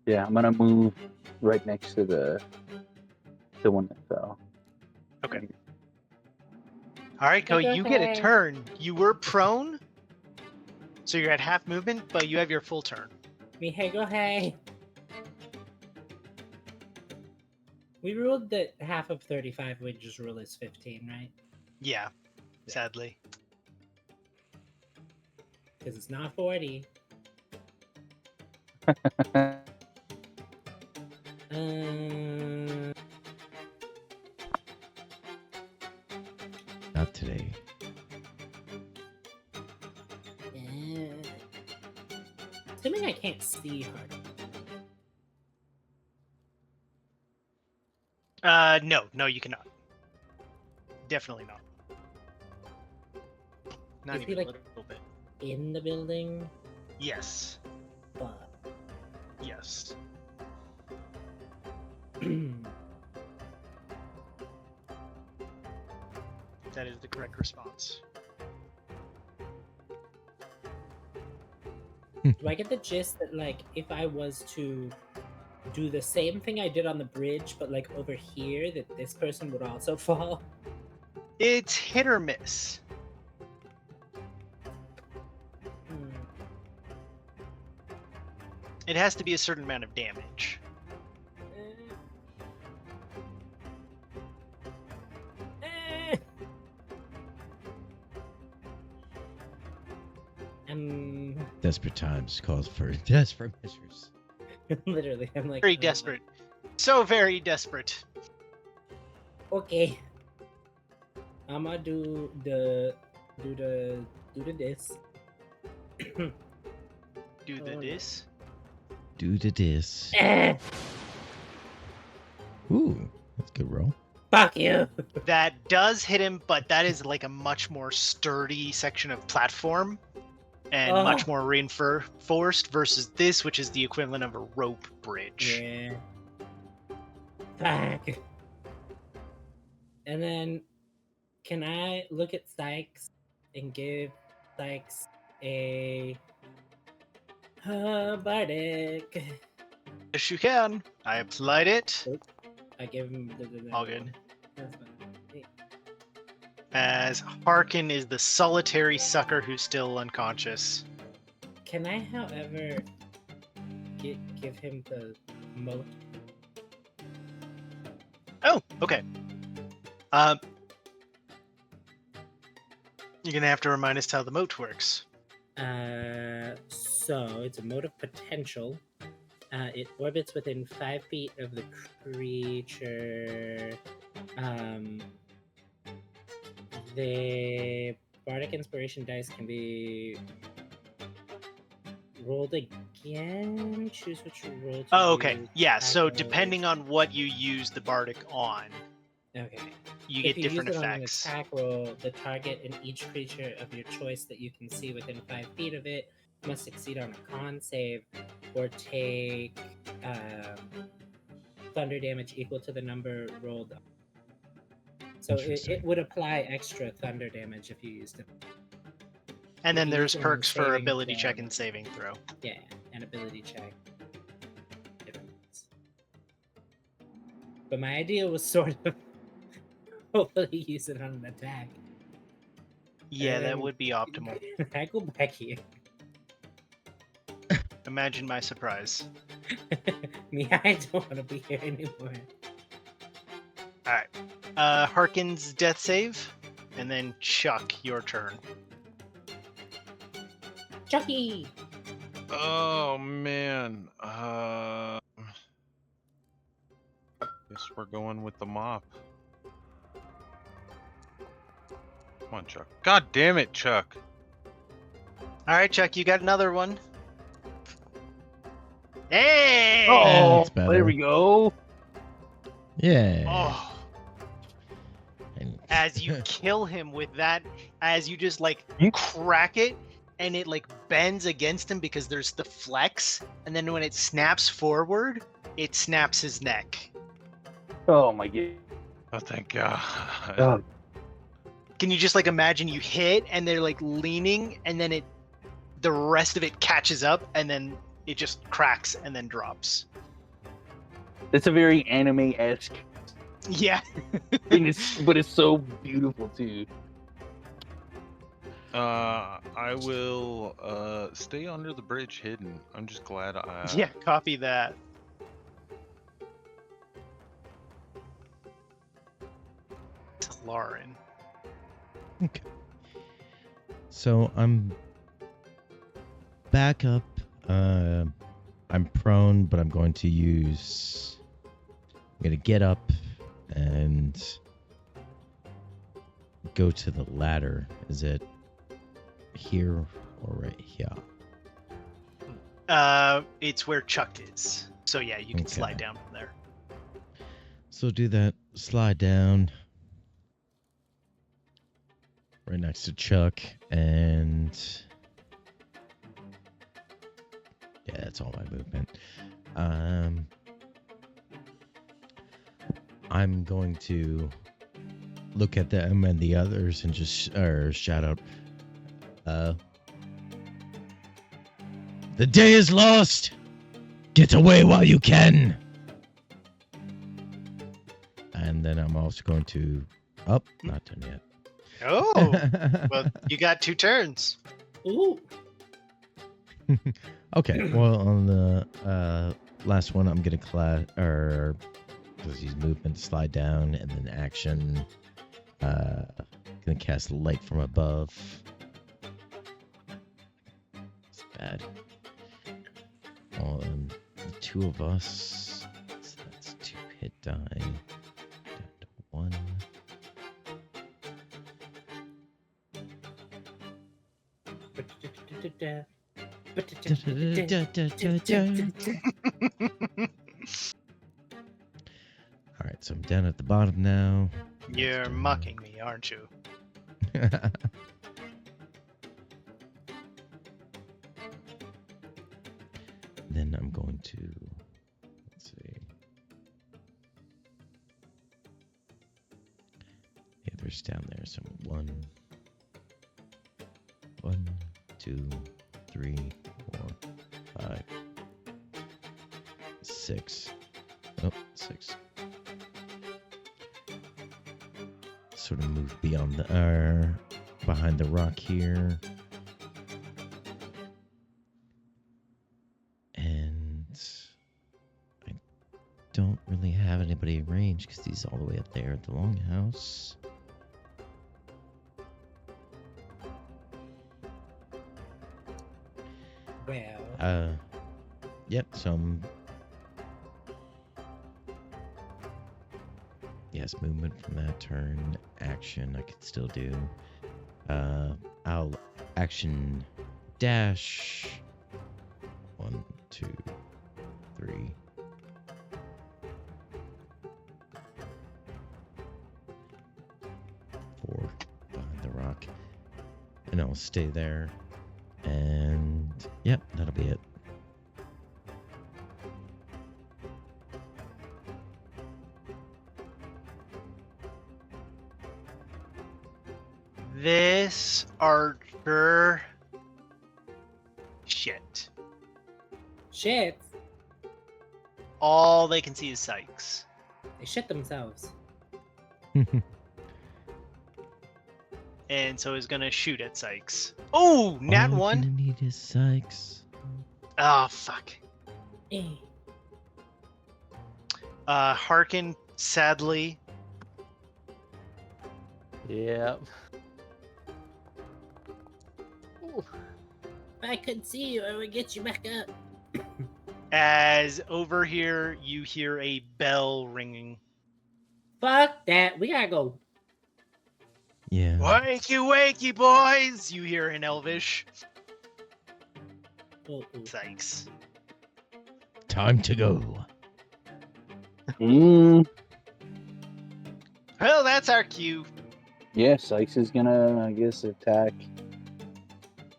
Yeah, I'm gonna move right next to the one that fell. Okay. All right, Koei, you get a Okay. turn. You were prone, so you're at half movement, but you have your full turn. Me hey go hey. We ruled that half of 35 wages rule is 15, right? Yeah, sadly. Because it's not 40. Not today. Assuming I can't see her. No, you cannot. Definitely not. Not Is he, even like- a little bit. In the building, Yes. but Yes. That is the correct response. do I get the gist that like if I was to do the same thing I did on the bridge, but like over here, that this person would also fall? It's hit or miss. Hmm. It has to be a certain amount of damage. Eh. Desperate times calls for desperate measures. Literally, I'm like Very oh, desperate. So very desperate. Okay. I'ma do the this. Do the Oh, no. dis. Do the dis. Eh, Ooh, that's a good roll. fuck you. That does hit him, but that is like a much more sturdy section of platform and much Oh. more reinforced versus this, which is the equivalent of a rope bridge. Yeah. Fuck. And then, can I look at Sykes and give Sykes a bardic? Yes, you can. I applied it. I give him All good. That's fine. As Harkin is the solitary sucker who's still unconscious. Can I, however, give him the moat? Oh, okay. You're gonna have to remind us how the moat works. So it's a moat of potential. It orbits within 5 feet of the creature. The bardic inspiration dice can be rolled again. Choose which roll to Oh, okay. use. Yeah, so Attack roll. depending on what you use the bardic on, Okay. you If get you different use it effects. on an attack roll, the target and each creature of your choice that you can see within 5 feet of it must succeed on a con save or take thunder damage equal to the number rolled. So it Interesting. would apply extra thunder damage if you used it. And then if you there's use it on a perks for saving ability throw. check and saving throw. Yeah, an ability check. Difference. But my idea was sort of hopefully use it on an attack. Yeah, that Um, would be optimal. I go back here. Imagine my surprise. Me, I don't want to be here anymore. Alright. Harkin's death save, and then Chuck, your turn. Chucky! Oh man. Guess we're going with the mop. Come on, Chuck. God damn it, Chuck. Alright, Chuck, you got another one. Hey! Oh, That's better. there we go. Yeah. Oh. And- As you kill him with that, as you just like crack it, and it like bends against him because there's the flex, and then when it snaps forward, it snaps his neck. Oh my god. Oh, thank God. Oh, Can you just like imagine you hit and they're like leaning, and then the rest of it catches up, and then it just cracks and then drops. it's a very anime-esque, Yeah. but it's so beautiful too. I will stay under the bridge hidden. I'm just glad I Yeah, copy that. Lauren. Okay. So I'm back up. I'm prone, but I'm going to use. I'm going to get up and go to the ladder. Is it here or right here? It's where Chuck is. So yeah, you can Okay. slide down from there. So do that. Slide down. Right next to Chuck, and yeah, that's all my movement. I'm going to look at them and the others and just shout out, the day is lost! Get away while you can! And then I'm also going to... Oh, not done yet. Oh, well, you got 2 turns. Ooh! Okay, well, on the last one, I'm gonna because he's movement to slide down, and then action. Gonna cast light from above. It's bad. Well, the 2 of us. So that's 2 hit die. Down to 1. Alright, so I'm down at the bottom now. You're mocking me, aren't you? Then I'm going to, let's see. Yeah, there's down there some 1, 2, 3, 4, 5, 6. Oh, 6. Sort of move beyond the, behind the rock here. And I don't really have anybody arranged because he's all the way up there at the longhouse. Well. Yep, some. Yes, movement from that turn. Action I could still do. I'll action dash. 1, 2, 3. 4 behind the rock. And I'll stay there. And yep, that'll be it. This archer. Shit. Shit. All they can see is Sykes. They shit themselves. And so he's gonna shoot at Sykes. Oh, nat All 1. you need is Sykes. Oh, fuck. Eh. Harkin, sadly. Yep. If I could see you, I would get you back up. As over here, you hear a bell ringing. Fuck that. We gotta go. Yeah. Wakey, wakey, boys! You hear in Elvish. Oh, oh. Sykes. Time to go. Mm, Well, that's our cue. yeah, Sykes is gonna, I guess, attack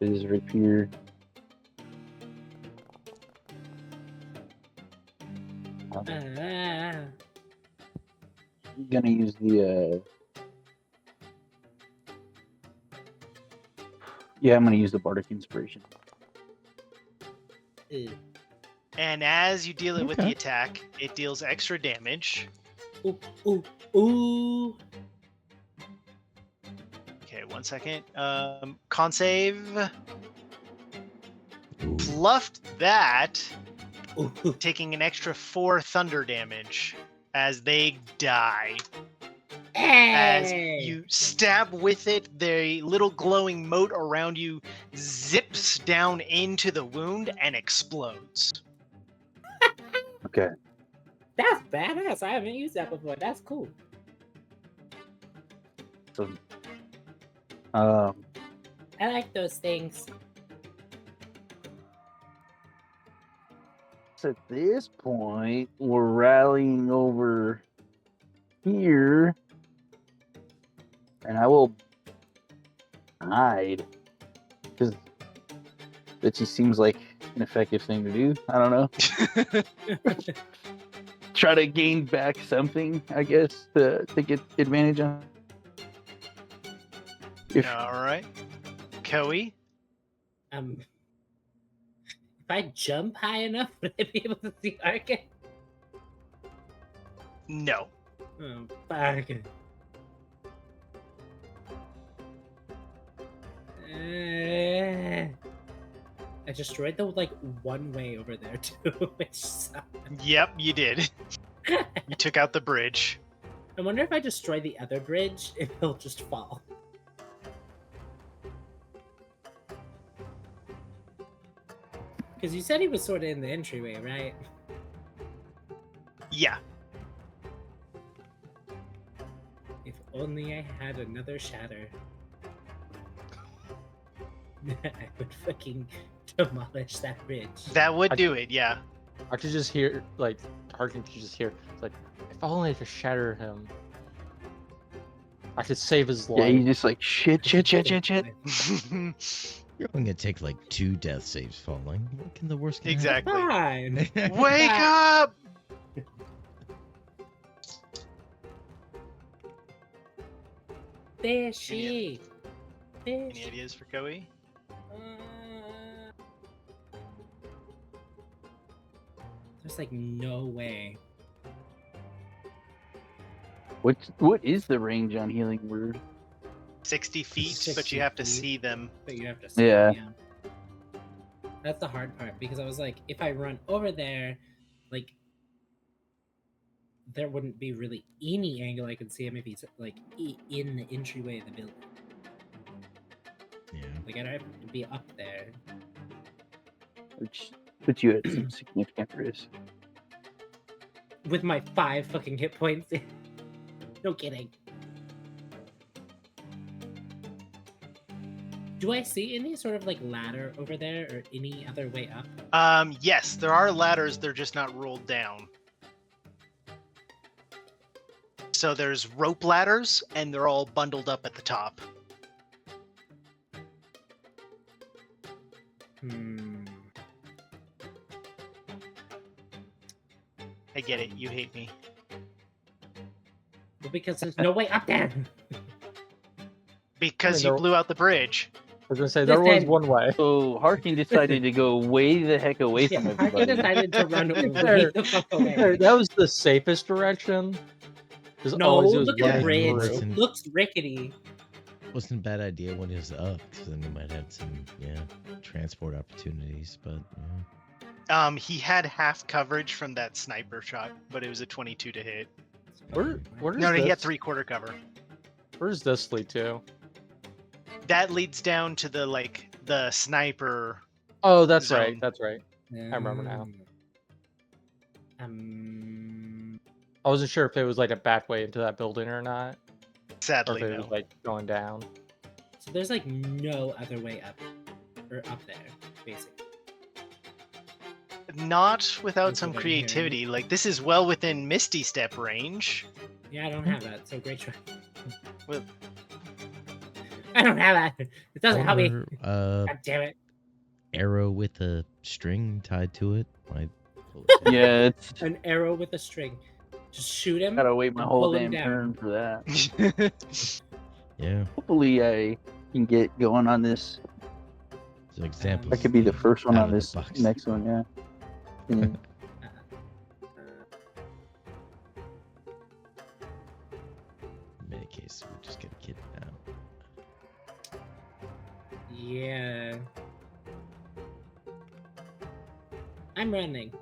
his rapier. Ah. Gonna use the yeah, I'm gonna use the Bardic Inspiration. Ew. And as you deal it with the Okay. attack, it deals extra damage. Ooh, ooh, ooh. Okay, 1 second. Con save. Ooh. Fluffed that, Ooh. taking an extra 4 thunder damage as they die. As Hey! you stab with it, the little glowing mote around you zips down into the wound and explodes. Okay. That's badass. I haven't used that before. That's cool. So I like those things. at this point we're rallying over here. And I will hide. Because it just seems like an effective thing to do. I don't know. Try to gain back something, I guess, to get advantage on. If Alright. Koei? If I jump high enough, would I be able to see Arkin? No. Oh, fuck. I destroyed the like one way over there too, which sucked. Yep, you did. You took out the bridge. I wonder if I destroy the other bridge, if he'll just fall. Because you said he was sort of in the entryway, right? Yeah. If only I had another shatter. I would fucking demolish that bridge. That would do it, yeah. I could just hear, like, Harkin could just hear, it's like, if only I could shatter him. I could save his life. Yeah, he's just like, shit. You're only gonna take like 2 death saves falling. What can the worst can Exactly. Fine. happen? Wake up! Fishy. Any Fish. ideas for Koei? There's like no way. What is the range on healing word? 60 feet, but 60 you have to feet. see them. But you have to see Yeah. it, That's the hard part because I was like, if I run over there, like there wouldn't be really any angle I could see him if he's like in the entryway of the building. Yeah. Like I'd have to be up there. Which puts you at some significant risk. With my 5 fucking hit points. No kidding. Do I see any sort of like ladder over there or any other way up? Yes, there are ladders, they're just not rolled down. So there's rope ladders, and they're all bundled up at the top. I get it, you hate me. Well, because there's no way up there. Because I mean, you blew out the bridge. I was gonna say there was Listen. one way. So Harkin decided to go way the heck away Yeah, from I everybody. decided to run Fair. way the fuck away. That was the safest direction. There's No, always it was look at the running bridge. through. Listen. It looks rickety. Wasn't a bad idea when he was up, because then we might have some, transport opportunities. But He had half coverage from that sniper shot, but it was a 22 to hit. Where No, does no, he had this- 3/4 cover. Where does this lead to? That leads down to the sniper. Oh, that's Zone. right. That's right. remember now. I wasn't sure if it was like a back way into that building or not, or Sadly, if it no. was like going down. So there's like no other way up, or up there, basically. Not without That's some what I'm hearing. creativity. Like, this is well within Misty Step range. Yeah, I don't have that. So great try. Well- I don't have that. It doesn't help me. or, God damn it. arrow with a string tied to it. Might pull it down. Yeah, it's An arrow with a string. Just shoot him. gotta wait my and whole pull him damn down. turn for that. Yeah. Hopefully I can get going on this. It's an example. I could be the first one Out on of the this box. next one, yeah. Yeah. In many cases, we just get a kid out. Yeah. I'm running.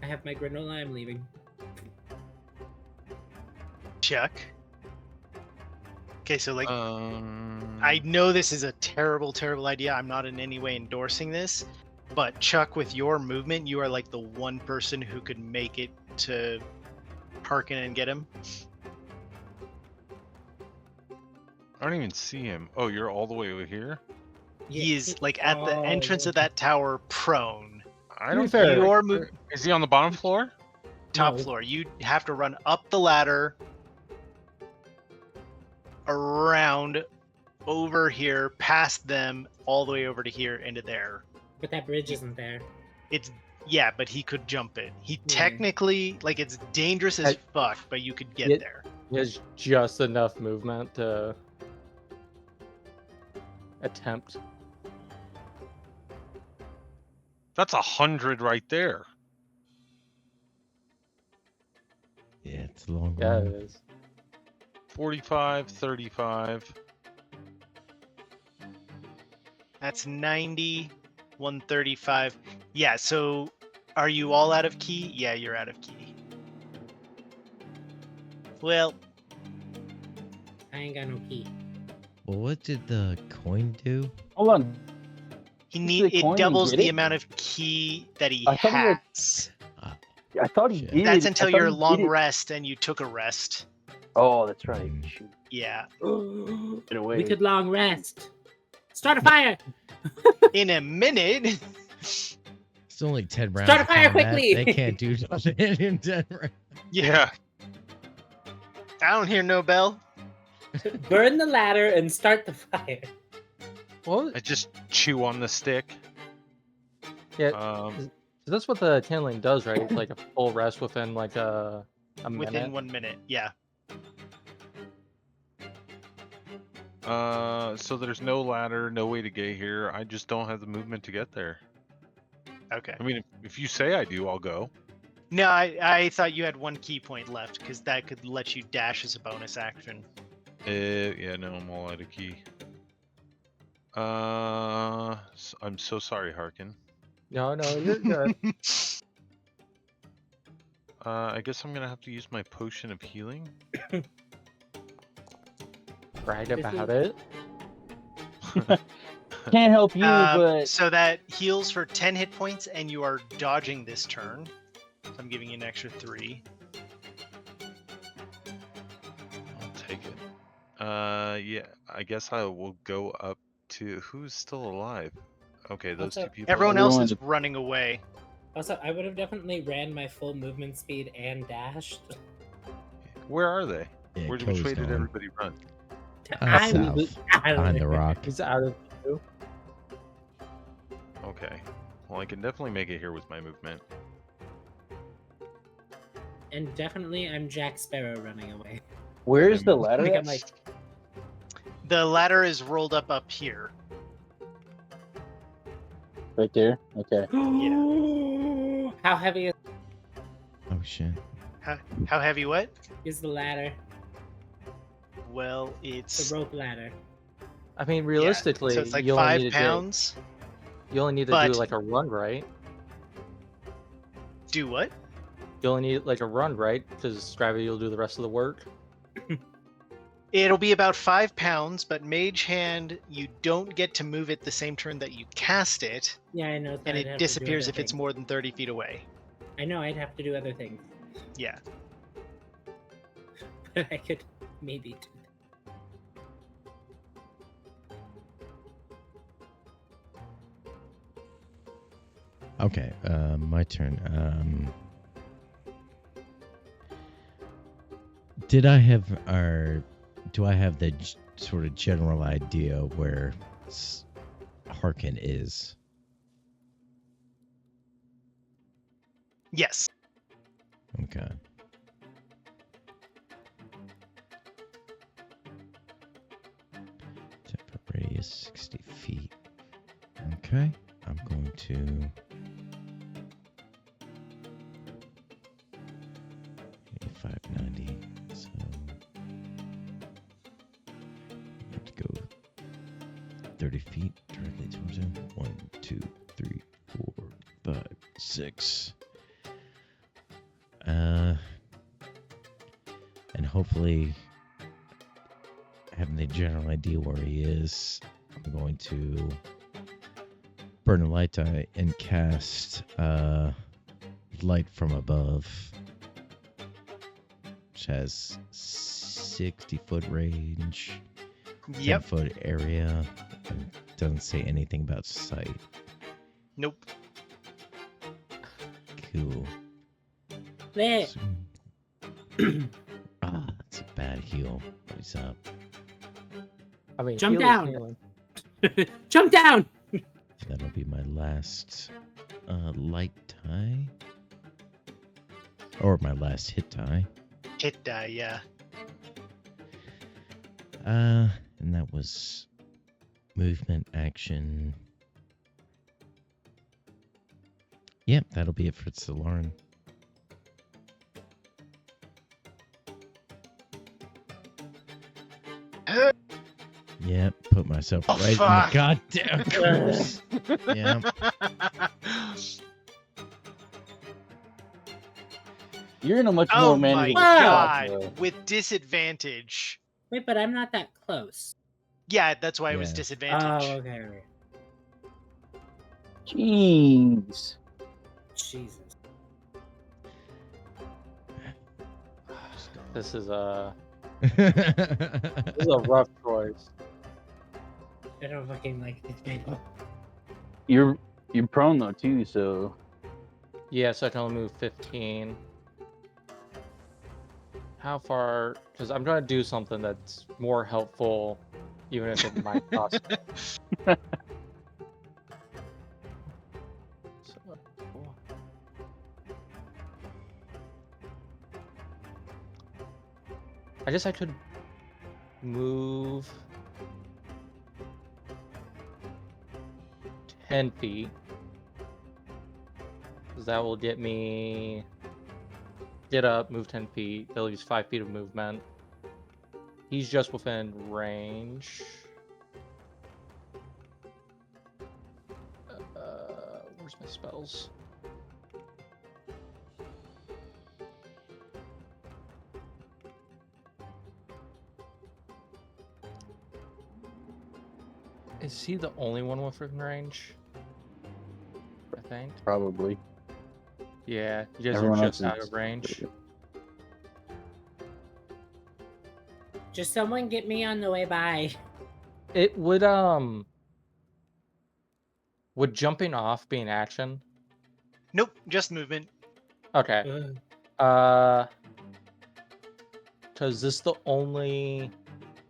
I have my granola. I'm leaving. Chuck. Okay, so like, I know this is a terrible, terrible idea. I'm not in any way endorsing this, but Chuck, with your movement, you are like the one person who could make it to Harkin and get him. I don't even see him. Oh, you're all the way over here? He is like at the entrance of that tower, prone. I To be don't fair, see Your move, Is he on the bottom floor? top No. floor. You have to run up the ladder, around, over here, past them, all the way over to here, into there. But that bridge isn't there. It's yeah, but he could jump it. He Yeah. technically, like, it's dangerous as I- fuck, but you could get Yeah. there. He has just enough movement to attempt. That's 100 right there. Yeah, it's a long Yeah, it run. is. 45, 35. That's 90, 135. Yeah, so are you all out of key? Yeah, you're out of key. Well, I ain't got no key. Well, what did the coin do? Hold on. it coin and doubles get the it? amount of key that he I thought he had- has. I thought he Shit. did. That's I until thought your he did long it. rest, and you took a rest. Oh, that's right. Mm. Shoot. Yeah. Get away. We could long rest. Start a fire! In a minute. It's only 10 rounds. Start a of fire combat. quickly! They can't do nothing in 10 rounds. Yeah. I don't hear no bell. Burn the ladder and start the fire. Well, I just chew on the stick. yeah. Um, So that's what the kindling does, right? Like a full rest within like a minute. Within 1 minute. Yeah. so there's no ladder, no way to get here. I just don't have the movement to get there. Okay. I mean, if you say I do, I'll go. No, I thought you had 1 key point left because that could let you dash as a bonus action. Yeah, no, I'm all out of key. I'm so sorry, Harkin. No, you're good. I guess I'm gonna have to use my potion of healing. Right about it. Can't help you, but So that heals for 10 hit points, and you are dodging this turn. So I'm giving you an extra 3. I'll take it. Yeah, I guess I will go up to who's still alive. Okay, those Also, two people. Everyone else is Everyone- running away. Also, I would have definitely ran my full movement speed and dashed. Where are they? Yeah, Which closed way did on. everybody run? I South, was out of behind the there. rock. He's out of view. Okay. Well, I can definitely make it here with my movement. And definitely, I'm Jack Sparrow running away. where's the I ladder? think at? I'm like, The ladder is rolled up here. Right there. Okay. how heavy Oh shit. How heavy what? is the ladder? Well, The it's rope ladder. I mean, yeah, realistically, so it's like you only 5 need to pounds. you only need to but- do like a run, right? Do what? You only need like a run, right? Because gravity will do the rest of the work. It'll be about 5 pounds, but Mage Hand, you don't get to move it the same turn that you cast it, Yeah, I know. and it disappears if it's more than 30 feet away. I know I'd have to do other things, Yeah. but I could maybe do that. Okay, my turn. Did I have, or do I have the sort of general idea where Harkin is? Yes. Okay. Temper radius 60 feet. Okay, I'm going to 85, 90. So I have to go 30 feet directly towards him. 1, 2, 3, 4, 5, 6. And hopefully, having the general idea where he is, I'm going to burn a light die and cast light from above, which has 60-foot range, Yep. 10-foot area, and doesn't say anything about sight. Nope. Cool. There. So- that's a bad heal. What's up? I mean, Jump heal is down. healing. Jump down! That'll be my last light tie. Or my last hit tie. Hit die, yeah. And that was movement, action. Yep, that'll be it for Solarin. Yep, put myself Oh, right fuck. in the goddamn course. Yeah. You're in a much Oh more my manageable god. spot, bro. With disadvantage. Wait, but I'm not that close. Yeah, that's why it was Yeah. disadvantage. Oh, okay. Okay. Jeez. Jesus. This is a rough choice. I don't fucking like this game. You're prone though too, so Yeah, so I can only move 15. How far? Because I'm trying to do something that's more helpful, even if it might cost. So, I guess I could move 10 feet. Because that will get me. Get up, move 10 feet. They'll use 5 feet of movement. He's just within range. Where's my spells? Is he the only one within range? I think. probably. Yeah, you guys Everyone are else just out is- of range. Just someone get me on the way by. It would jumping off be an action? Nope, just movement. Okay. Ugh. Because this is the only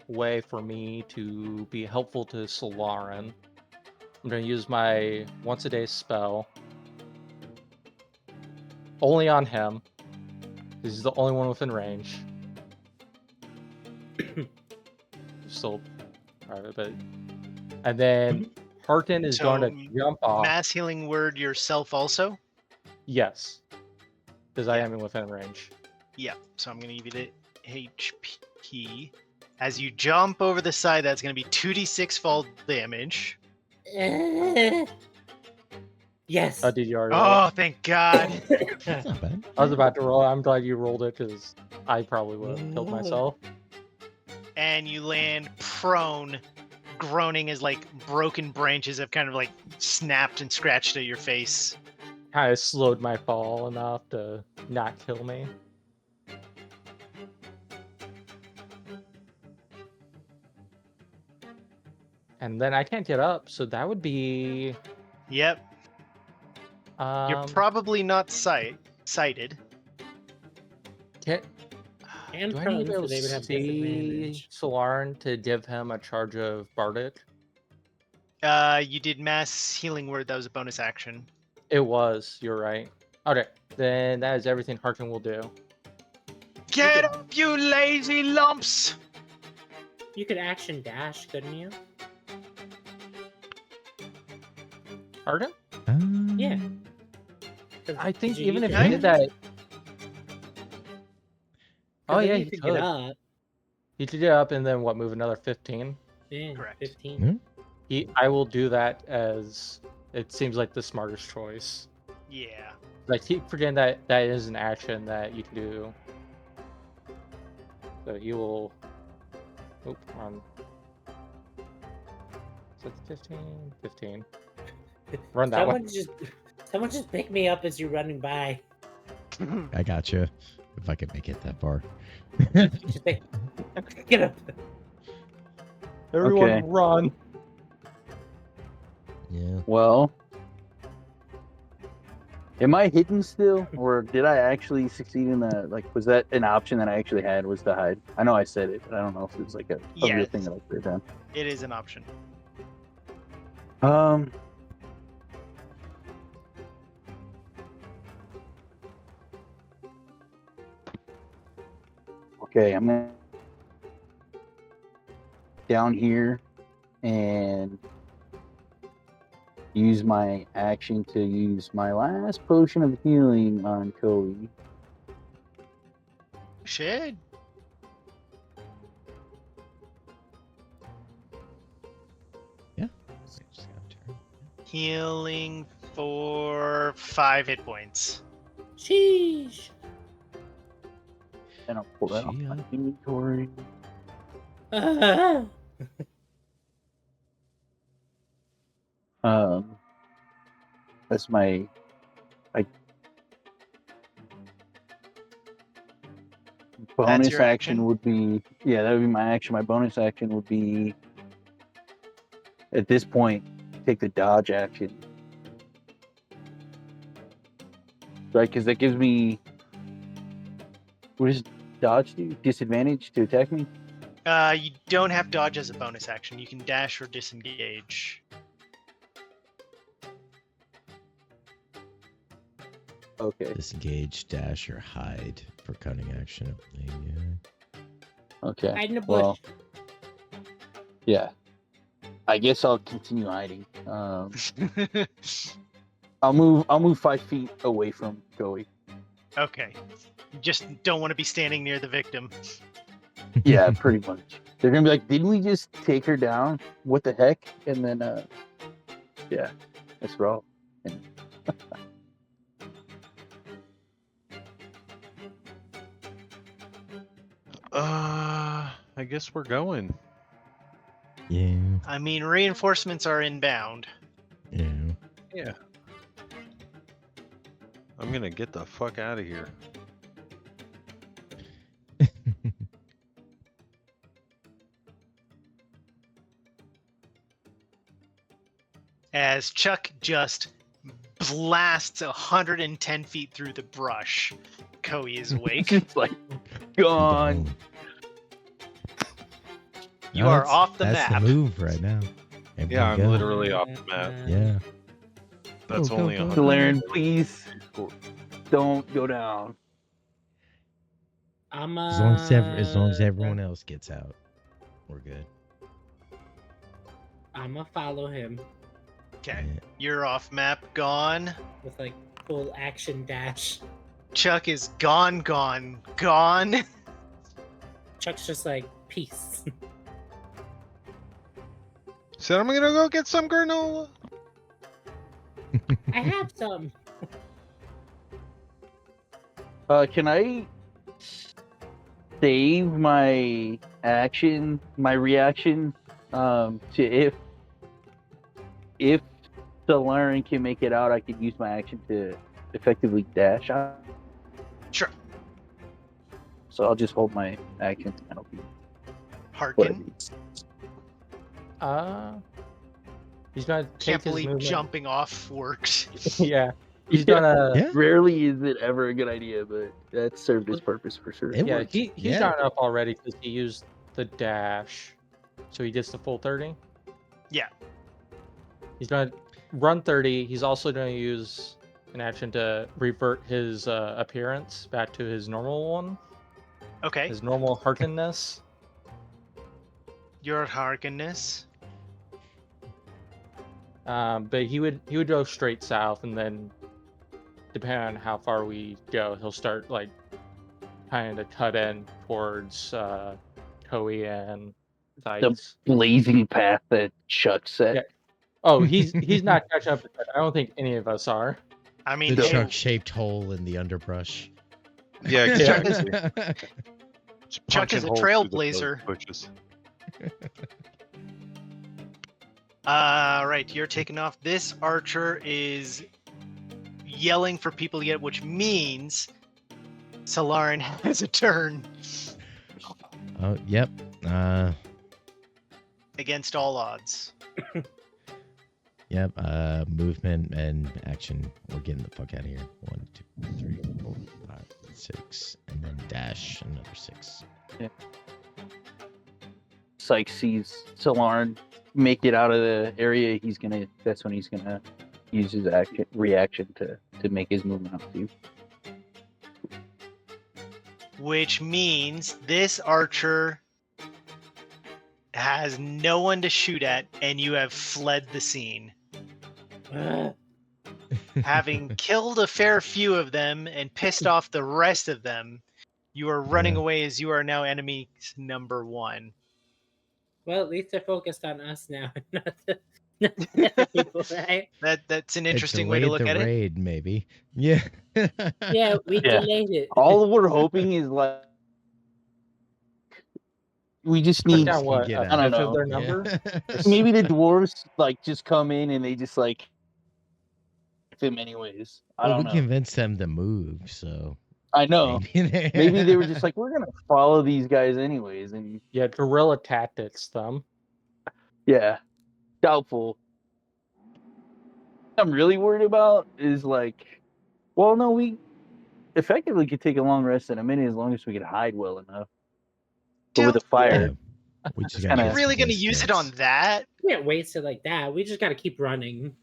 way for me to be helpful to Solarin. I'm gonna use my once a day spell. Only on him. Because he's the only one within range. Still private, but. And then Harkin is going to jump off. Mass healing word yourself also. Yes. Because I Yeah. am within range. Yeah, so I'm going to give you the HP. As you jump over the side, that's going to be 2d6 fall damage. Yes. Did you already roll Oh, it? thank God. That's not bad. I was about to roll. I'm glad you rolled it because I probably would have killed myself. And you land prone, groaning as like broken branches have kind of like snapped and scratched at your face. Kind of slowed my fall enough to not kill me. And then I can't get up, so that would be. Yep, you're probably not sighted. Can, And do I prone, need to be so able they would to have see disadvantage. Solarin to give him a charge of Bardic? You did mass healing word. That was a bonus action. It was. You're right. Okay, then that is everything Harkin will do. Get up, you lazy lumps! You could action dash, couldn't you? Harkin? Yeah. I think you even if use he it? did that. Oh then yeah, you he could could. get up. He could get up and then what? Move another 15. Yeah, Correct. 15. I will do that as it seems like the smartest choice. Yeah. Like keep forgetting that that is an action that you can do. So he will. Oop, on. So it's 15. 15. Run that way. Someone just pick me up as you're running by. I gotcha. If I could make it that far. Just get up. Everyone Okay. run. Yeah. Well, am I hidden still, or did I actually succeed in that? Like, was that an option that I actually had? Was to hide? I know I said it, but I don't know if it was like a real Yes. thing that I could have done. It is an option. Okay, I'm gonna down here and use my action to use my last potion of healing on Cody. Should. Just gotta turn. Healing for 5 hit points. Sheesh. And I'll pull that off my Gia. inventory. That's my bonus your action action? would be that would be my action. My bonus action would be at this point, take the dodge action. Right, because that gives me. What does dodge do? Disadvantage to attack me? You don't have dodge as a bonus action. You can dash or disengage. Okay. Disengage, dash, or hide for cunning action. Yeah. Okay. Hide in a bush. Well, yeah. I guess I'll continue hiding. I'll move 5 feet away from Joey. Okay. You just don't want to be standing near the victim. Yeah, pretty much. They're gonna be like, "Didn't we just take her down? What the heck?" And then, yeah, that's wrong. I guess we're going. Yeah. I mean, reinforcements are inbound. Yeah. Yeah. I'm gonna get the fuck out of here. As Chuck just blasts 110 feet through the brush. Koei is awake. It's like gone. You No, are that's- off the that's map. the move right now. Everybody Yeah, I'm go. literally off the map. Yeah. That's Go, only go, go. 100. Valerian, please don't go down. I'm As long as everyone else gets out, we're good. I'ma follow him Okay, Yeah. you're off map, gone. with like full action dash. Chuck is gone. Chuck's just like peace. Said I'm gonna go get some granola. I have some. Can I save my reaction, to if the Laren can make it out, I could use my action to effectively dash out. Sure. So I'll just hold my action penalty. Harkin. He's gonna take Can't his believe movement. jumping off works. Yeah, he's gonna. Yeah. Rarely is it ever a good idea, but that served its purpose for sure. It Yeah, worked. he's Yeah. gotten up already because he used the dash, so he gets the full 30. Yeah. He's gonna run 30. He's also gonna use an action to revert his appearance back to his normal one, Okay, his normal Harkenness. your Harkenness. But he would go straight south, and then depending on how far we go, he'll start like kind of cut in towards Koei and Thais. Blazing path that Chuck set. Yeah. Oh, he's not catching up. I don't think any of us are. I mean, The hey, shark-shaped hole in the underbrush. Yeah, Chuck exactly. is- Just Chuck punching is a holes through the trailblazer. bushes. right, you're taking off. This archer is yelling for people to get, which means Salarin has a turn Oh, yep. against all odds. Yep. Movement and action. We're getting the fuck out of here. 1, 2, 3, 4, 5, 6, and then dash another 6. Syke sees Salarin make it out of the area. That's when he's gonna use his reaction to make his movement out to you. Which means this archer has no one to shoot at, and you have fled the scene. Having killed a fair few of them and pissed off the rest of them, you are running Yeah. away as you are now enemy number 1. Well, at least they're focused on us now, not the other people, right? That's an It interesting way to delayed look the at it. raid, maybe. Yeah. Yeah, we Yeah. delayed it. All we're hoping is like we just Cut need down what? Get A out. I don't fifth of know. their Yeah. number? maybe the dwarves like just come in and they just like them anyways. I Well, don't we know. convinced them to move, so I know. Maybe they were just like, we're gonna follow these guys anyways, and Yeah, guerrilla tactics, them. yeah, doubtful. What I'm really worried about is like, well, no, we effectively could take a long rest in a minute as long as we could hide well enough. But with a fire, We just It's gotta kinda- You're get really some going to voice use it kits. on that? We can't waste it like that. We just got to keep running.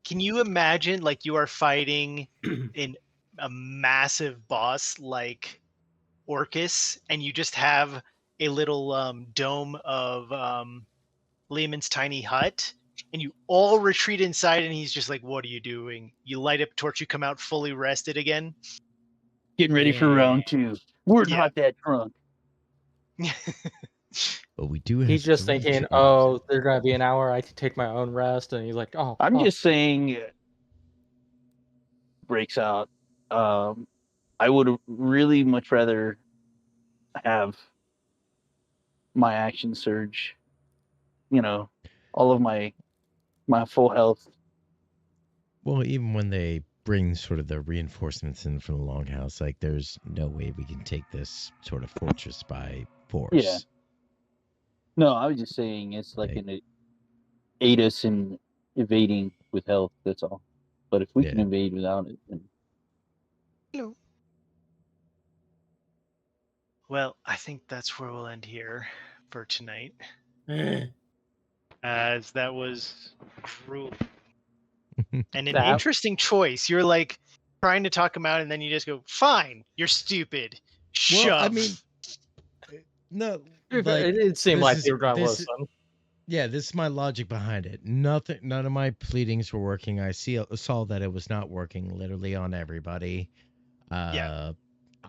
Can you imagine, like, you are fighting in a massive boss like Orcus, and you just have a little dome of Lehman's tiny hut, and you all retreat inside, and he's just like, "What are you doing?" You light up a torch, you come out fully rested again. getting ready for Yeah. round 2. We're Yeah. not that drunk. But we do have He's just 3 thinking, trees. oh, there's gonna be an hour. I can take my own rest, and he's like, oh, I'm fuck. just saying, breaks out. I would really much rather have my action surge. You know, all of my full health. Well, even when they bring sort of the reinforcements in from the longhouse, like there's no way we can take this sort of fortress by force. Yeah. No, I was just saying it's like Like- an aid us in evading with health. That's all. But if we can Yeah. evade without it, then Hello. Well, I think that's where we'll end here for tonight, as that was cruel and an That- interesting choice. You're like trying to talk him out, and then you just go, "Fine, you're stupid. Shove." Well, I mean, no, it like, didn't seem this like is- they were gonna this- listen. yeah, this is my logic behind it. None of my pleadings were working. I saw that it was not working literally on everybody. Yeah.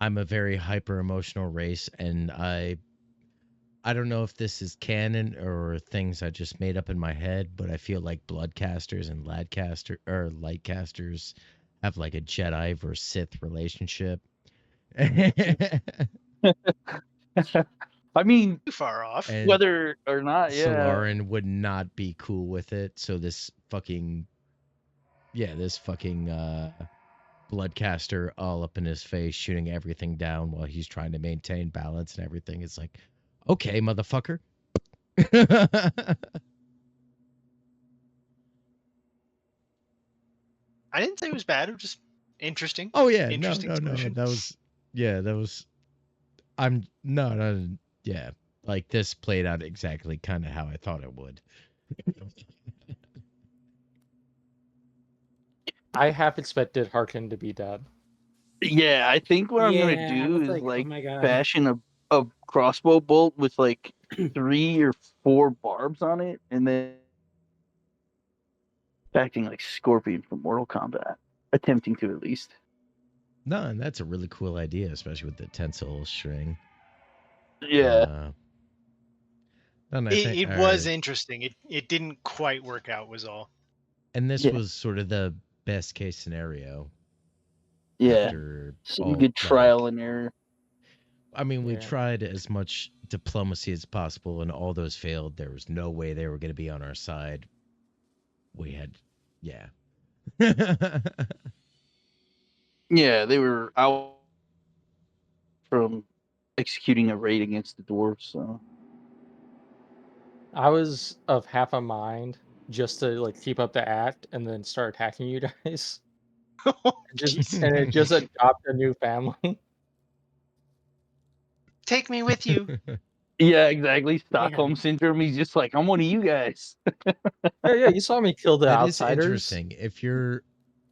I'm a very hyper emotional race, and I don't know if this is canon or things I just made up in my head, but I feel like bloodcasters and lightcasters have like a Jedi versus Sith relationship. I mean, Too far off. And whether or not, yeah. Solarin would not be cool with it. So this fucking bloodcaster all up in his face, shooting everything down while he's trying to maintain balance and everything. It's like, okay, motherfucker. I didn't say it was bad. It was just interesting. Oh yeah, Interesting no. solution. Yeah. Like this played out exactly kind of how I thought it would. I half expected Harkin to be dead. Yeah, I think what I'm Yeah, gonna I do was is like, like oh my God. fashion a crossbow bolt with like 3 or 4 barbs on it, and then acting like Scorpion from Mortal Kombat, attempting to at least. No, and that's a really cool idea, especially with the tensile string. Yeah, And I think- It was interesting. It didn't quite work out, was all. and this Yeah. was sort of the best case scenario. yeah. After Some all, good trial like- and error. I mean, we Yeah. tried as much diplomacy as possible, and all those failed. There was no way they were going to be on our side. We had, yeah. Yeah, they were out from executing a raid against the dwarves. So I was of half a mind just to like keep up the act and then start attacking you guys. And just adopt a new family. Take me with you. yeah, exactly. Stockholm syndrome. He's just like, I'm one of you guys. Yeah, you saw me kill the That is outsiders. interesting. If you're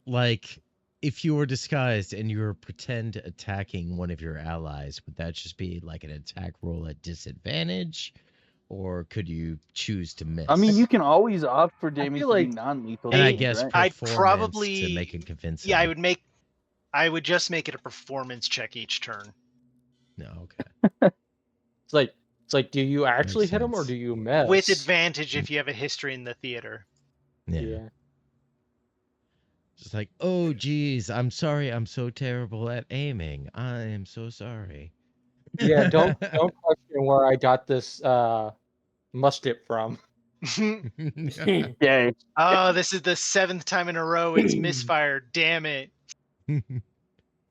like, if you were disguised and you were pretend attacking one of your allies, would that just be like an attack roll at disadvantage, or could you choose to miss? I mean, you can always opt for damage feel to like- be non-lethal. and I damage, guess right? I'd performance probably- to make it convincing. Yeah, I would just make it a performance check each turn. No, okay. It's like, do you actually Makes hit him or sense. do you miss? With advantage if you have a history in the theater. Yeah. Yeah. Just like, oh, geez, I'm sorry. I'm so terrible at aiming. I am so sorry. Yeah, don't question where I got this musket from. Yeah, Oh, this is the 7th time in a row it's misfired. Damn it. does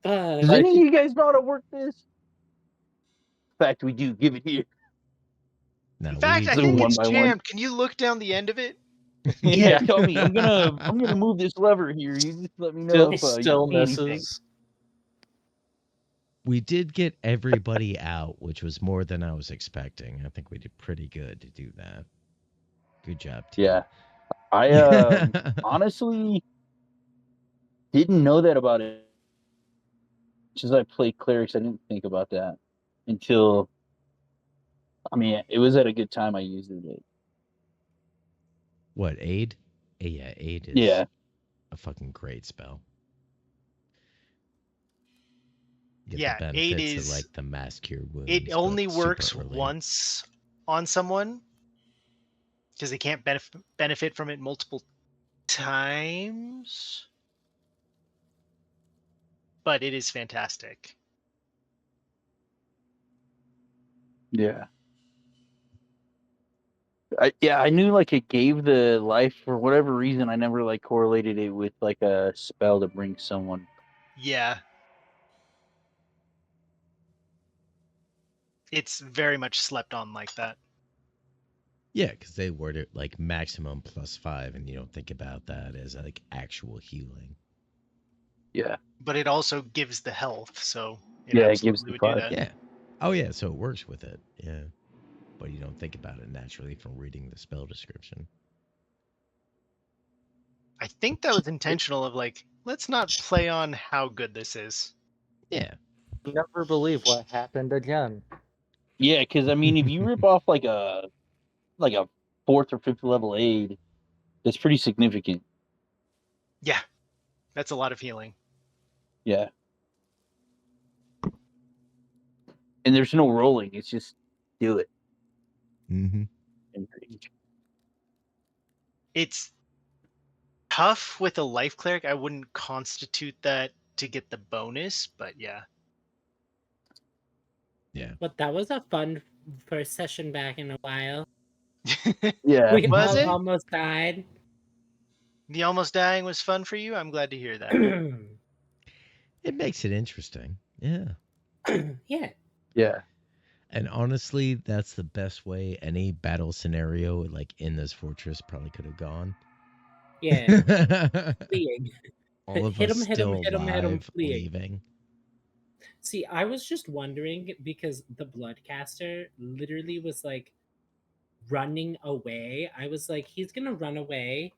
Like- any of you guys know how to work this? In fact, we do. Give it here. No, In fact, I do think one it's by one. jammed. Can you look down the end of it? Yeah, tell me. I'm gonna move this lever here. You just let me know Still, if still you see anything. misses. We did get everybody out, which was more than I was expecting. I think we did pretty good to do that. Good job, team. Yeah, I honestly didn't know that about it. As I played clerics, I didn't think about that until. I mean, it was at a good time I used it. What, aid? Yeah, aid is Yeah, a fucking great spell. Get Yeah, the aid benefits of is- like the mass cure wounds. It only but super works early. once on someone because they can't benefit from it multiple times. But it is fantastic. yeah. I knew like it gave the life for whatever reason. I never like correlated it with like a spell to bring someone. Yeah. It's very much slept on like that. Yeah, because they word it like maximum +5, and you don't think about that as like actual healing. Yeah, But it also gives the health, so it Yeah, it absolutely gives the would do 5. that. Yeah. Oh yeah, so it works with it. Yeah. But you don't think about it naturally from reading the spell description. I think that was intentional of like, let's not play on how good this is. Yeah. Never believe what happened again. yeah. Because I mean, if you rip off like a 4th or 5th level aid, that's pretty significant. Yeah. That's a lot of healing. Yeah. And there's no rolling. It's just do it. Mm-hmm. It's tough with a life cleric. I wouldn't constitute that to get the bonus, but yeah. Yeah. But that was a fun first session back in a while. Yeah. We Was all it? almost died. The almost dying was fun for you? I'm glad to hear that. It makes it interesting. Yeah. Yeah. Yeah. And honestly, that's the best way any battle scenario like in this fortress probably could have gone. Yeah. Fleeing. All of Hit us 'em, hit 'em, still hit 'em, hit 'em, alive, fleeing. leaving. See, I was just wondering because the Bloodcaster literally was like running away. I was like, he's gonna run away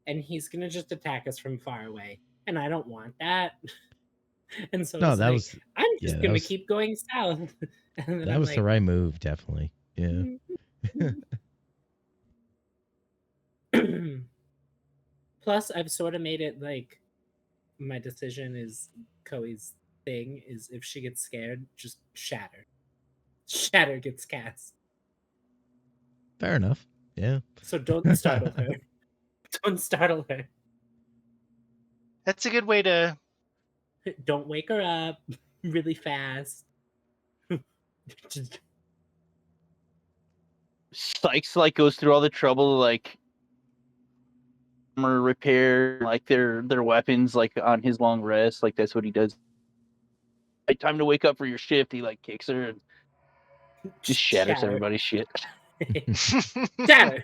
and he's gonna just attack us from far away. And I don't want that. And so No, it's that like, was I'm yeah, just that gonna was keep going south. And then that I'm was like, the right move, definitely. Yeah. Plus, I've sort of made it like my decision is Koei's thing is if she gets scared, just shatter. Shatter gets cast. Fair enough. Yeah. So don't startle her. Don't startle her. That's a good way to. Don't wake her up really fast. Just, Sykes like goes through all the trouble to, like armor repair like their weapons like on his long rest. Like that's what he does. Like time to wake up for your shift. He like kicks her and just shatters shatter. everybody's shit. Shatter.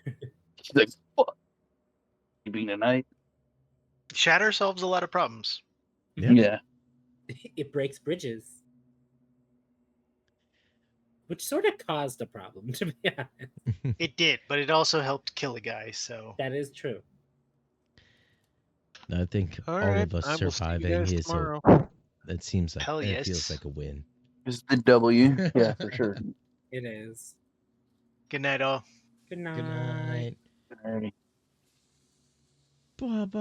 She's like, "Fuck, sleeping tonight." Shatter solves a lot of problems. Yeah. Yeah. It breaks bridges. Which sort of caused a problem, to be honest. It did, but it also helped kill a guy, so. That is true. I think all right, of us I will see you surviving guys is tomorrow. that seems like Hell it feels yes. like a win. It's the W. Yeah, for sure. It is. Good night, all. Good night. Good night. Alrighty. Bye bye.